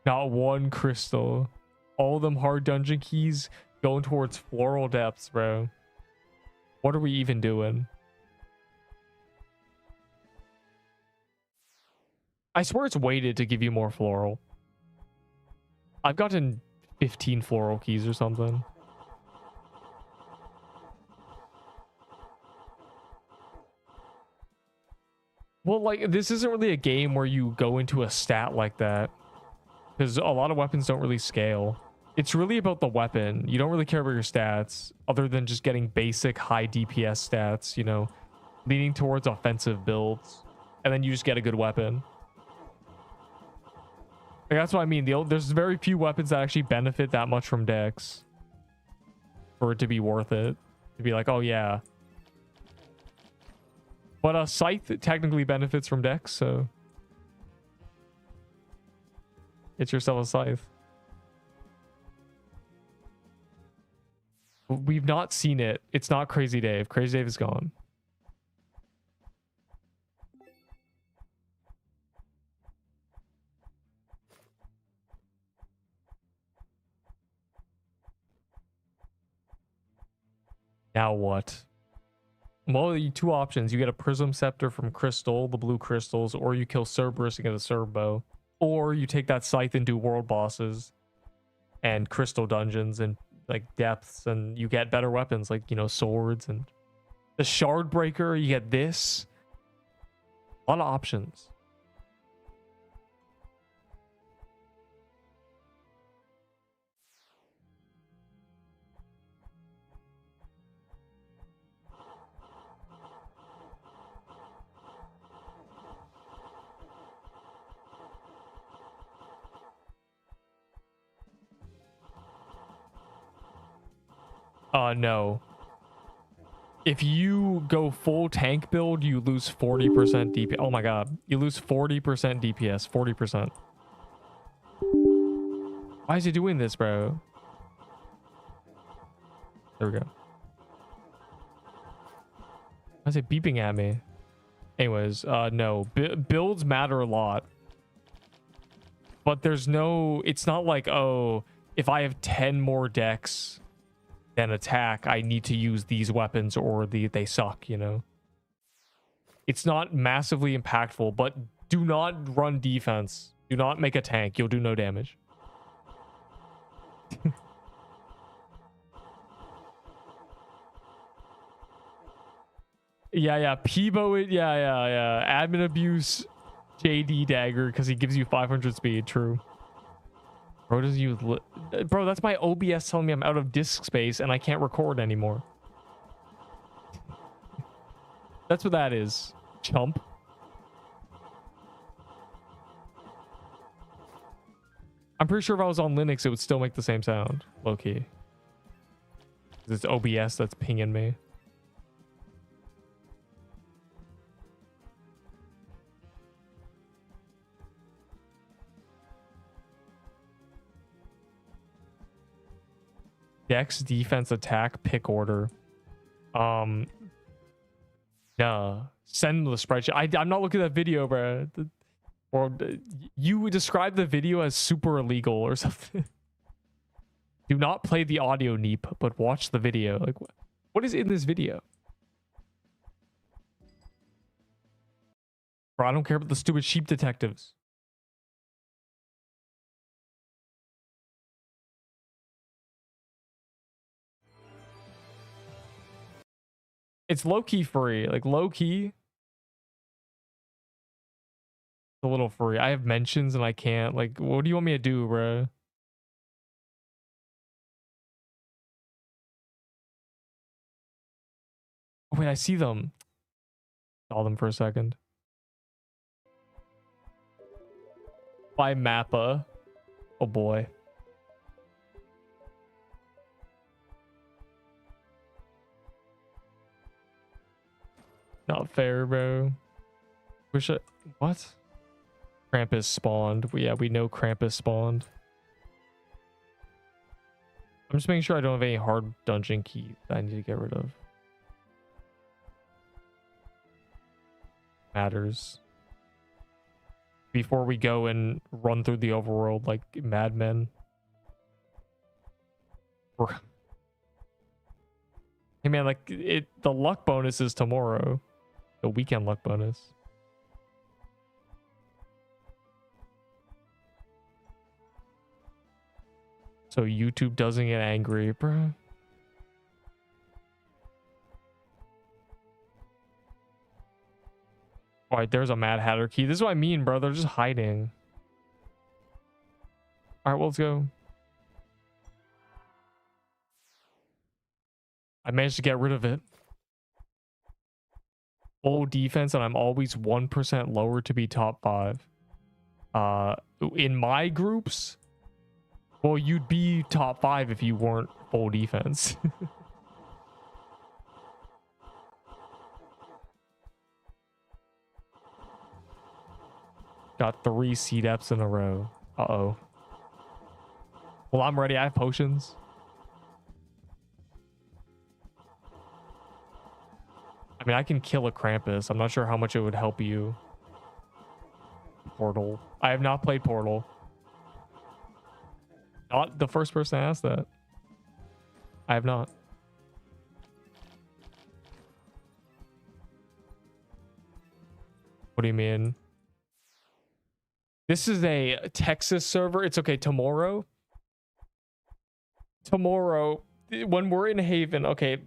Not one crystal. All them hard dungeon keys going towards floral depths, bro. What are we even doing? I swear it's weighted to give you more floral. I've gotten 15 floral keys or something. Well, like, this isn't really a game where you go into a stat like that, because a lot of weapons don't really scale. It's really about the weapon. You don't really care about your stats, other than just getting basic high DPS stats, you know, leaning towards offensive builds, and then you just get a good weapon. Like, that's what I mean. There's very few weapons that actually benefit that much from dex for it to be worth it. To be like, oh yeah. But a Scythe technically benefits from dex, so get yourself a Scythe. We've not seen it. It's not Crazy Dave. Crazy Dave is gone. Now what? Well, two options. You get a Prism Scepter from Crystal, the blue crystals, or you kill Cerberus and get a Cerb Bow. Or you take that Scythe and do world bosses and crystal dungeons and like depths, and you get better weapons like, you know, swords and the Shard Breaker. You get this. A lot of options. No. If you go full tank build, you lose 40% DPS. Oh my god. You lose 40% DPS. 40%. Why is he doing this, bro? There we go. Why is it beeping at me? Anyways, no. Builds matter a lot. But there's no... It's not like, oh, if I have 10 more decks than attack, I need to use these weapons or they suck, you know? It's not massively impactful, but do not run defense. Do not make a tank. You'll do no damage. Yeah. Peebo, yeah. Admin abuse, JD dagger, because he gives you 500 speed. True. Bro, does use bro, that's my OBS telling me I'm out of disk space and I can't record anymore. That's what that is. Chump. I'm pretty sure if I was on Linux, it would still make the same sound. Low key. It's OBS that's pinging me. Dex, defense, attack, pick order. No. Send the spreadsheet. I'm not looking at that video, bro. Or you describe the video as super illegal or something. Do not play the audio, Neep, but watch the video. Like, what is in this video? Bro, I don't care about the stupid sheep detectives. It's low-key free. Like, low-key. A little free. I have mentions and I can't. Like, what do you want me to do, bro? Oh, wait, I see them. Saw them for a second. By Mappa. Oh, boy. Not fair, bro. Wish I... What? Krampus spawned. Yeah, we know Krampus spawned. I'm just making sure I don't have any hard dungeon key that I need to get rid of. Matters. Before we go and run through the overworld like madmen. Hey man, like the luck bonus is tomorrow. The weekend luck bonus. So YouTube doesn't get angry, bro. All right, there's a Mad Hatter key. This is what I mean, bro. They're just hiding. All right, well, let's go. I managed to get rid of it. Full defense, and I'm always 1% lower to be top 5. In my groups, well, you'd be top 5 if you weren't full defense. Got 3 C-Deps in a row. Uh-oh. Well, I'm ready. I have potions. I mean, I can kill a Krampus. I'm not sure how much it would help you. Portal. I have not played Portal. Not the first person to ask that. I have not. What do you mean? This is a Texas server. It's okay. Tomorrow, when we're in Haven, okay,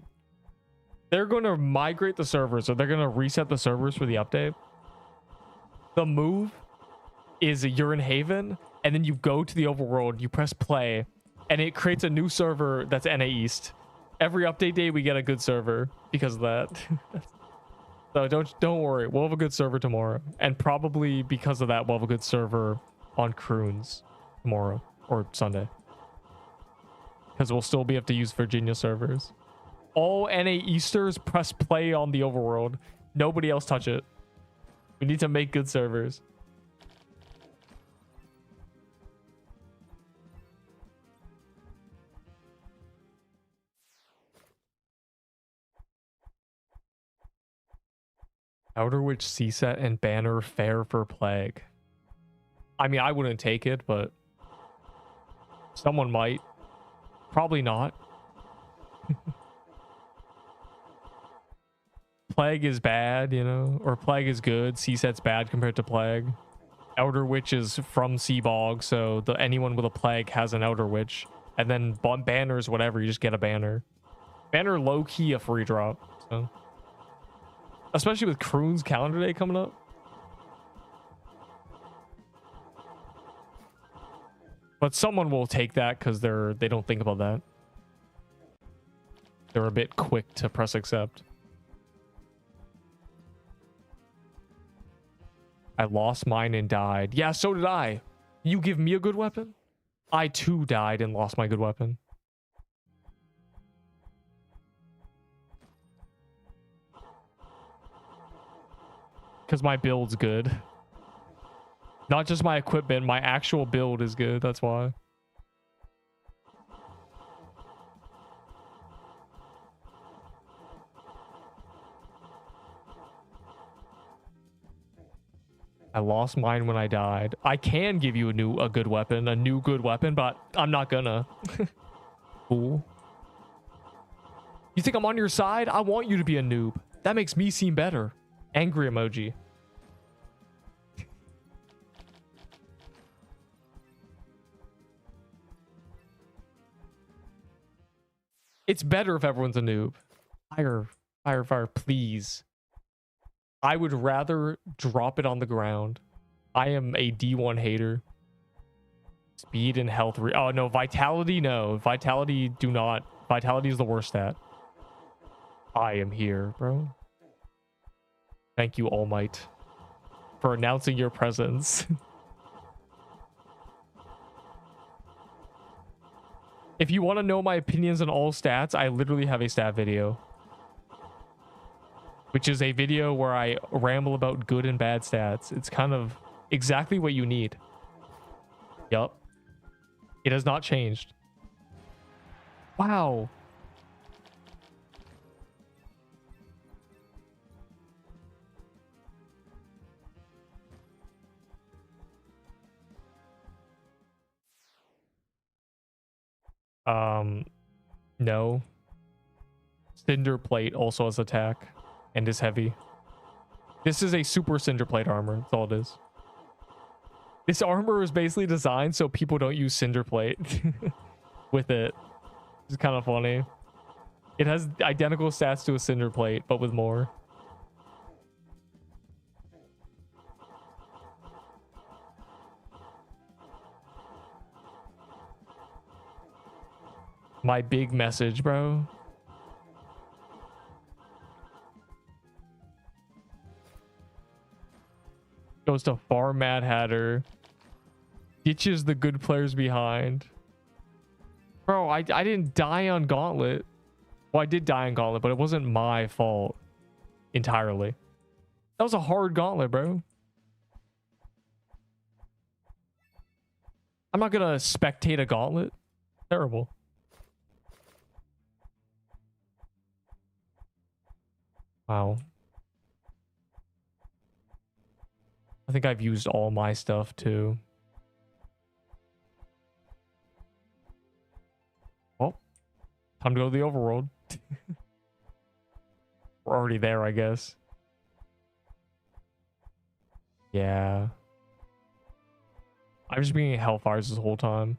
they're going to migrate the servers, or they're going to reset the servers for the update. The move is you're in Haven, and then you go to the overworld, you press play, and it creates a new server that's NA East. Every update day, we get a good server because of that. So don't worry, we'll have a good server tomorrow, and probably because of that, we'll have a good server on Cruins tomorrow or Sunday, because we'll still be able to use Virginia servers. All NA Easters press play on the overworld. Nobody else touch it. We need to make good servers. Outer Witch CSET and banner fair for Plague. I mean, I wouldn't take it, but someone might. Probably not. Plague is bad, you know, or Plague is good. CSET's bad compared to Plague. Outer Witch is from Seabog, so anyone with a Plague has an Outer Witch. And then banners, whatever, you just get a banner. Banner low-key a free drop, so. Especially with Cruins calendar day coming up. But someone will take that because they don't think about that. They're a bit quick to press accept. I lost mine and died. Yeah, so did I. You give me a good weapon? I too died and lost my good weapon. Because my build's good. Not just my equipment, my actual build is good, that's why. I lost mine when I died. I can give you a new good weapon, but I'm not gonna. Fool. You think I'm on your side? I want you to be a noob. That makes me seem better. Angry emoji. It's better if everyone's a noob. Fire, please. I would rather drop it on the ground. I am a D1 hater. Speed and health. Oh, no. Vitality, no. Vitality, do not. Vitality is the worst stat. I am here, bro. Thank you, All Might, for announcing your presence. If you want to know my opinions on all stats, I literally have a stat video. Which is a video where I ramble about good and bad stats. It's kind of exactly what you need. Yup. It has not changed. Wow. No. Cinder Plate also has attack and is heavy. This is a super Cinder Plate armor. That's all it is. This armor is basically designed so people don't use Cinder Plate with it. It's kind of funny. It has identical stats to a Cinder Plate, but with more. My big message, bro. Goes to Far Mad Hatter. Ditches the good players behind. Bro, I didn't die on Gauntlet. Well, I did die on Gauntlet, but it wasn't my fault entirely. That was a hard Gauntlet, bro. I'm not gonna spectate a Gauntlet. Terrible. Wow. I think I've used all my stuff too. Well, time to go to the overworld. We're already there, I guess. Yeah. I'm just being Hellfires this whole time.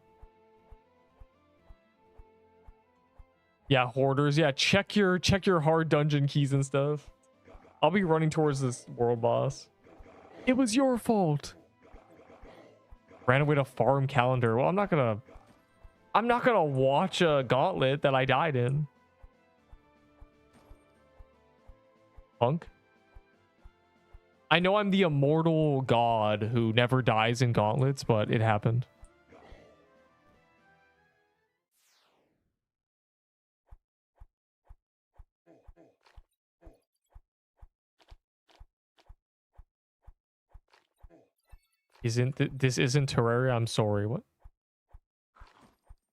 Yeah, hoarders. Yeah, check your hard dungeon keys and stuff. I'll be running towards this world boss. It was your fault. Ran away to farm calendar. Well, I'm not gonna watch a gauntlet that I died in. Punk. I know I'm the immortal god who never dies in gauntlets, but it happened. This isn't Terraria? I'm sorry. What?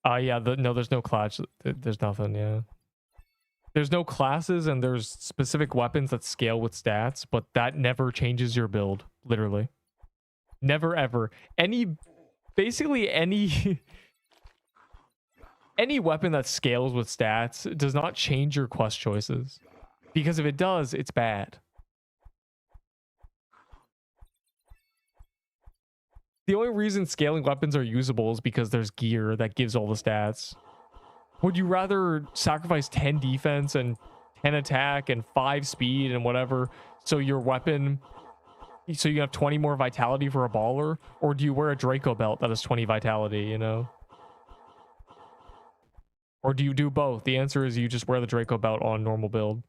Yeah, no, there's no class. There's nothing, yeah. There's no classes and there's specific weapons that scale with stats, but that never changes your build, literally. Never ever. Basically any any weapon that scales with stats does not change your quest choices. Because if it does, it's bad. The only reason scaling weapons are usable is because there's gear that gives all the stats. Would you rather sacrifice 10 defense and 10 attack and 5 speed and whatever so your weapon, so you have 20 more vitality for a baller? Or do you wear a Draco belt that has 20 vitality, you know? Or do you do both? The answer is you just wear the Draco belt on normal build.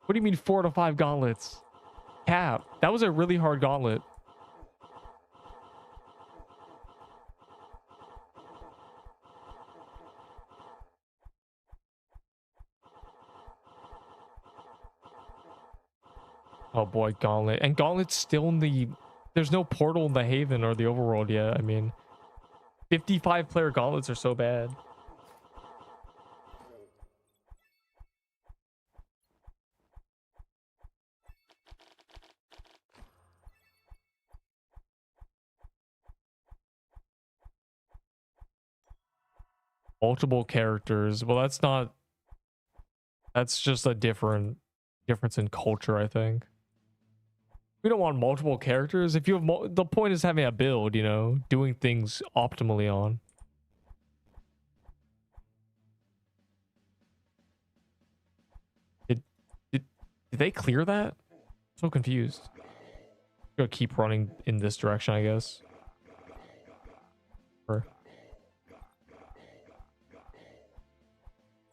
What do you mean 4 to 5 gauntlets? Cap. That was a really hard gauntlet. Oh boy, gauntlet. And gauntlet's still in the... There's no portal in the Haven or the overworld yet. I mean, 55 player gauntlets are so bad. Multiple characters. Well, that's not... That's just a difference in culture, I think. We don't want multiple characters. If you have... The point is having a build, you know? Doing things optimally on. Did they clear that? I'm so confused. Gonna keep running in this direction, I guess. Or...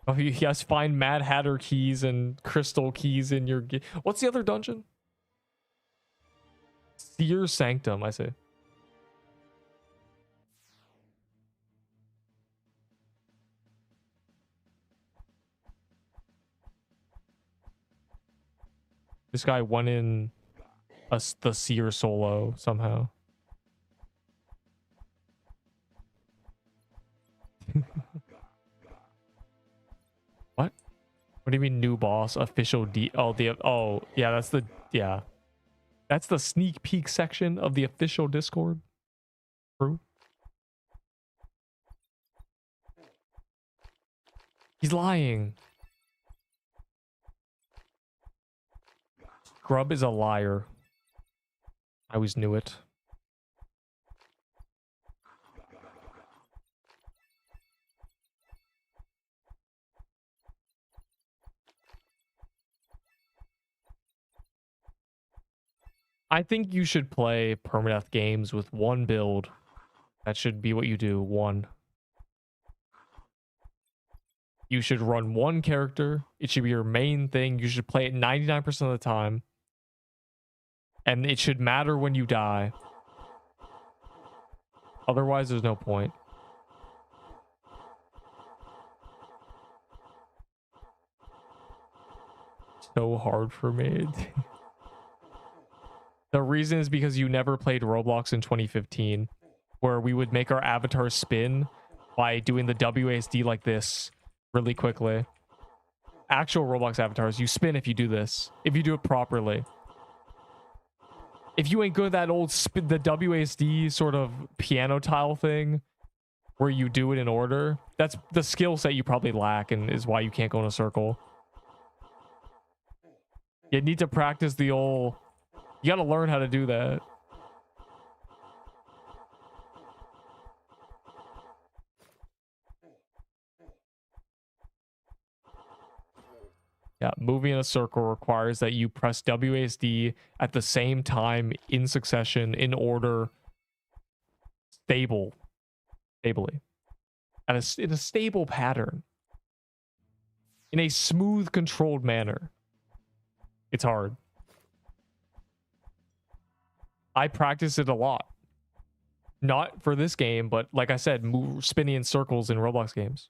Oh, yes, find Mad Hatter keys and crystal keys in your... What's the other dungeon? Seer Sanctum, I say. This guy won in the Seer solo somehow. What? What do you mean new boss? Official oh, yeah, that's the... Yeah. That's the sneak peek section of the official Discord. True. He's lying. Grub is a liar. I always knew it. I think you should play permadeath games with one build. That should be what you do. One. You should run one character. It should be your main thing. You should play it 99% of the time. And it should matter when you die. Otherwise, there's no point. So hard for me. The reason is because you never played Roblox in 2015, where we would make our avatar spin by doing the WASD like this really quickly. Actual Roblox avatars, you spin if you do this, if you do it properly. If you ain't good at that old spin, the WASD sort of piano tile thing, where you do it in order, that's the skill set you probably lack and is why you can't go in a circle. You need to practice the old... You gotta learn how to do that. Yeah, moving in a circle requires that you press WASD at the same time in succession in order stably. In a stable pattern. In a smooth, controlled manner. It's hard. I practice it a lot. Not for this game, but like I said, spinning in circles in Roblox games.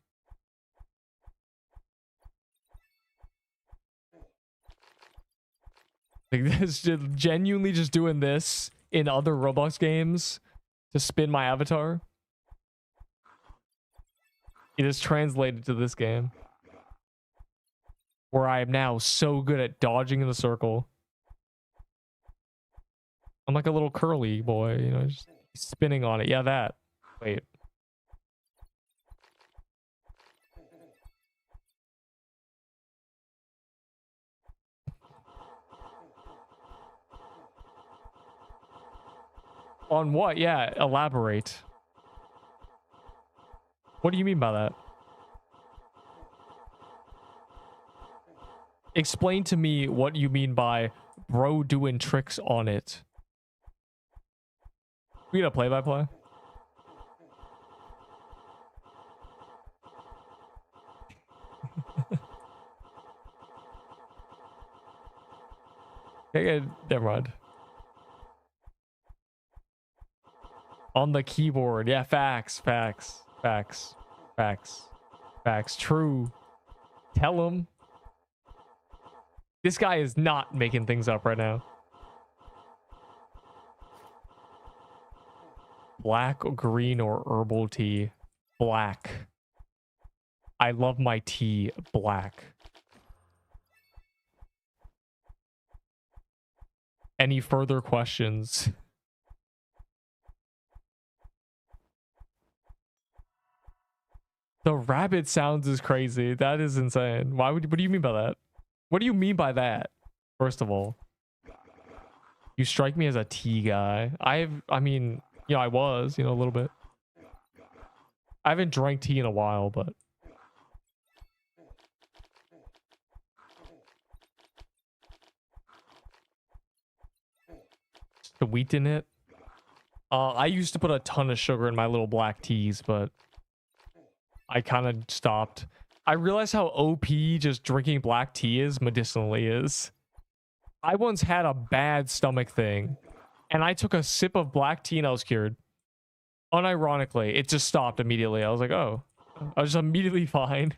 Like this, genuinely just doing this in other Roblox games to spin my avatar. It is translated to this game. Where I am now so good at dodging in the circle. I'm like a little curly boy, you know, just spinning on it. Yeah, that. Wait. On what? Yeah, elaborate. What do you mean by that? Explain to me what you mean by bro doing tricks on it. We got a play-by-play? Okay, never mind. On the keyboard. Yeah, facts. True. Tell him. This guy is not making things up right now. Black, green, or herbal tea? Black. I love my tea black. Any further questions? The rabbit sounds is crazy. That is insane. What do you mean by that? What do you mean by that? First of all, you strike me as a tea guy. I mean, you know, I was, you know, a little bit. I haven't drank tea in a while, but the wheat in it. I used to put a ton of sugar in my little black teas, but I kind of stopped. I realized how OP just drinking black tea is medicinally is. I once had a bad stomach thing, and I took a sip of black tea and I was cured. Unironically, it just stopped immediately. I was like, oh, I was just immediately fine.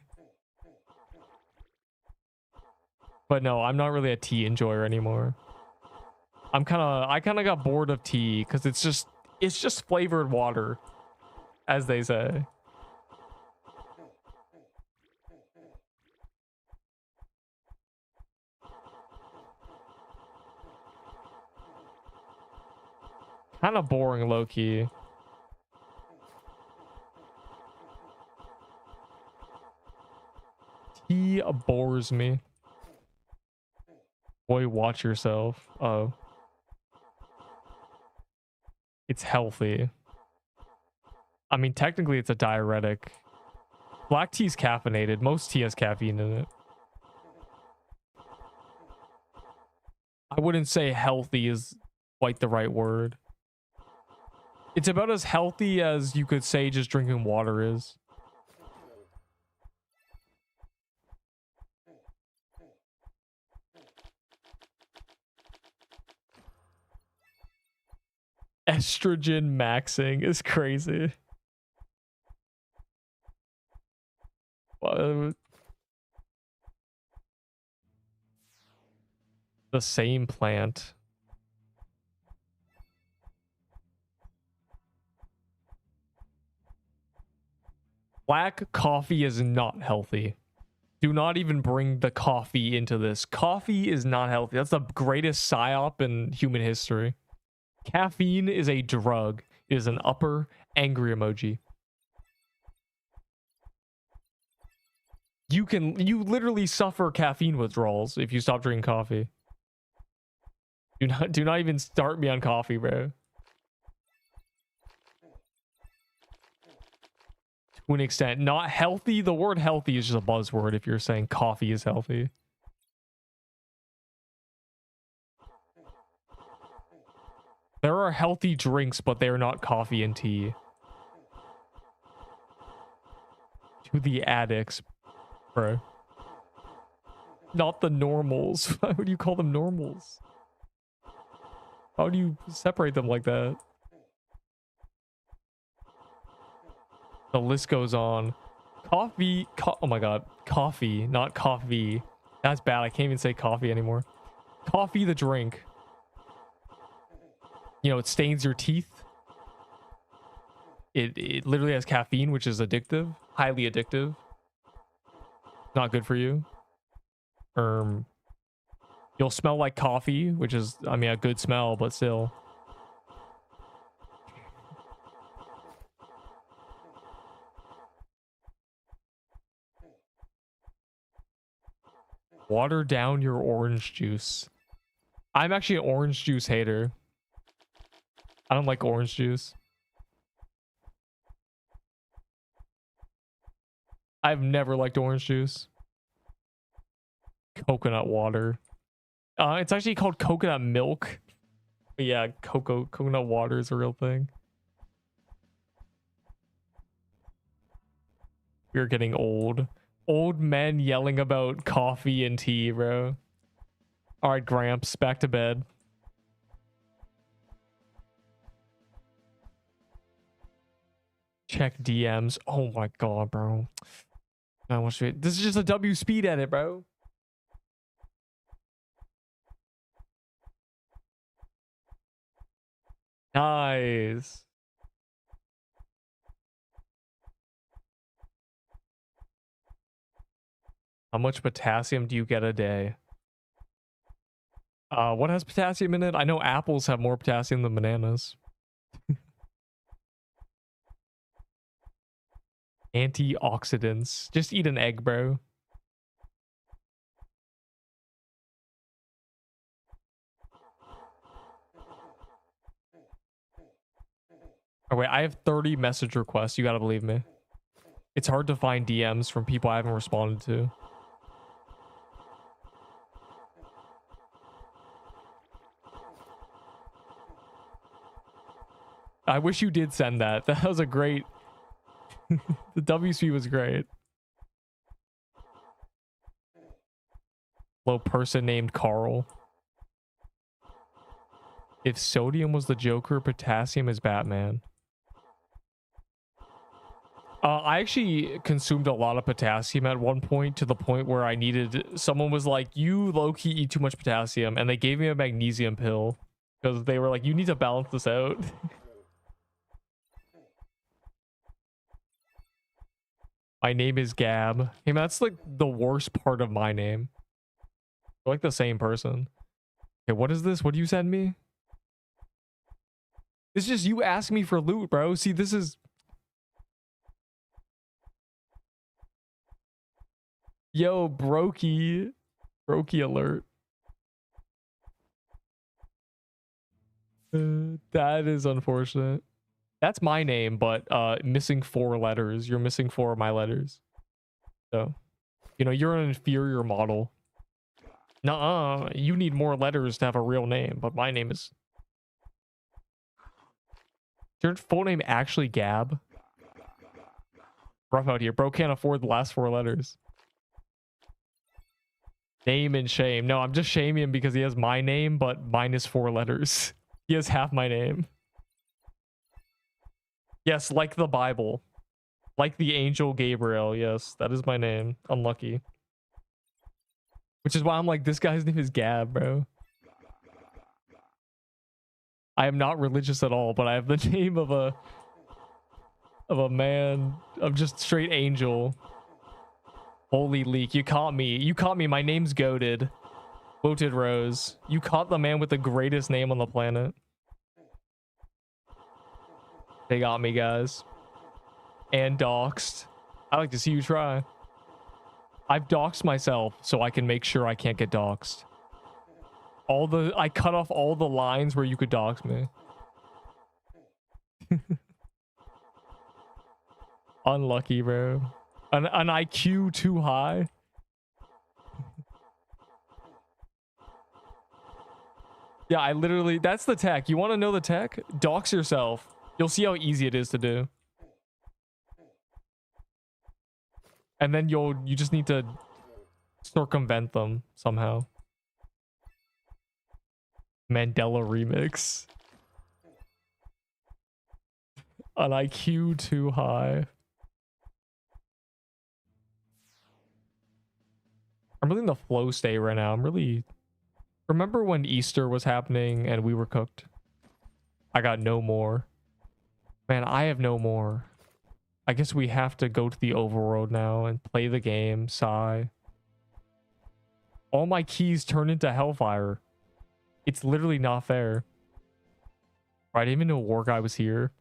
But no, I'm not really a tea enjoyer anymore. I kind of got bored of tea because it's just flavored water, as they say. Kind of boring, low-key. Tea bores me. Boy, watch yourself. Oh. It's healthy. I mean, technically it's a diuretic. Black tea's caffeinated. Most tea has caffeine in it. I wouldn't say healthy is quite the right word. It's about as healthy as you could say just drinking water is. Estrogen maxing is crazy. The same plant. Black coffee is not healthy. Do not even bring the coffee into this. Coffee is not healthy. That's the greatest psyop in human history. Caffeine is a drug. It is an upper angry emoji. You literally suffer caffeine withdrawals if you stop drinking coffee. Do not even start me on coffee, bro. To an extent. Not healthy. The word healthy is just a buzzword if you're saying coffee is healthy. There are healthy drinks, but they are not coffee and tea. To the addicts, bro. Not the normals. Why would you call them normals? How do you separate them like that? The list goes on. Coffee. Oh my god. Coffee, not coffee. That's bad. I can't even say coffee anymore. Coffee, the drink. You know, it stains your teeth. It literally has caffeine, which is addictive. Highly addictive. Not good for you. You'll smell like coffee, which is, I mean, a good smell, but still. Water down your orange juice. I'm actually an orange juice hater. I don't like orange juice. I've never liked orange juice. Coconut water. It's actually called coconut milk. But yeah, coconut water is a real thing. We're getting old. Old men yelling about coffee and tea, bro. All right, Gramps, back to bed. Check DMs. Oh my god, bro. This is just a W speed edit, bro. Nice. How much potassium do you get a day? What has potassium in it? I know apples have more potassium than bananas. Antioxidants. Just eat an egg, bro. Oh wait, I have 30 message requests. You gotta believe me. It's hard to find DMs from people I haven't responded to. I wish you did send that. That was a great... The WC was great. Low person named Carl. If sodium was the Joker, potassium is Batman. I actually consumed a lot of potassium at one point, to the point where I needed... Someone was like, you low-key eat too much potassium, and they gave me a magnesium pill. Because they were like, you need to balance this out. My name is Gab. Hey man, that's like the worst part of my name. We're like the same person. Okay, what is this? What do you send me? This is just you asking me for loot, bro. See, this is... Yo, brokey. Brokey alert. That is unfortunate. That's my name, but missing 4 letters. You're missing 4 of my letters. So, you know, you're an inferior model. Nuh-uh. You need more letters to have a real name, but my name is... Is your full name actually Gab? Rough out here. Bro can't afford the last 4 letters. Name and shame. No, I'm just shaming him because he has my name, but minus 4 letters. He has half my name. Yes, like the Bible. Like the angel Gabriel. Yes, that is my name. Unlucky. Which is why I'm like, this guy's name is Gab, bro. I am not religious at all, but I have the name of a man, of just straight angel. Holy leak. You caught me. You caught me. My name's Goated. Quoted Rose. You caught the man with the greatest name on the planet. They got me, guys. And doxed. I like to see you try. I've doxed myself so I can make sure I can't get doxed. I cut off all the lines where you could dox me. Unlucky, bro. An IQ too high. Yeah, I literally, that's the tech. You want to know the tech? Dox yourself. You'll see how easy it is to do. And then you just need to circumvent them somehow. Mandela remix. An IQ too high. I'm really in the flow state right now. I'm really... Remember when Easter was happening and we were cooked? I got no more. Man, I have no more. I guess we have to go to the overworld now and play the game. Sigh. All my keys turn into hellfire. It's literally not fair. I didn't even know War Guy was here.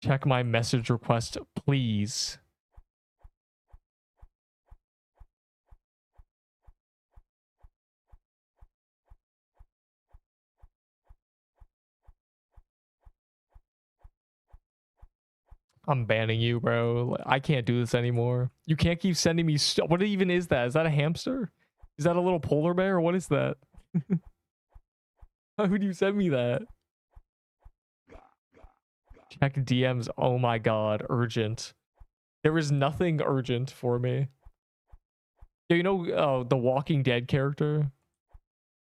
Check my message request, please. I'm banning you, bro. I can't do this anymore. You can't keep sending me what even is that? Is that a hamster? Is that a little polar bear? What is that? Why would you send me that? Check DMs. Oh my god. Urgent. There is nothing urgent for me. Yeah, you know the Walking Dead character?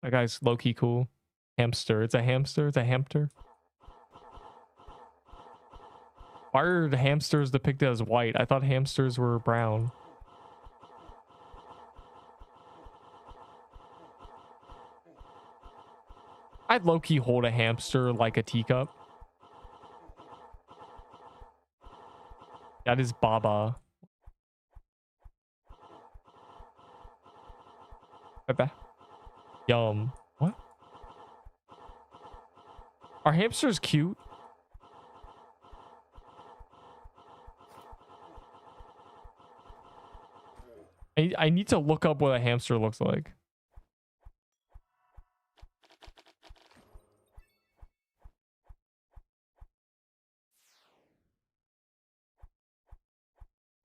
That guy's low-key cool. Hamster. It's a hamster. It's a hamster. Why are the hamsters depicted as white? I thought hamsters were brown. I'd low-key hold a hamster like a teacup. That is Baba. Bye-bye. Yum. What? Are hamsters cute? I need to look up what a hamster looks like.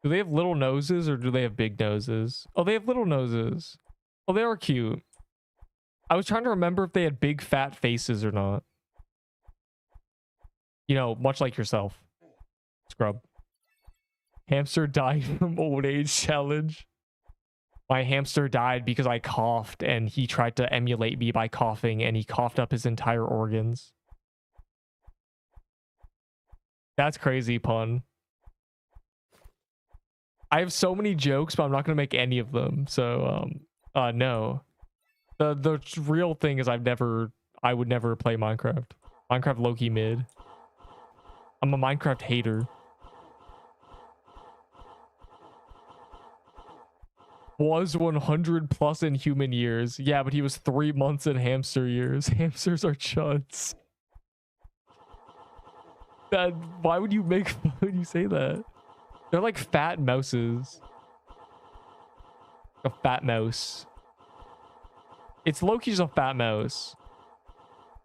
Do they have little noses or do they have big noses? Oh, they have little noses. Oh, they are cute. I was trying to remember if they had big fat faces or not. You know, much like yourself. Scrub. Hamster died from old age challenge. My hamster died because I coughed and he tried to emulate me by coughing and he coughed up his entire organs. That's crazy, pun. I have so many jokes, but I'm not going to make any of them. So, no. The real thing is I would never play Minecraft. Minecraft low-key mid. I'm a Minecraft hater. Was 100 plus in human years. Yeah, but he was 3 months in hamster years. Hamsters are chuds. Why would you say that? They're like fat mouses. A fat mouse. It's low-key just a fat mouse.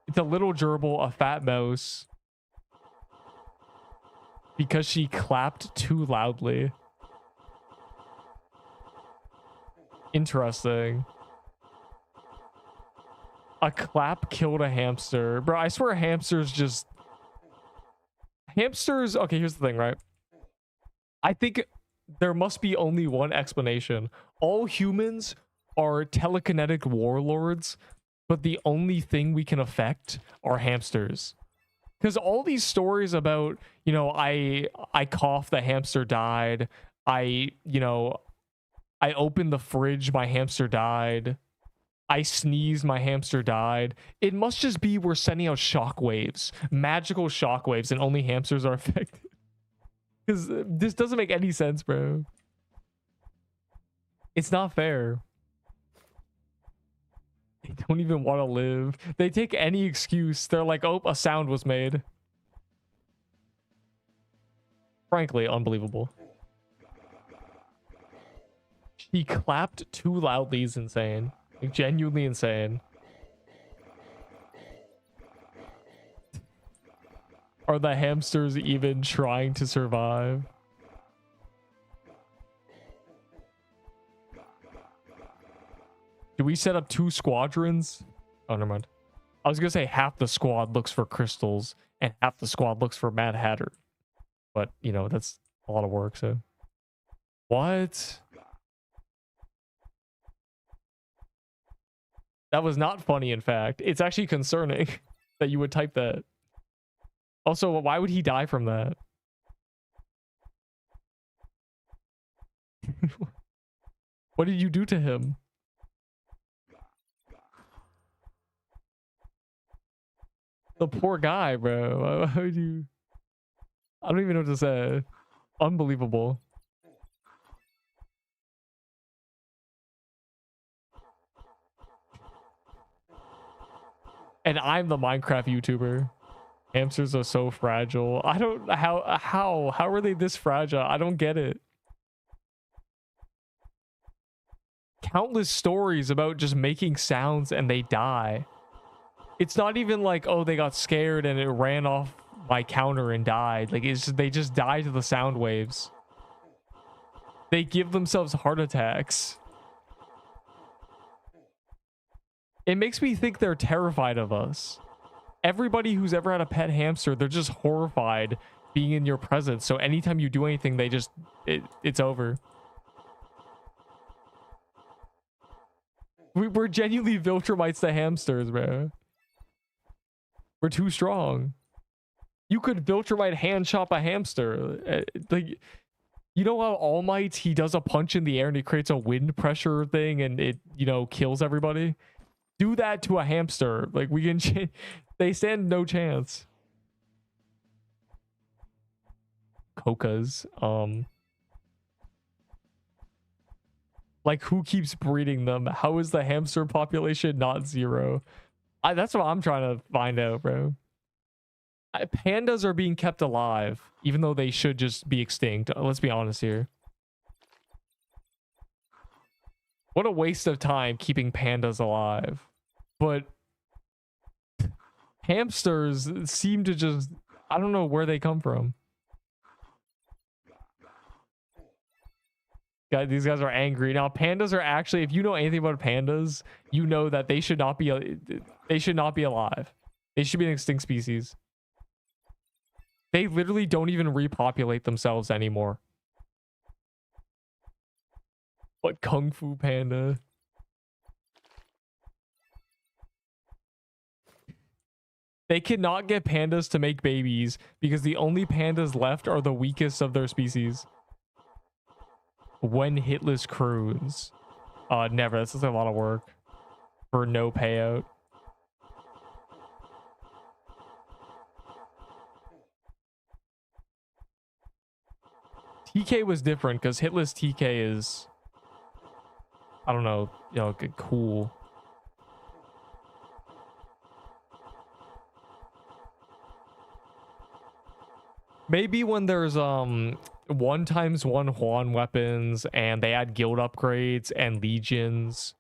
It's a little gerbil, a fat mouse. Because she clapped too loudly. Interesting. A clap killed a hamster. Bro, I swear hamsters just... Hamsters... Okay, here's the thing, right? I think there must be only one explanation. All humans are telekinetic warlords, but the only thing we can affect are hamsters. Because all these stories about, you know, I coughed, the hamster died. I opened the fridge, my hamster died. I sneezed, my hamster died. It must just be we're sending out shockwaves, magical shockwaves, and only hamsters are affected. Because this doesn't make any sense, bro. It's not fair. They don't even want to live. They take any excuse. They're like, oh, a sound was made. Frankly, unbelievable. He clapped too loudly. He's insane. Like, genuinely insane. Are the hamsters even trying to survive? Do we set up 2 squadrons? Oh, never mind. I was gonna say half the squad looks for crystals and half the squad looks for Mad Hatter. But, you know, that's a lot of work, so. What? That was not funny, in fact. It's actually concerning that you would type that. Also, why would he die from that? What did you do to him? The poor guy, bro. Why would you... I don't even know what to say. Unbelievable. And I'm the Minecraft YouTuber. Hamsters are so fragile. I don't... How are they this fragile? I don't get it. Countless stories about just making sounds and they die. It's not even like, oh, they got scared and it ran off my counter and died. Like, it's just, they just die to the sound waves. They give themselves heart attacks. It makes me think they're terrified of us. Everybody who's ever had a pet hamster, they're just horrified being in your presence. So anytime you do anything, they just, it's over. We're genuinely Viltrumites to hamsters, bro. We're too strong. You could Viltrumite hand chop a hamster. Like, you know how All Might, he does a punch in the air and it creates a wind pressure thing and it, you know, kills everybody? Do that to a hamster. Like, we can... They stand no chance. Cocas. Like, who keeps breeding them? How is the hamster population not 0? That's what I'm trying to find out, bro. Pandas are being kept alive, even though they should just be extinct. Let's be honest here. What a waste of time keeping pandas alive. But hamsters seem to just... I don't know where they come from. These guys are angry. Now, pandas are actually... If you know anything about pandas, you know that they should not be... They should not be alive. They should be an extinct species. They literally don't even repopulate themselves anymore. What Kung Fu Panda? They cannot get pandas to make babies because the only pandas left are the weakest of their species. When hitless Cruins. Never. This is a lot of work for no payout. TK was different because hitless TK is, I don't know, you know, cool. Maybe when there's 1x1 Juan weapons and they add guild upgrades and legions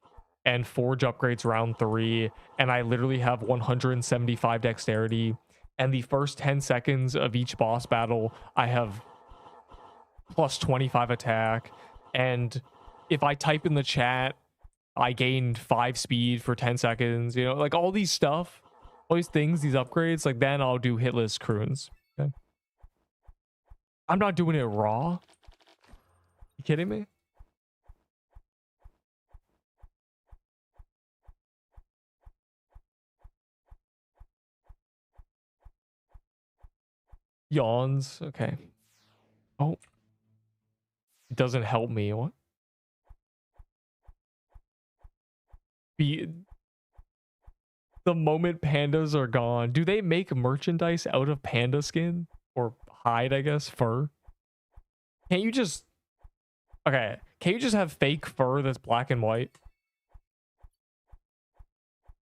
and forge upgrades round 3 and I literally have 175 dexterity and the first 10 seconds of each boss battle I have plus 25 attack, and if I type in the chat I gained 5 speed for 10 seconds, you know, like all these stuff, all these things, these upgrades, like then I'll do hitless Cruins. Okay, I'm not doing it raw. You kidding me? Yawns. Okay. Oh, it doesn't help me. What? The moment pandas are gone, do they make merchandise out of panda skin or hide, I guess, fur? Can't you just... Okay, can't you just have fake fur that's black and white?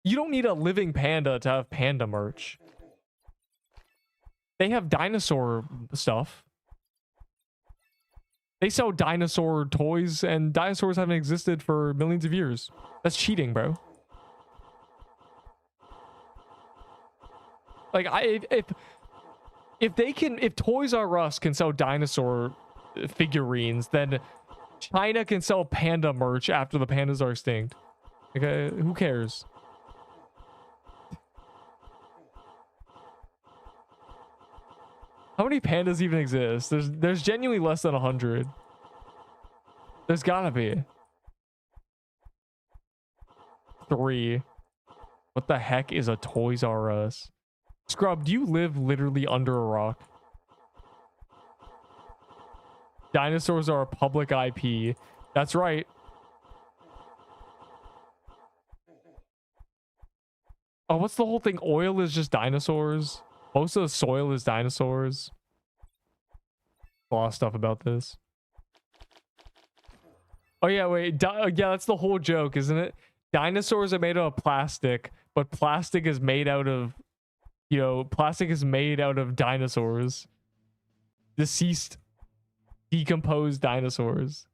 You don't need a living panda to have panda merch. They have dinosaur stuff. They sell dinosaur toys, and dinosaurs haven't existed for millions of years. That's cheating, bro. Like, if Toys R Us can sell dinosaur figurines, then China can sell panda merch after the pandas are extinct. Okay, who cares? How many pandas even exist? There's genuinely less than 100. There's gotta be 3. What the heck is a Toys R Us? Scrub, do you live literally under a rock? Dinosaurs are a public IP. That's right. Oh, what's the whole thing? Oil is just dinosaurs. Most of the soil is dinosaurs. A lot of stuff about this. Oh yeah, wait. Yeah, that's the whole joke, isn't it? Dinosaurs are made out of plastic, but plastic is made out of, you know, plastic is made out of dinosaurs. Deceased, decomposed dinosaurs.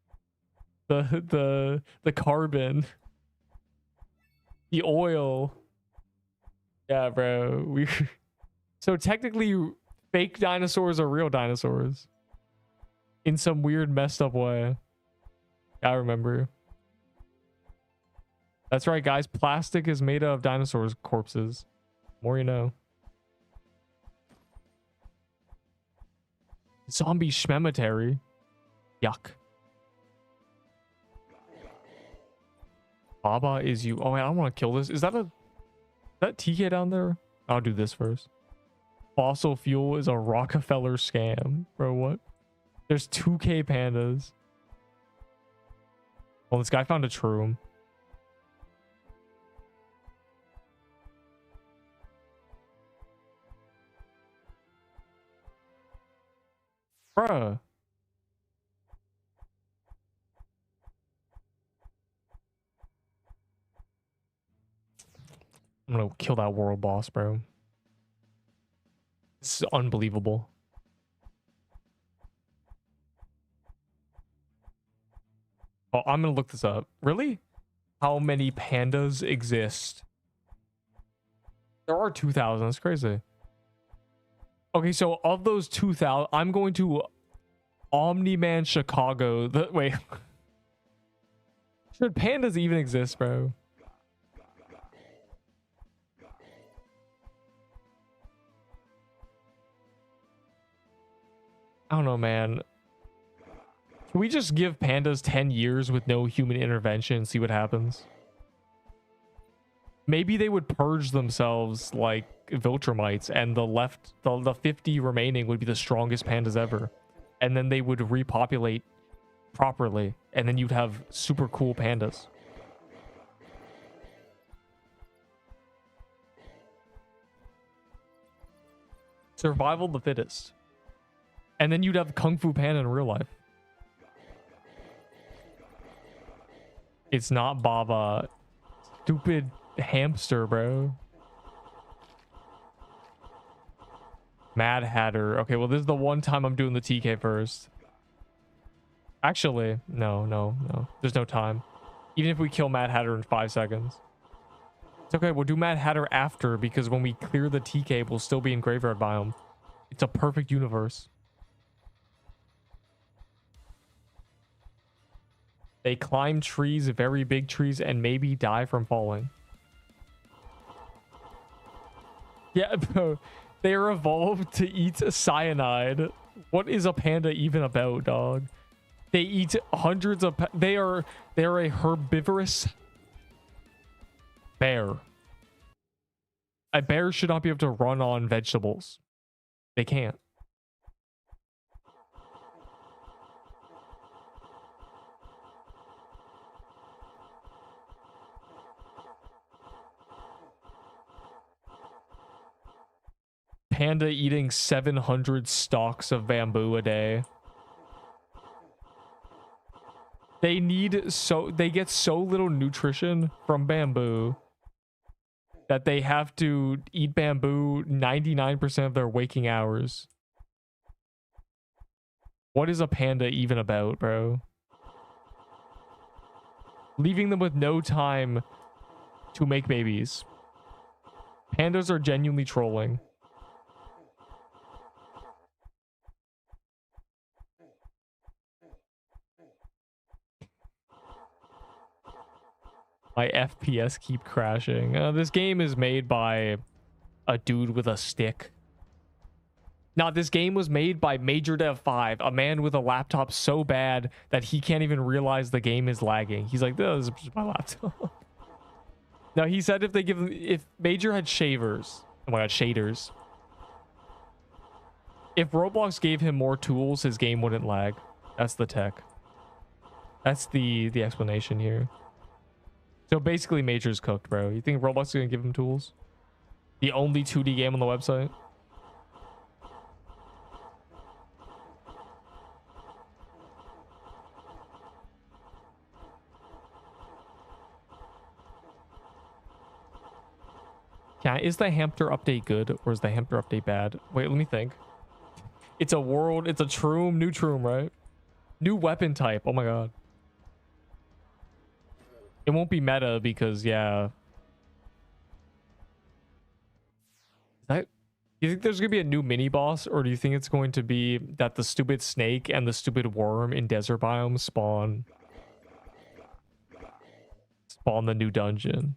The carbon. The oil. Yeah, bro. So technically, fake dinosaurs are real dinosaurs. In some weird, messed up way. I remember. That's right, guys. Plastic is made of dinosaurs' corpses. More you know. Zombie Cemetery. Yuck. Baba is you. Oh, wait, I don't want to kill this. Is that TK down there? I'll do this first. Fossil fuel is a Rockefeller scam. Bro, what? There's 2K pandas. Well, this guy found a shroom. Bruh. I'm gonna kill that world boss, bro. This is unbelievable. Oh, I'm gonna look this up. Really? How many pandas exist? There are 2,000. That's crazy. Okay, so of those 2,000, I'm going to Omni-Man Chicago. Wait. Should pandas even exist, bro? I don't know, man. Can we just give pandas 10 years with no human intervention and see what happens? Maybe they would purge themselves like Viltrumites, and the 50 remaining would be the strongest pandas ever. And then they would repopulate properly, and then you'd have super cool pandas. Survival of the fittest. And then you'd have Kung Fu Panda in real life. It's not Baba. Stupid hamster, bro. Mad Hatter. Okay, well, this is the one time I'm doing the TK first. Actually, no. There's no time. Even if we kill Mad Hatter in 5 seconds. It's okay, we'll do Mad Hatter after, because when we clear the TK, we'll still be in Graveyard Biome. It's a perfect universe. They climb trees, very big trees, and maybe die from falling. Yeah, bro. They are evolved to eat cyanide. What is a panda even about, dog? They eat hundreds of... They are a herbivorous bear. A bear should not be able to run on vegetables. They can't. Panda eating 700 stalks of bamboo a day. They get so little nutrition from bamboo that they have to eat bamboo 99% of their waking hours. What is a panda even about, bro? Leaving them with no time to make babies. Pandas are genuinely trolling. My FPS keep crashing. This game is made by a dude with a stick. Now, this game was made by Major Dev 5, a man with a laptop so bad that he can't even realize the game is lagging. He's like, this is just my laptop. Now, he said if Major had shavers, oh my god, shaders. If Roblox gave him more tools, his game wouldn't lag. That's the tech. That's the explanation here. So basically, Major's cooked, bro. You think Roblox is gonna give him tools? The only 2D game on the website? Yeah, is the Hamster update good or is the Hamster update bad? Wait, let me think. It's a world, it's a Troom, new Troom, right? New weapon type. Oh my god. It won't be meta because, yeah. Is that, do you think there's gonna be a new mini boss, or do you think it's going to be that the stupid snake and the stupid worm in desert biomes spawn the new dungeon?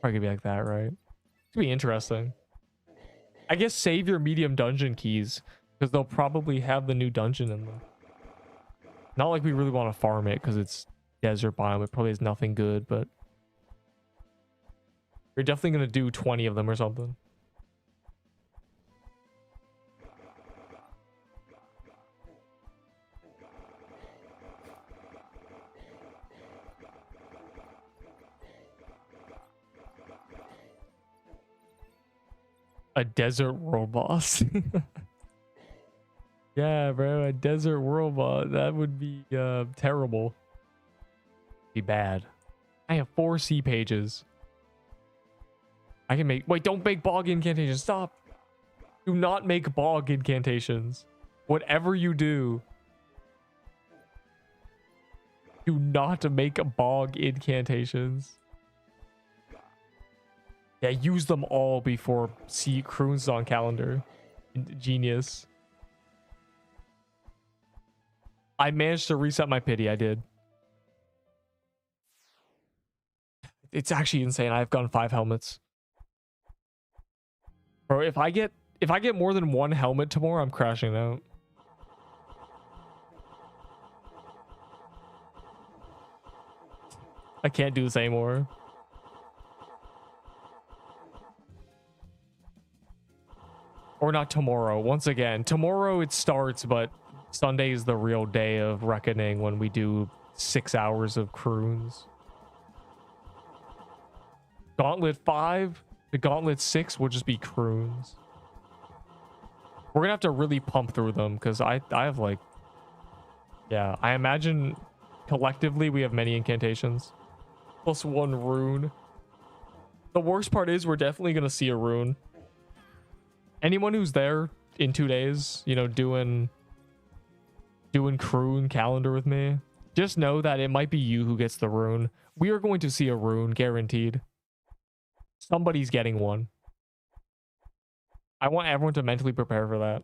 Probably gonna be like that, right? It's gonna be interesting. I guess save your medium dungeon keys because they'll probably have the new dungeon in them. Not like we really want to farm it because it's desert biome. It probably has nothing good, but we're definitely gonna do 20 of them or something. A desert world boss. Yeah, bro, a desert world boss. That would be terrible. Be bad. I have 4 C pages. I can make... Wait, don't make bog incantations. Stop. Do not make bog incantations. Whatever you do, do not make bog incantations. Yeah, use them all before see Cruins on calendar. Genius. I managed to reset my pity. I did. It's actually insane. I've gotten 5 helmets. Bro, if I get more than 1 helmet tomorrow, I'm crashing out. I can't do this anymore. Or not tomorrow. Once again, tomorrow it starts, but Sunday is the real day of reckoning when we do 6 hours of Cruins. Gauntlet 5 to Gauntlet 6 will just be Cruins. We're gonna have to really pump through them because I have like, yeah, I imagine collectively we have many incantations. Plus 1 rune. The worst part is we're definitely gonna see a rune. Anyone who's there in 2 days, you know, doing Cruin calendar with me, just know that it might be you who gets the rune. We are going to see a rune, guaranteed. Somebody's getting one. I want everyone to mentally prepare for that.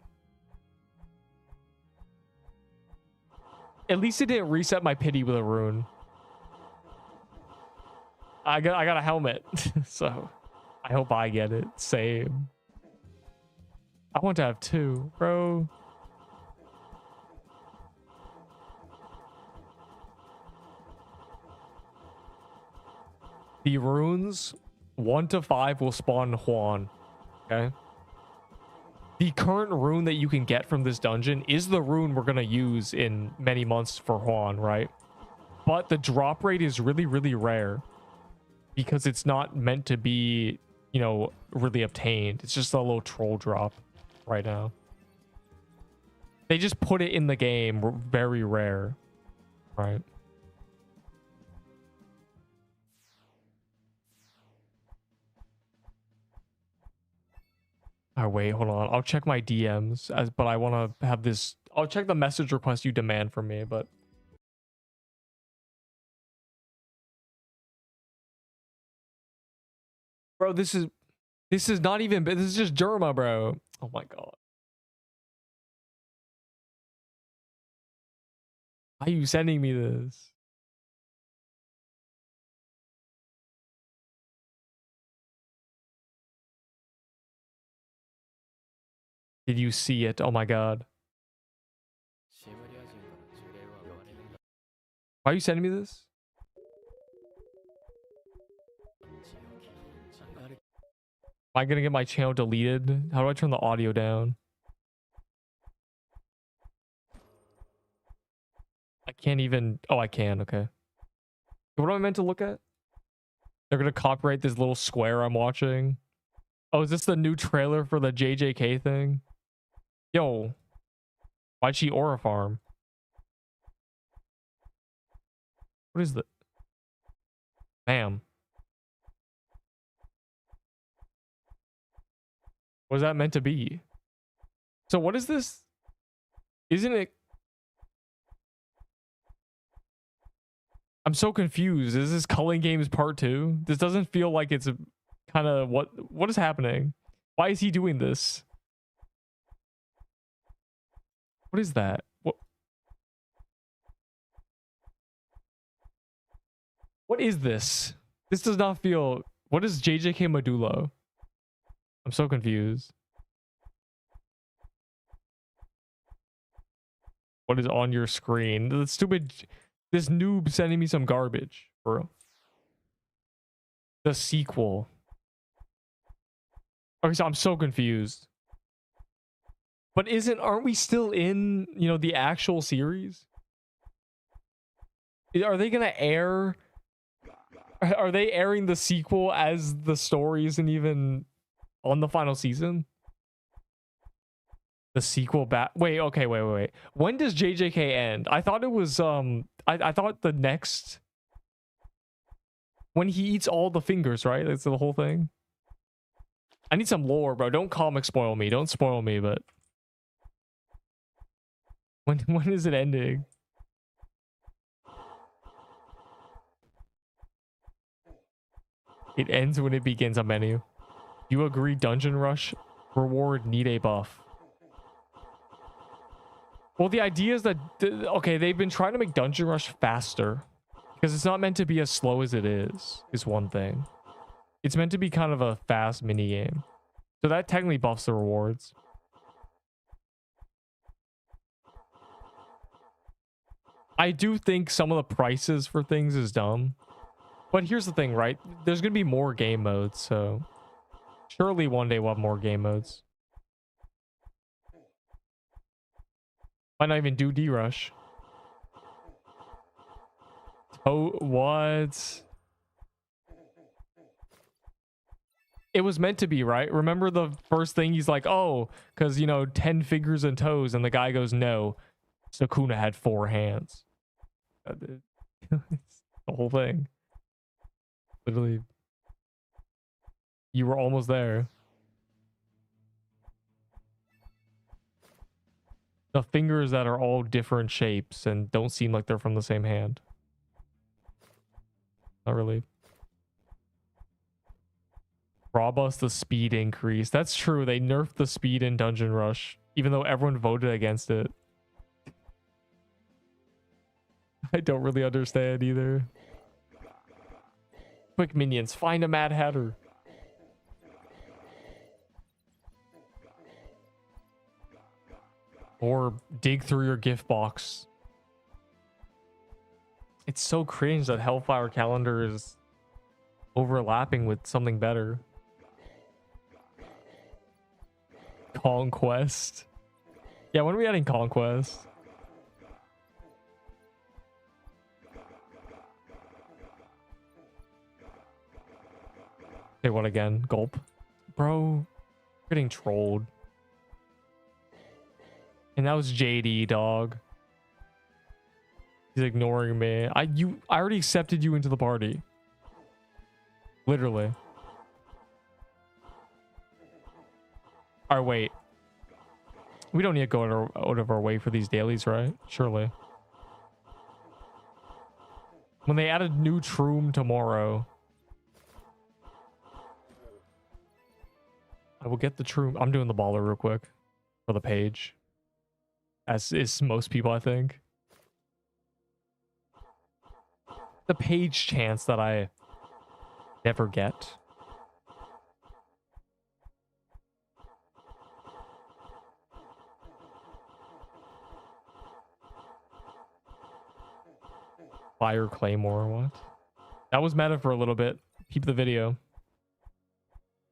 At least it didn't reset my pity with a rune. I got a helmet, so I hope I get it. Same. I want to have 2, bro. The runes 1 to 5 will spawn Juan. Okay. The current rune that you can get from this dungeon is the rune we're gonna use in many months for Juan, right? But the drop rate is really, really rare because it's not meant to be, you know, really obtained. It's just a little troll drop right now. They just put it in the game, very rare, right? Oh, wait, hold on. I'll check my DMs, but I want to have this I'll check the message request you demand from me, but bro, this is not even, this is just Germa, bro. Oh my god. Why are you sending me this? Did you see it? Oh my god. Why are you sending me this? Am I gonna get my channel deleted? How do I turn the audio down? I can't even. Oh, I can. Okay. What am I meant to look at? They're gonna copyright this little square I'm watching. Oh, is this the new trailer for the JJK thing? Yo, why'd she aura farm? What is the? Bam. What is that meant to be? So what is this? Isn't it? I'm so confused. Is this Culling Games Part 2? This doesn't feel like it's a kind of what is happening? Why is he doing this? What is that? What is this? This does not feel. What is JJK Modulo? I'm so confused. What is on your screen? The stupid. This noob sending me some garbage, bro. The sequel. Okay, so I'm so confused. But aren't we still in, you know, the actual series? Are they gonna air? Are they airing the sequel as the story isn't even on the final season? The sequel back. Wait. When does JJK end? I thought it was I thought the next, when he eats all the fingers, right? That's the whole thing. I need some lore, bro. Don't comic spoil me. Don't spoil me, but when is it ending? It ends when it begins. A menu. You agree? Dungeon Rush reward need a buff. Well, the idea is that okay, they've been trying to make Dungeon Rush faster because it's not meant to be as slow as it is one thing. It's meant to be kind of a fast mini game, so that technically buffs the rewards. I do think some of the prices for things is dumb, but here's the thing, right? There's gonna be more game modes, so surely one day we'll have more game modes. Might not even do D-Rush. Oh, what? It was meant to be, right? Remember the first thing? He's like, oh, because, you know, 10 fingers and toes. And the guy goes, no. Sukuna had 4 hands. The whole thing. Literally. You were almost there. The fingers that are all different shapes and don't seem like they're from the same hand. Not really. Robust the speed increase. That's true. They nerfed the speed in Dungeon Rush, even though everyone voted against it. I don't really understand either. Quick minions, find a Mad Hatter. Or dig through your gift box. It's so cringe that Hellfire Calendar is overlapping with something better. Conquest. Yeah, when are we adding Conquest? Okay, what again? Gulp. Bro, getting trolled. And that was JD, dog. He's ignoring me. I already accepted you into the party. Literally. Alright, wait. We don't need to go out of our way for these dailies, right? Surely. When they add a new troom tomorrow, I will get the troom. I'm doing the baller real quick for the page. As is most people, I think. The page chance that I never get. Fire Claymore, what? That was meta for a little bit. Keep the video.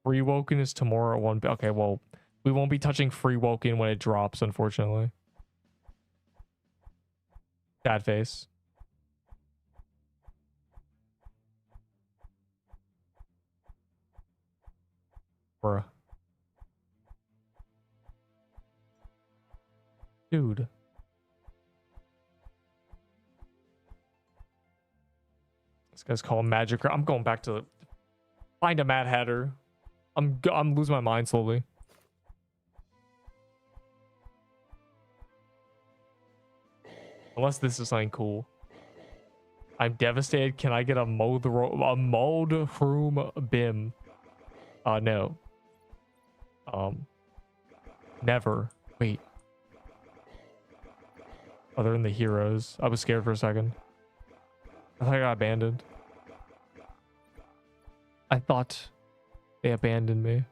Free Woken is tomorrow at 1. Okay, well, we won't be touching Free Woken when it drops, unfortunately. Sad face. Bruh. Dude. This guy's called Magic. I'm going back to find a Mad Hatter. I'm losing my mind slowly. Unless this is something cool. I'm devastated. Can I get a mold room bim? No. Never. Wait. Other than the heroes. I was scared for a second. I thought I got abandoned. I thought they abandoned me.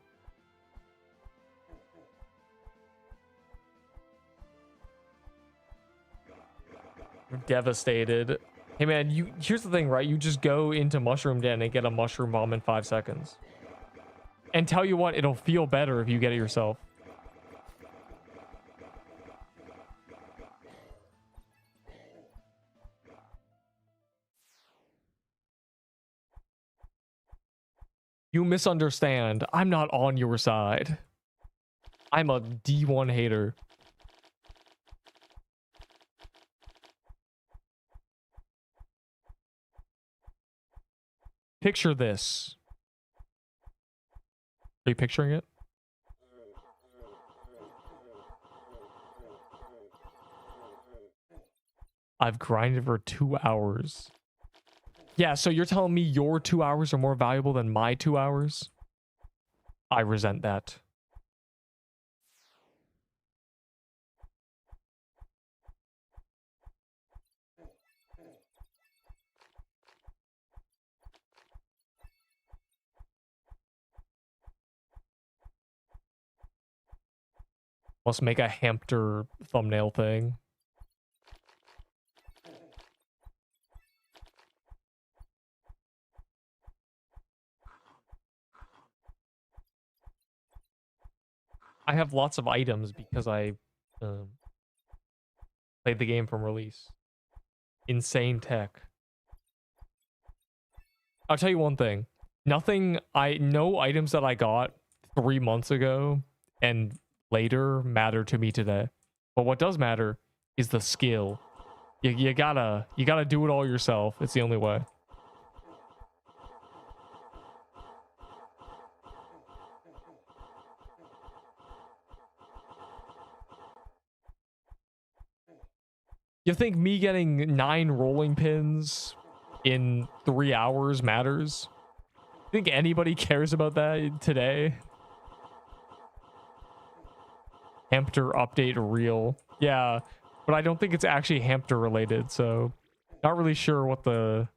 I'm devastated. Hey man, here's the thing, right? You just go into Mushroom Den and get a mushroom bomb in 5 seconds. And tell you what, it'll feel better if you get it yourself. You misunderstand. I'm not on your side. I'm a D1 hater. Picture this. Are you picturing it? I've grinded for 2 hours. Yeah, so you're telling me your 2 hours are more valuable than my 2 hours? I resent that. Let's make a Hamster thumbnail thing. I have lots of items because I played the game from release. Insane tech. I'll tell you one thing. No items that I got 3 months ago and later matter to me today. But what does matter is the skill. You gotta do it all yourself. It's the only way. You think me getting 9 rolling pins in 3 hours matters? Think anybody cares about that today? Hamster update real. Yeah, but I don't think it's actually Hamster related, so not really sure what the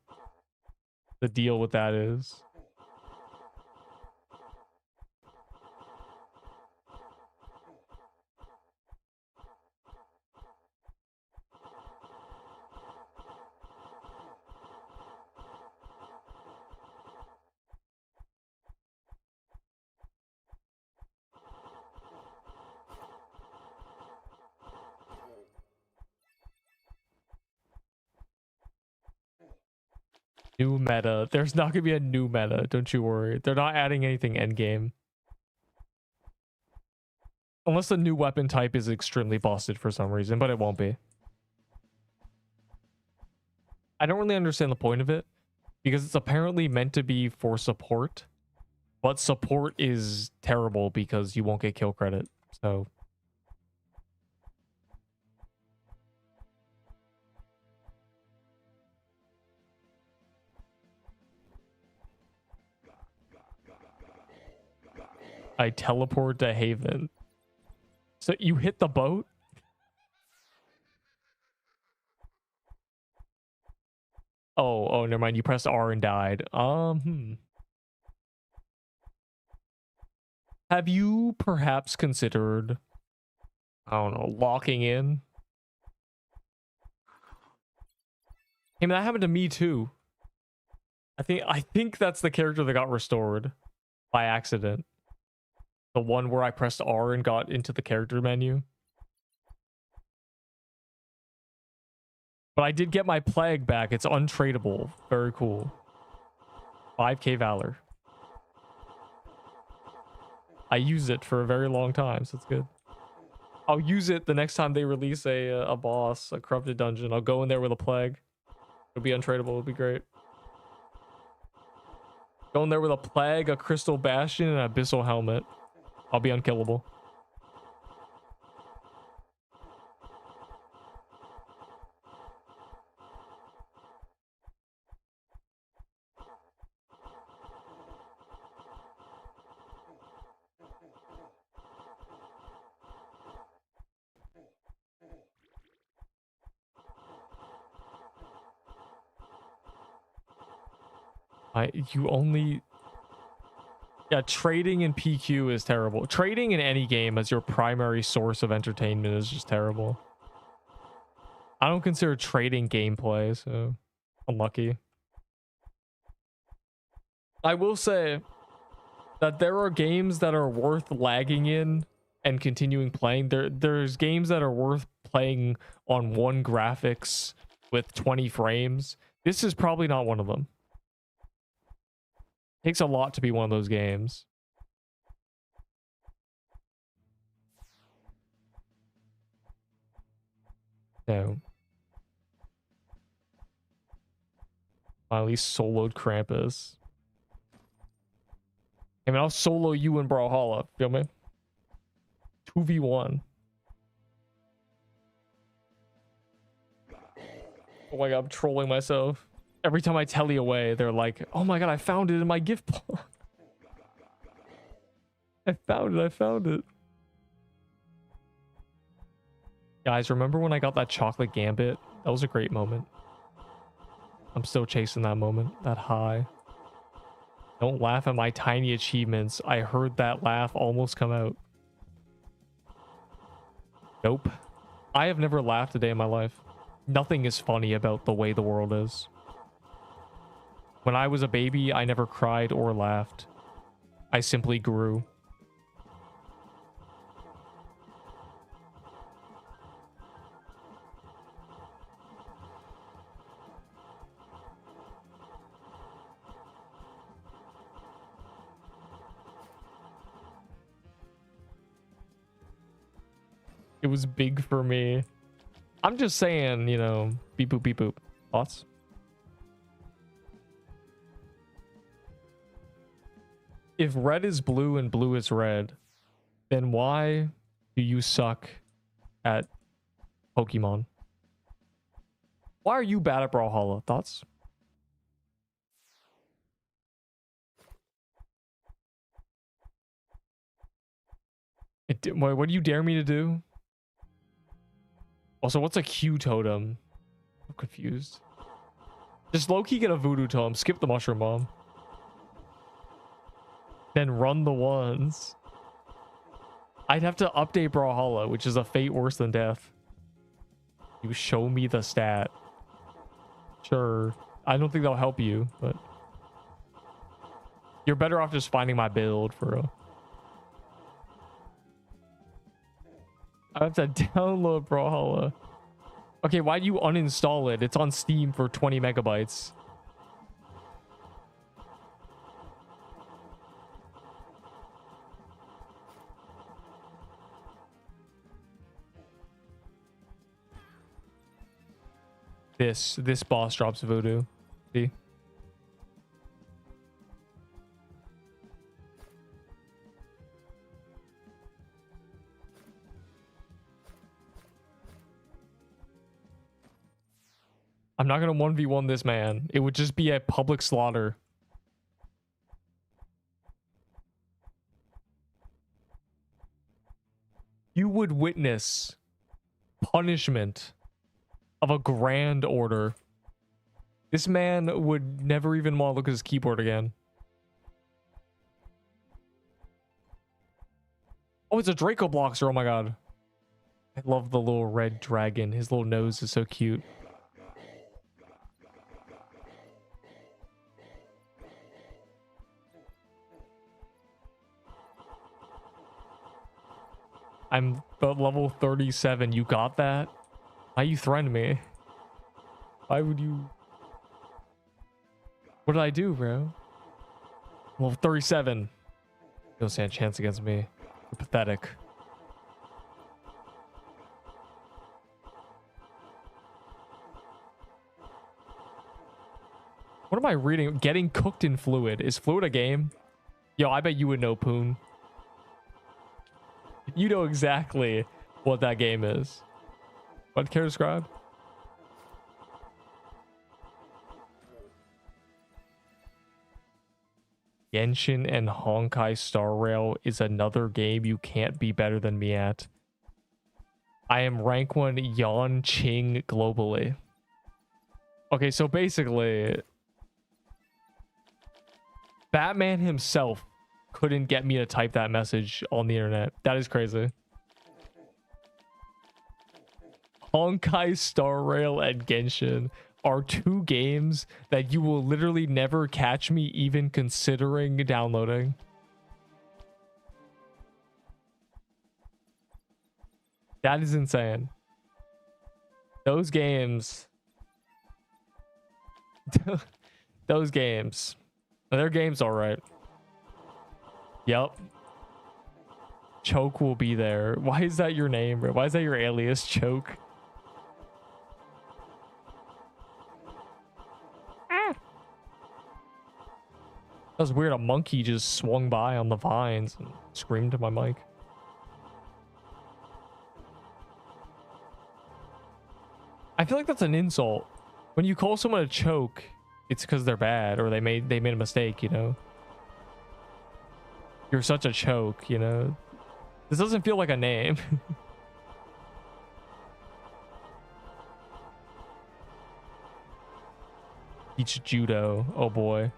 deal with that is. New meta. There's not gonna be a new meta, don't you worry. They're not adding anything endgame. Unless the new weapon type is extremely busted for some reason, but it won't be. I don't really understand the point of it, because it's apparently meant to be for support, but support is terrible because you won't get kill credit, so I teleport to Haven. So you hit the boat? Oh, never mind. You pressed R and died. Have you perhaps considered, I don't know, locking in? Hey, man, that happened to me too. I think that's the character that got restored by accident. The one where I pressed R and got into the character menu. But I did get my plague back. It's untradeable. Very cool. 5k Valor. I used it for a very long time, so it's good. I'll use it the next time they release a boss, a corrupted dungeon. I'll go in there with a plague. It'll be untradeable. It'll be great. Go in there with a plague, a crystal bastion, and an abyssal helmet. I'll be unkillable. Yeah, trading in PQ is terrible. Trading in any game as your primary source of entertainment is just terrible. I don't consider trading gameplay, so unlucky. I will say that there are games that are worth lagging in and continuing playing. There's games that are worth playing on one graphics with 20 frames. This is probably not one of them. Takes a lot to be one of those games. So I at least soloed Krampus. I mean, I'll solo you in Brawlhalla. Feel me? 2v1. Oh my god, I'm trolling myself. Every time I tele away, they're like, oh my god, I found it in my gift box. I found it. Guys, remember when I got that chocolate gambit? That was a great moment. I'm still chasing that moment, that high. Don't laugh at my tiny achievements. I heard that laugh almost come out. Nope. I have never laughed a day in my life. Nothing is funny about the way the world is. When I was a baby, I never cried or laughed. I simply grew. It was big for me. I'm just saying, you know, beep boop, beep boop. Thoughts? If red is blue and blue is red, then why do you suck at Pokemon? Why are you bad at Brawlhalla? Thoughts? What do you dare me to do? Also, what's a Q totem? I'm confused. Just low-key get a voodoo totem. Skip the mushroom bomb. Then run the ones. I'd have to update Brawlhalla, which is a fate worse than death. You show me the stat. Sure. I don't think that'll help you, but... You're better off just finding my build, for real. I have to download Brawlhalla. Okay, why do you uninstall it? It's on Steam for 20 megabytes. This boss drops voodoo. See? I'm not gonna 1v1 this man. It would just be a public slaughter. would witness punishment of a grand order. This man would never even want to look at his keyboard again. Oh, it's a Draco Bloxer. Oh my god. I love the little red dragon. His little nose is so cute. I'm level 37. You got that? Why you threatened me? Why would you? What did I do, bro? Well, 37. You don't stand a chance against me. You're pathetic. What am I reading? Getting cooked in Fluid. Is Fluid a game? Yo, I bet you would know, Poon. You know exactly what that game is. What, care to describe? Genshin and Honkai Star Rail is another game you can't be better than me at. I am rank 1 Yan Qing globally. Okay, so basically, Batman himself couldn't get me to type that message on the internet. That is crazy. Honkai Star Rail and Genshin are 2 games that you will literally never catch me even considering downloading. That is insane. Those games. Those games. Their game's alright. Yep. Choke will be there. Why is that your name, bro? Why is that your alias, Choke? That was weird. A monkey just swung by on the vines and screamed to my mic. I feel like that's an insult. When you call someone a choke, it's because they're bad or they made a mistake, you know? You're such a choke, you know? This doesn't feel like a name. Teach judo. Oh boy.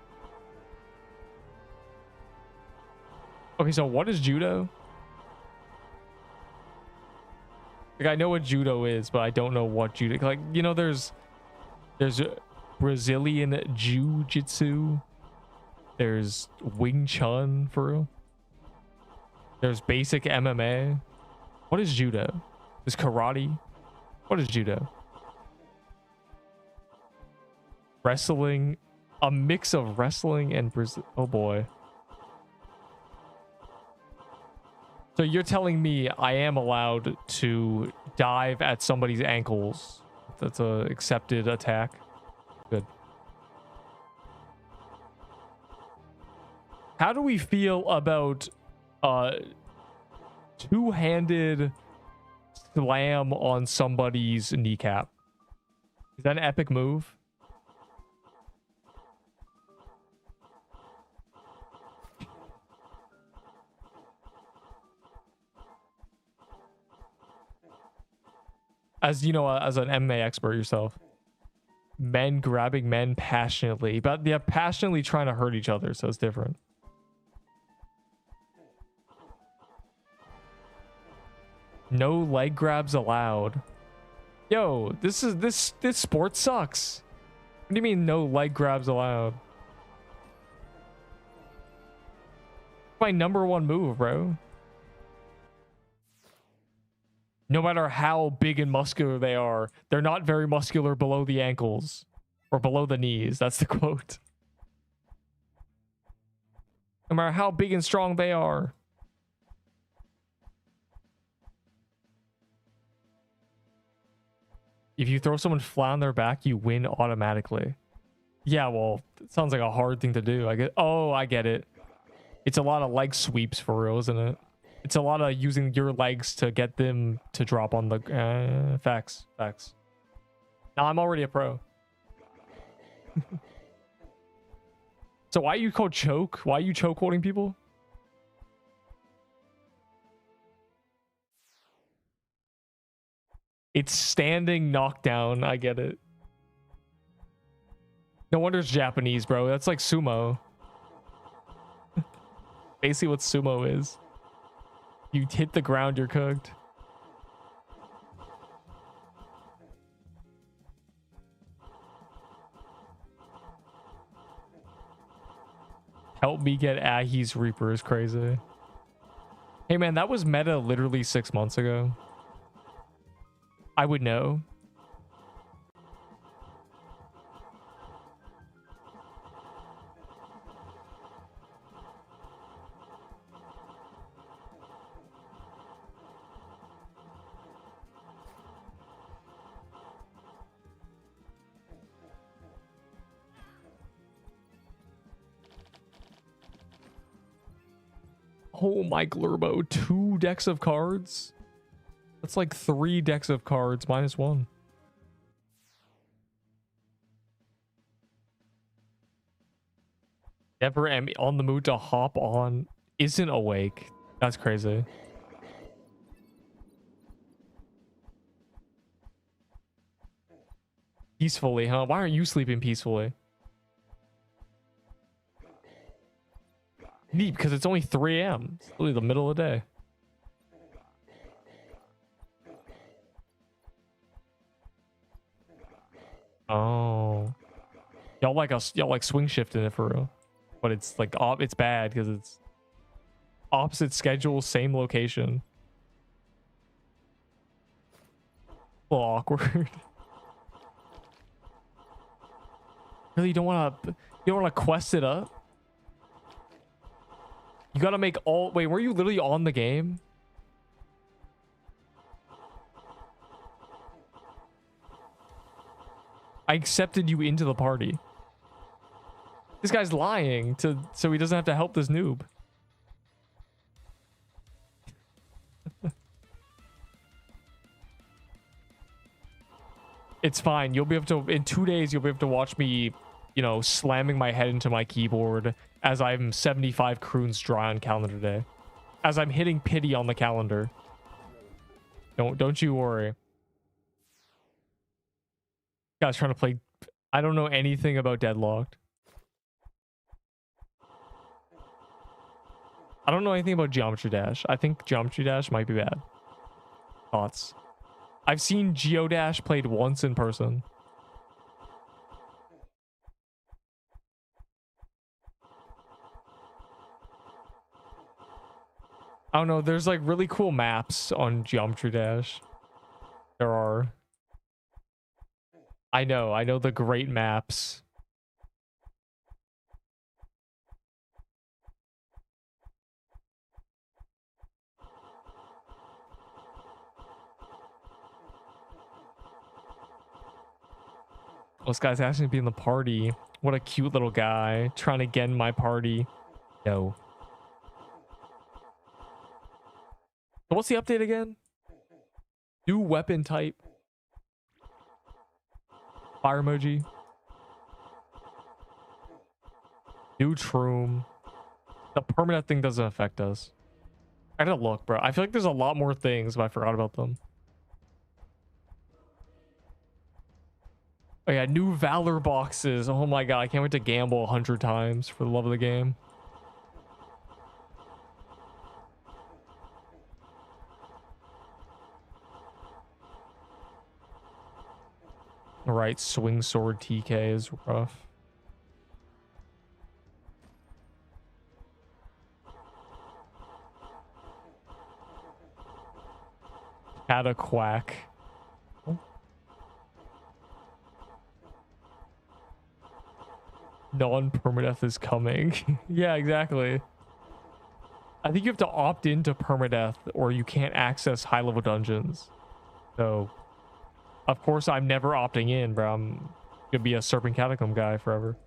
Okay, so what is judo? Like, I know what judo is, but I don't know what judo. Like, you know, there's Brazilian jiu-jitsu. There's Wing Chun, for real. There's basic MMA. What is judo? Is karate? What is judo? Wrestling. A mix of wrestling and Brazil. Oh boy. So you're telling me I am allowed to dive at somebody's ankles? That's a accepted attack. Good. How do we feel about two-handed slam on somebody's kneecap? Is that an epic move? As you know, as an MMA expert yourself, men grabbing men passionately, but they're passionately trying to hurt each other, so it's different. No leg grabs allowed. Yo, this sport sucks. What do you mean no leg grabs allowed? My #1 move, bro. No matter how big and muscular they are, they're not very muscular below the ankles or below the knees. That's the quote. No matter how big and strong they are. If you throw someone flat on their back, you win automatically. Yeah, well, it sounds like a hard thing to do. I get it. It's a lot of leg sweeps for real, isn't it? It's a lot of using your legs to get them to drop on the facts. Now I'm already a pro. So why are you called choke? Why are you choke holding people? It's standing knockdown. I get it. No wonder it's Japanese, bro. That's like sumo. Basically what sumo is. You hit the ground, you're cooked. Help me get Ahi's Reaper is crazy. Hey man, that was meta literally 6 months ago. I would know. Oh my Glurbo, 2 decks of cards? That's like 3 decks of cards minus 1. Never am on the mood to hop on. Isn't awake. That's crazy. Peacefully, huh? Why aren't you sleeping peacefully? Neat, because it's only 3 a.m. It's literally the middle of the day. Oh. Y'all like swing shifting it for real. But it's like it's bad because it's opposite schedule, same location. A little awkward. Really, you don't wanna quest it up? You gotta make all... Wait, were you literally on the game? I accepted you into the party. This guy's lying so he doesn't have to help this noob. It's fine. You'll be able to... In 2 days, you'll be able to watch me, you know, slamming my head into my keyboard as I'm 75 Cruins dry on calendar day. As I'm hitting pity on the calendar. Don't you worry. Guys trying to play... I don't know anything about Deadlocked. I don't know anything about Geometry Dash. I think Geometry Dash might be bad. Thoughts? I've seen Geodash played once in person. I don't know. There's like really cool maps on Geometry Dash. There are. I know the great maps. This guy's asking to be in the party. What a cute little guy trying to get in my party. No. So what's the update again? New weapon type. Fire emoji. New Troom. The permanent thing doesn't affect us. I gotta look, bro. I feel like there's a lot more things, but I forgot about them. Oh yeah, new Valor boxes. Oh my god, I can't wait to gamble 100 times for the love of the game. Alright, Swing Sword TK is rough. Had a quack. Non-permadeath is coming. Yeah, exactly. I think you have to opt into permadeath or you can't access high-level dungeons. So, of course, I'm never opting in, bro. I'm gonna be a Serpent Catacomb guy forever.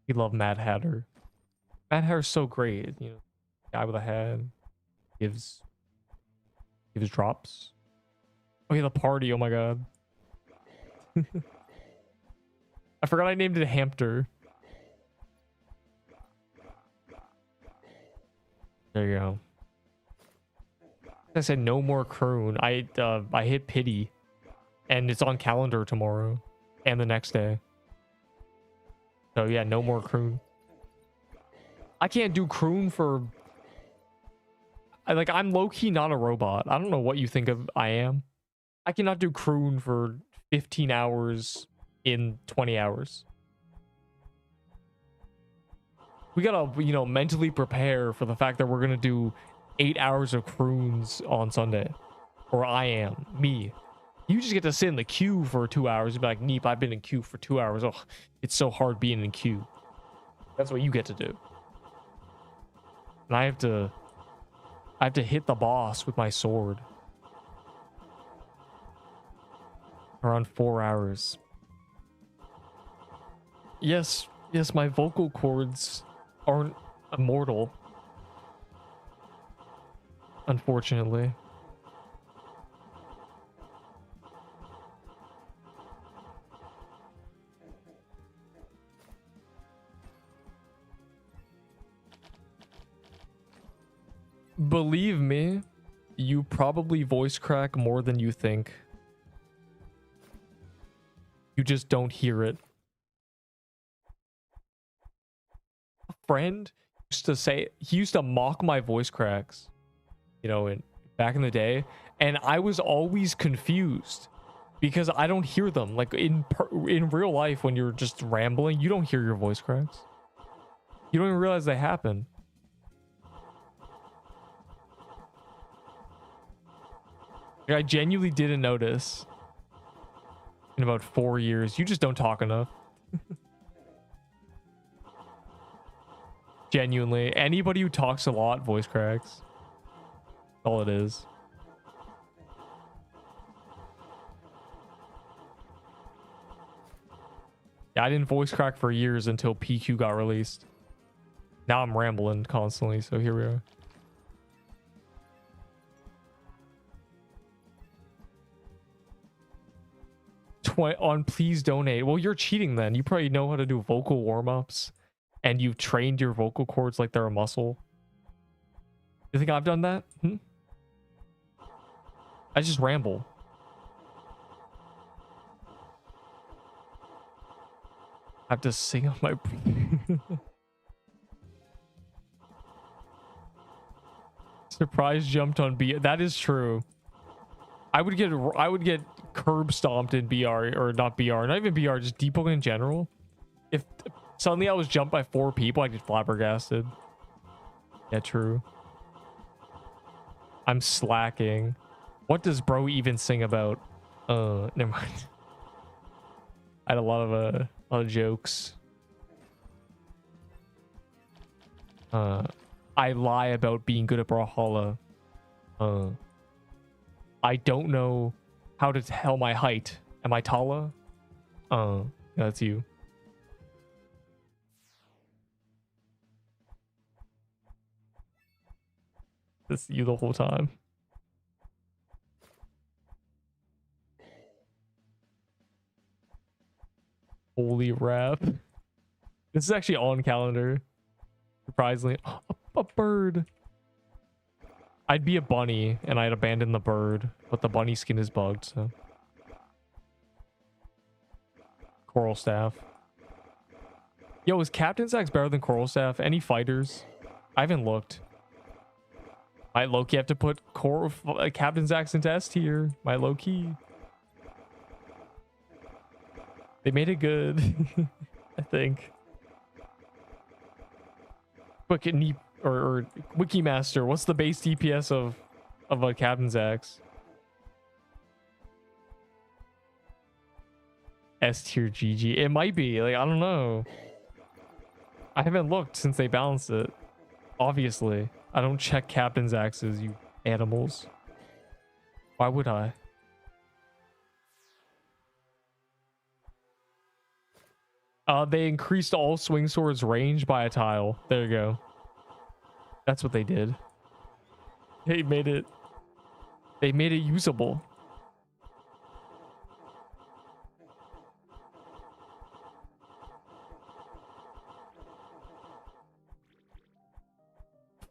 We love Mad Hatter. Mad Hatter's so great, you know. Guy with a hat gives Gives drops. Oh yeah, the party. Oh my god. I forgot I named it Hamster. There you go. I said no more croon. I hit pity, and it's on calendar tomorrow, and the next day. So yeah, no more croon. I can't do croon for. I'm low key not a robot. I don't know what you think of I am. I cannot do croon for 15 hours in 20 hours. We gotta, mentally prepare for the fact that we're gonna do 8 hours of croons on Sunday. Or I am. Me. You just get to sit in the queue for 2 hours and be like, Neep, I've been in queue for 2 hours. Oh, it's so hard being in queue. That's what you get to do. And I have to hit the boss with my sword. Around 4 hours. Yes, my vocal cords aren't immortal. Unfortunately. Believe me, you probably voice crack more than you think. You just don't hear it. A friend used to say, he used to mock my voice cracks, back in the day, and I was always confused because I don't hear them. Like in real life, when you're just rambling, you don't hear your voice cracks. You don't even realize they happen. I genuinely didn't notice in about 4 years. You just don't talk enough. Genuinely. Anybody who talks a lot, voice cracks. That's all it is. Yeah, I didn't voice crack for years until PQ got released. Now I'm rambling constantly, so here we are. On please donate. Well, you're cheating then. You probably know how to do vocal warm-ups and you've trained your vocal cords like they're a muscle. You think I've done that? I just ramble. I have to sing on my surprise jumped on B. That is true. I would get curb stomped in BR, or not BR, not even BR, just Deepwoken in general. If suddenly I was jumped by 4 people, I'd get flabbergasted. Yeah, true. I'm slacking. What does bro even sing about? Never mind. I had a lot of jokes. I lie about being good at Brawlhalla. I don't know how to tell my height. Am I taller? Yeah, that's you. That's you the whole time. Holy rap. This is actually on calendar. Surprisingly. A bird. I'd be a bunny and I'd abandon the bird, but the bunny skin is bugged, so. Coral staff. Yo, is Captain's Axe better than Coral staff? Any fighters? I haven't looked. Might low-key have to put Captain's Axe into S tier. My low-key. They made it good. I think. Quick and or Wikimaster, what's the base DPS of a Captain's Axe? S tier GG. It might be. Like, I don't know. I haven't looked since they balanced it. Obviously. I don't check Captain's Axes, you animals. Why would I? They increased all swing swords range by a tile. There you go. That's what they did. They made it They made it usable.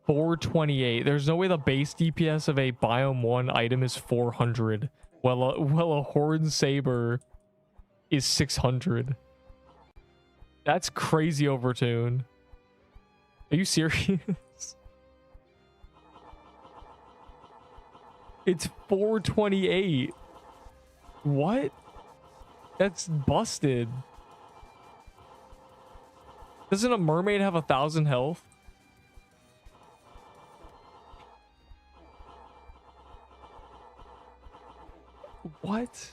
$428. There's no way the base DPS of a biome 1 item is 400. Well, a horn saber is 600. That's crazy overtune. Are you serious? It's 428. What? That's busted. Doesn't a mermaid have 1,000 health? What?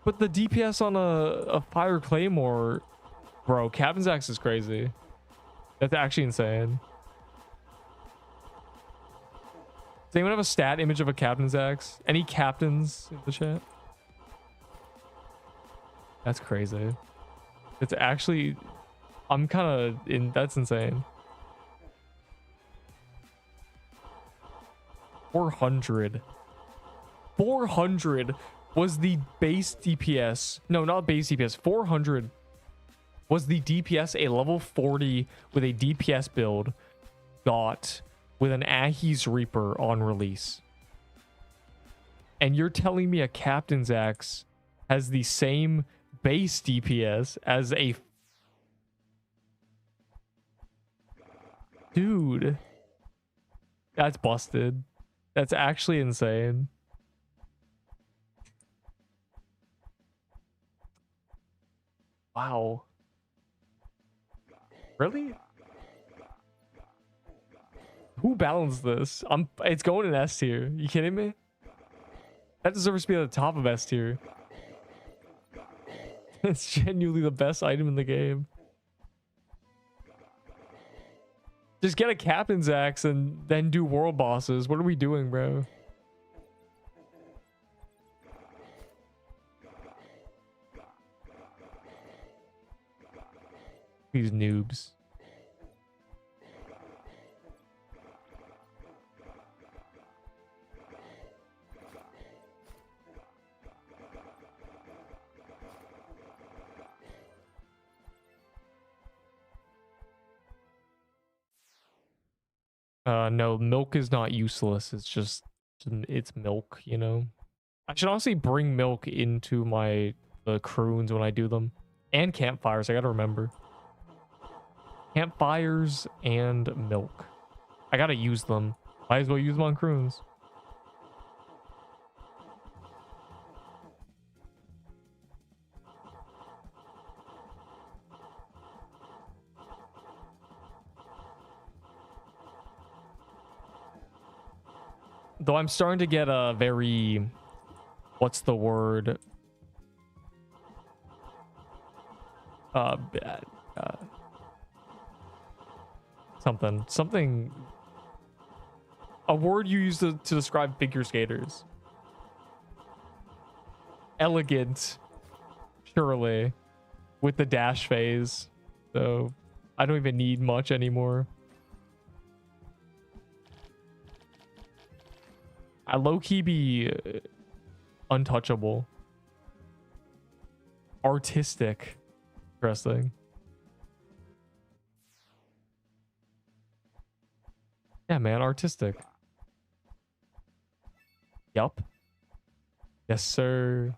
But the DPS on a fire claymore, bro, Captain's Axe is crazy. That's actually insane. Does anyone have a stat image of a Captain's Axe? Any captains in the chat? That's crazy. It's actually, I'm kind of in, that's insane. 400. 400 was the base DPS. No, not base DPS. 400 was the DPS a level 40 with a DPS build got with an Ahi's Reaper on release. And you're telling me a Captain's Axe has the same base DPS as a... Dude. That's busted. That's actually insane. Wow. Really? Who balanced this? It's going in S tier. You kidding me? That deserves to be at the top of S tier. It's genuinely the best item in the game. Just get a Captain's Axe and then do world bosses. What are we doing, bro? These noobs. No, milk is not useless. It's just, it's milk, you know? I should honestly bring milk into the Cruins when I do them. And campfires, I gotta remember. Campfires and milk. I gotta use them. Might as well use them on Cruins. Though I'm starting to get a very... What's the word? Something. A word you use to describe figure skaters. Elegant. Surely. With the dash phase. So I don't even need much anymore. I low-key be untouchable. Artistic. Interesting. Yeah, man, artistic. Yup. Yes, sir.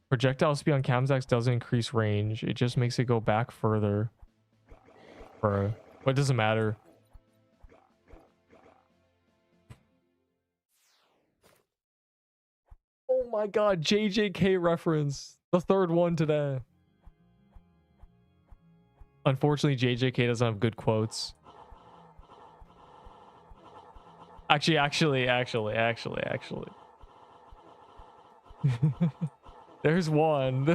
Projectile speed on Captain's Axe doesn't increase range. It just makes it go back further. Bro. What doesn't matter? Oh my god, JJK reference. The third one today. Unfortunately, JJK doesn't have good quotes. Actually. There's one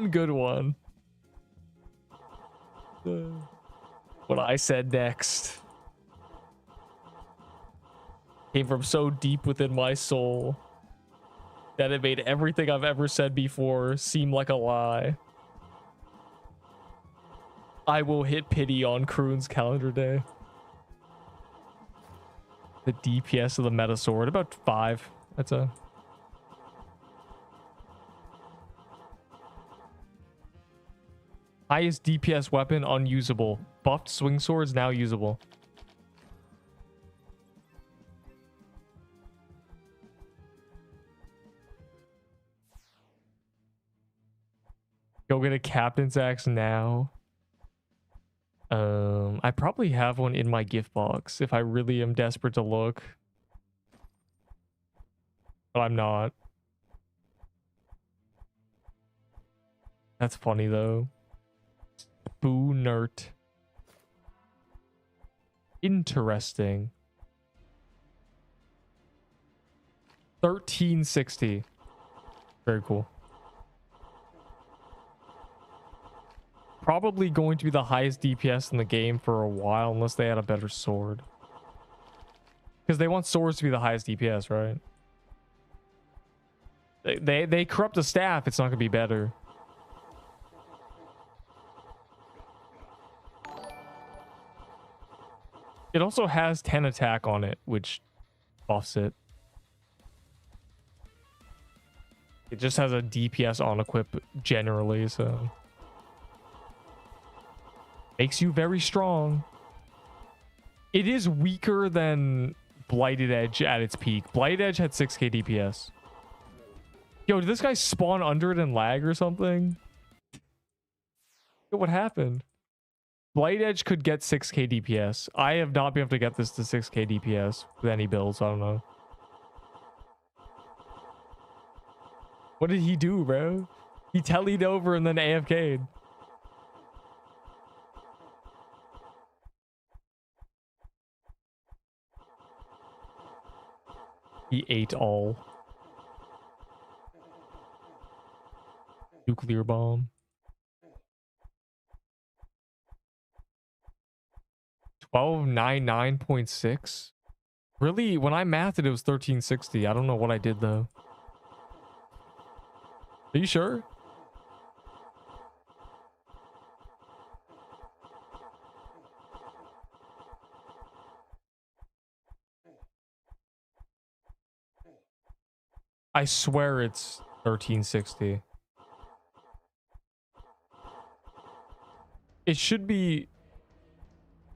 good one. What I said next came from so deep within my soul that it made everything I've ever said before seem like a lie. I will hit pity on Cruins calendar day. The DPS of the meta sword, about 5. That's a... Highest DPS weapon, unusable. Buffed swing swords, now usable. Go get a captain's axe now. I probably have one in my gift box if I really am desperate to look. But I'm not. That's funny though. Boo Nert. Interesting. 1360. Very cool. Probably going to be the highest DPS in the game for a while unless they had a better sword. Because they want swords to be the highest DPS, right? They corrupt the staff, it's not gonna be better. It also has 10 attack on it, which buffs it. It just has a DPS on equip generally, so makes you very strong. It is weaker than Blighted Edge at its peak. Blighted Edge had 6k DPS. Yo, did this guy spawn under it and lag or something? Yo, what happened? Blighted Edge could get 6k DPS. I have not been able to get this to 6k DPS with any builds. I don't know. What did he do, bro? He tellied over and then AFK'd. He ate all. Nuclear bomb. 1299.6. Really? When I mathed it, it was 1360. I don't know what I did though. Are you sure? I swear it's 1360. It should be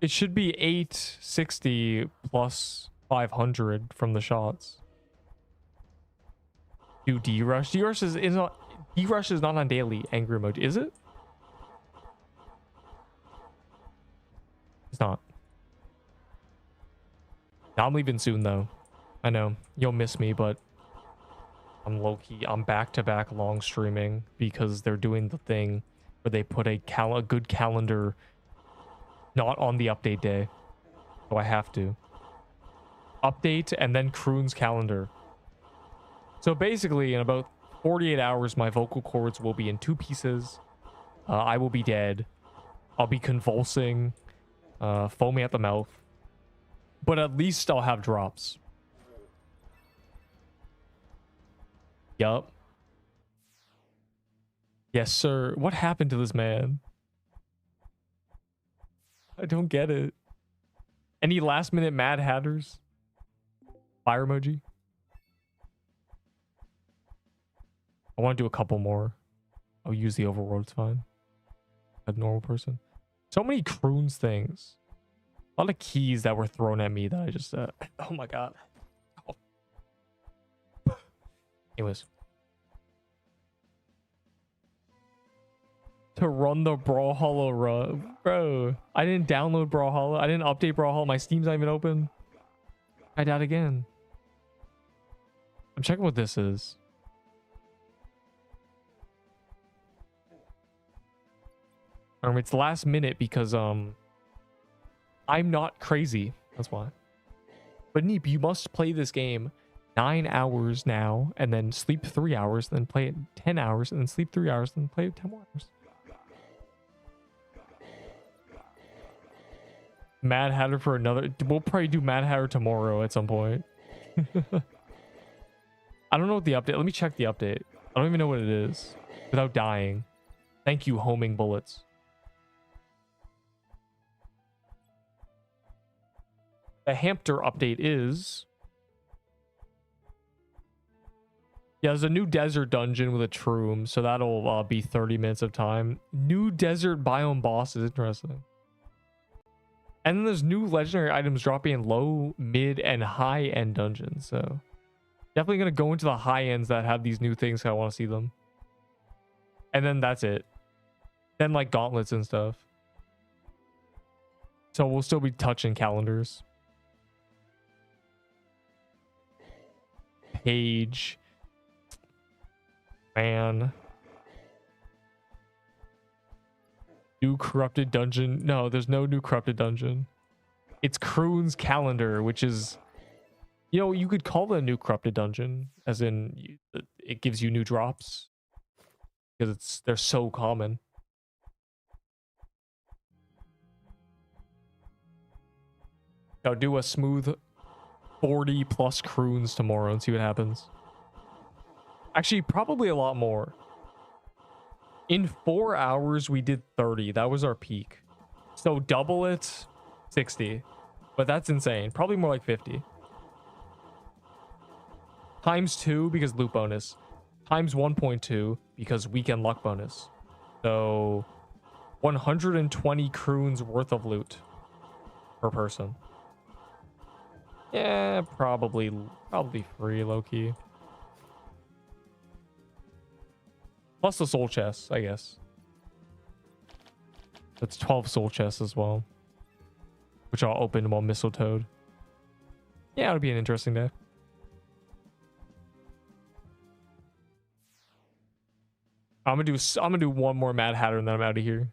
860 plus 500 from the shots. Do D-Rush. D-Rush is not on daily angry emoji, is it? It's not. Now I'm leaving soon though. I know. You'll miss me, but I'm low-key. I'm back-to-back long streaming because they're doing the thing where they put a good calendar not on the update day. So I have to. Update and then Cruins calendar. So basically, in about 48 hours, my vocal cords will be in 2 pieces. I will be dead. I'll be convulsing, foaming at the mouth. But at least I'll have drops. Yup. Yes, sir. What happened to this man? I don't get it. Any last minute Mad Hatters? Fire emoji? I want to do a couple more. I'll use the overworld, it's fine. A normal person. So many Cruins things. A lot of keys that were thrown at me that I just... oh my god. Oh. Anyways. To run the Brawlhalla run. Bro, I didn't download Brawlhalla. I didn't update Brawlhalla. My Steam's not even open. I died again. I'm checking what this is. It's last minute because I'm not crazy. That's why. But Neep, you must play this game 9 hours now and then sleep 3 hours, then play it 10 hours and then sleep 3 hours, then play it 10 more hours. Mad Hatter for another. We'll probably do Mad Hatter tomorrow at some point. I don't know what the update. Let me check the update. I don't even know what it is without dying. Thank you, homing bullets. the Hamster update is... Yeah, there's a new desert dungeon with a Cruins, so that'll be 30 minutes of time. New desert biome bosses, interesting. And then there's new legendary items dropping in low, mid, and high-end dungeons, so... Definitely gonna go into the high ends that have these new things, so I want to see them. And then that's it. Then like gauntlets and stuff. So we'll still be touching calendars. Page. Man. New corrupted dungeon. No, there's no new corrupted dungeon. It's Cruins calendar, which is... You know, you could call it a new corrupted dungeon, as in it gives you new drops. Because they're so common. I'll do a smooth 40 plus Cruins tomorrow and see what happens. Actually, probably a lot more. In 4 hours, we did 30. That was our peak. So double it, 60. But that's insane. Probably more like 50. Times 2 because loot bonus. Times 1.2 because weekend luck bonus. So 120 Cruins worth of loot per person. Yeah, probably free, low-key. Plus the soul chests, I guess. That's 12 soul chests as well. Which I'll open while mistletoed. Yeah, it'll be an interesting day. I'm gonna do one more Mad Hatter and then I'm out of here.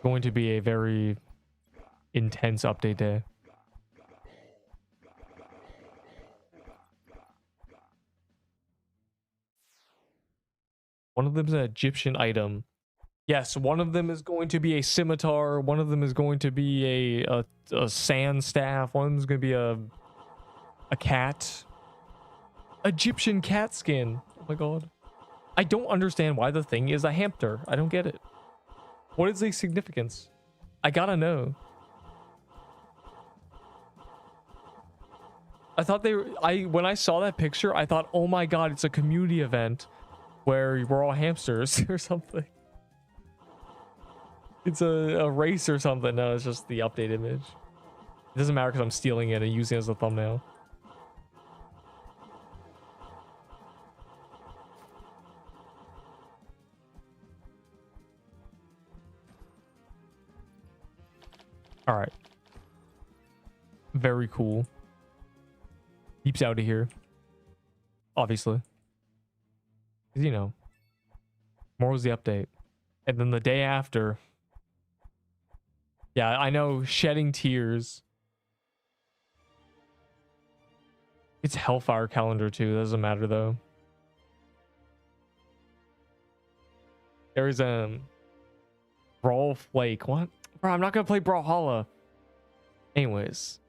Going to be a very intense update day. One of them is an Egyptian item. Yes, one of them is going to be a scimitar. One of them is going to be a sand staff. One of them is going to be a cat. Egyptian cat skin. Oh my god. I don't understand why the thing is a hamster. I don't get it. What is the significance? I gotta know. I thought when I saw that picture, I thought, oh my god, it's a community event where we're all hamsters or something. It's a race or something. No, it's just the update image. It doesn't matter because I'm stealing it and using it as a thumbnail. All right. Very cool. Keeps out of here. Obviously. Because, you know, tomorrow's the update. And then the day after. Yeah, I know. Shedding tears. It's Hellfire calendar too. Doesn't matter though. There's Brawl Flake. What? Bro, I'm not gonna play Brawlhalla. Anyways,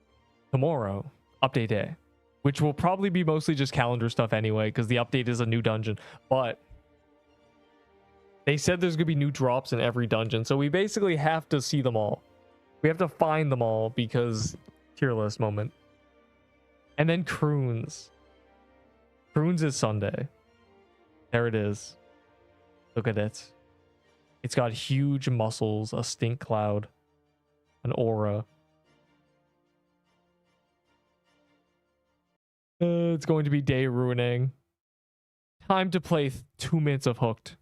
tomorrow, update day, which will probably be mostly just calendar stuff anyway, because the update is a new dungeon. But they said there's gonna be new drops in every dungeon, so we basically have to see them all. We have to find them all because tier list moment. And then Cruins. Cruins is Sunday. There it is. Look at it. It's got huge muscles, a stink cloud, an aura. It's going to be day ruining. Time to play 2 minutes of Hooked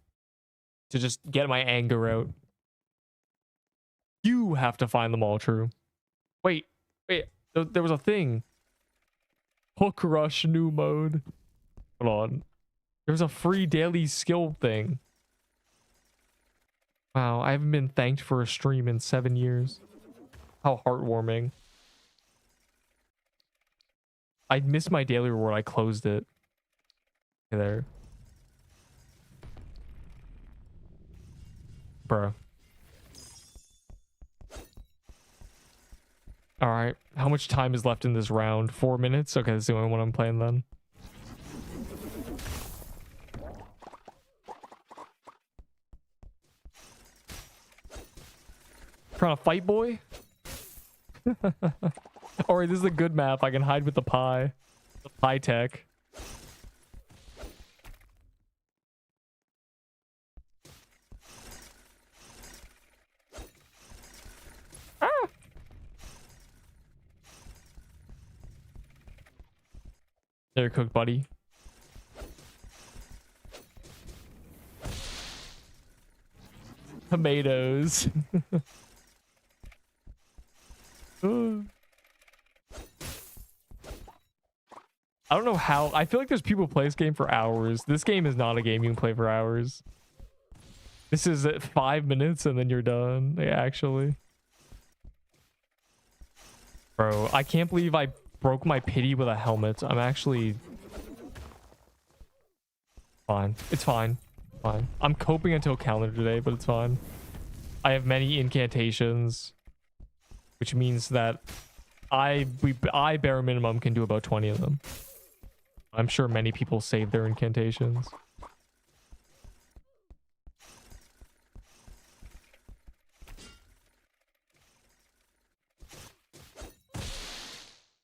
to just get my anger out. You have to find them all, True. Wait. There was a thing. Hook Rush new mode. Hold on. There's a free daily skill thing. Wow, I haven't been thanked for a stream in 7 years. How heartwarming. I missed my daily reward. I closed it. Okay, there. Bro. Alright. How much time is left in this round? 4 minutes? Okay, that's the only one I'm playing then. Trying to fight, boy? Alright, this is a good map. I can hide with the pie. The pie tech. Ah! There, cooked, buddy. Tomatoes. I don't know how. I feel like there's people who play this game for hours. This game is not a game you can play for hours. This is 5 minutes and then you're done. Yeah, actually. Bro, I can't believe I broke my pity with a helmet. I'm actually... Fine. It's fine. Fine. I'm coping until calendar today, but it's fine. I have many incantations, which means that I bare minimum can do about 20 of them. I'm sure many people save their incantations.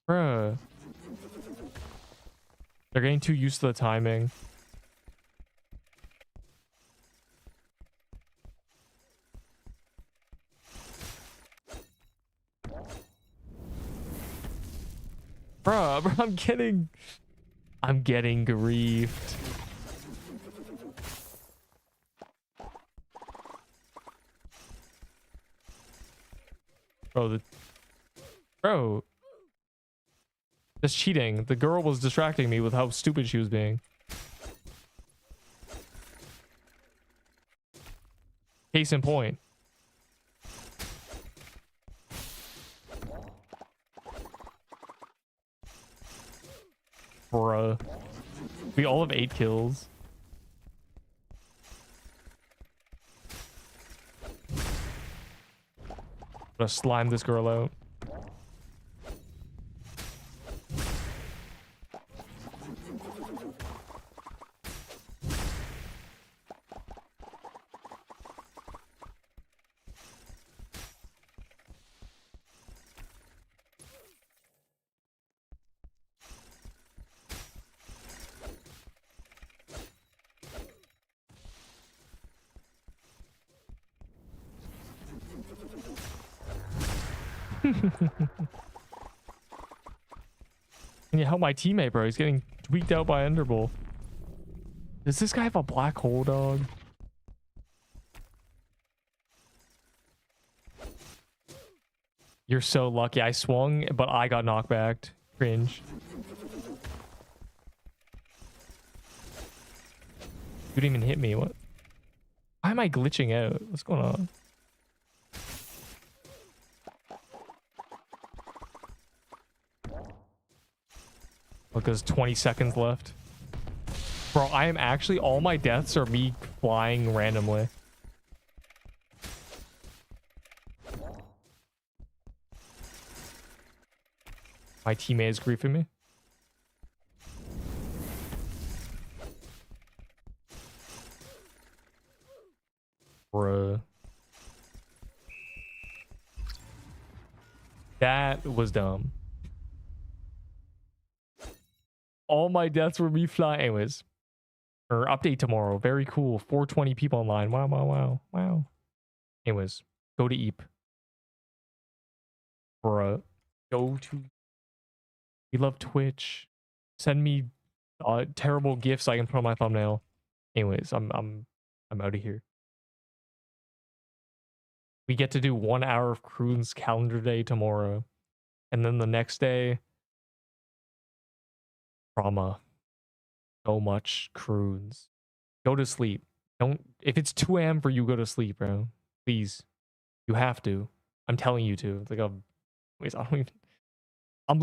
Bruh. They're getting too used to the timing. Bruh, I'm getting griefed. Bro, that's cheating. The girl was distracting me with how stupid she was being. Case in point. Bruh. We all have 8 kills. I'm gonna slime this girl out. Can you help my teammate, bro? He's getting tweaked out by Enderbull. Does this guy have a black hole, dog? You're so lucky. I swung, but I got knocked back. Cringe. You didn't even hit me. What? Why am I glitching out? What's going on? Look, there's 20 seconds left. Bro, I am actually... All my deaths are me flying randomly. My teammate is griefing me. Bruh. That was dumb. All my deaths were me flying. Anyways. Or update tomorrow. Very cool. 420 people online. Wow, wow, wow. Wow. Anyways. Go to Eep. Bruh. Go to... We love Twitch. Send me terrible gifts I can put on my thumbnail. Anyways, I'm out of here. We get to do 1 hour of Cruins calendar day tomorrow. And then the next day, trauma. So much Cruins. Go to sleep. Don't... If it's 2 a.m. for you, go to sleep, bro. Please. You have to. I'm telling you to. It's like a... Wait, I don't even... I'm losing...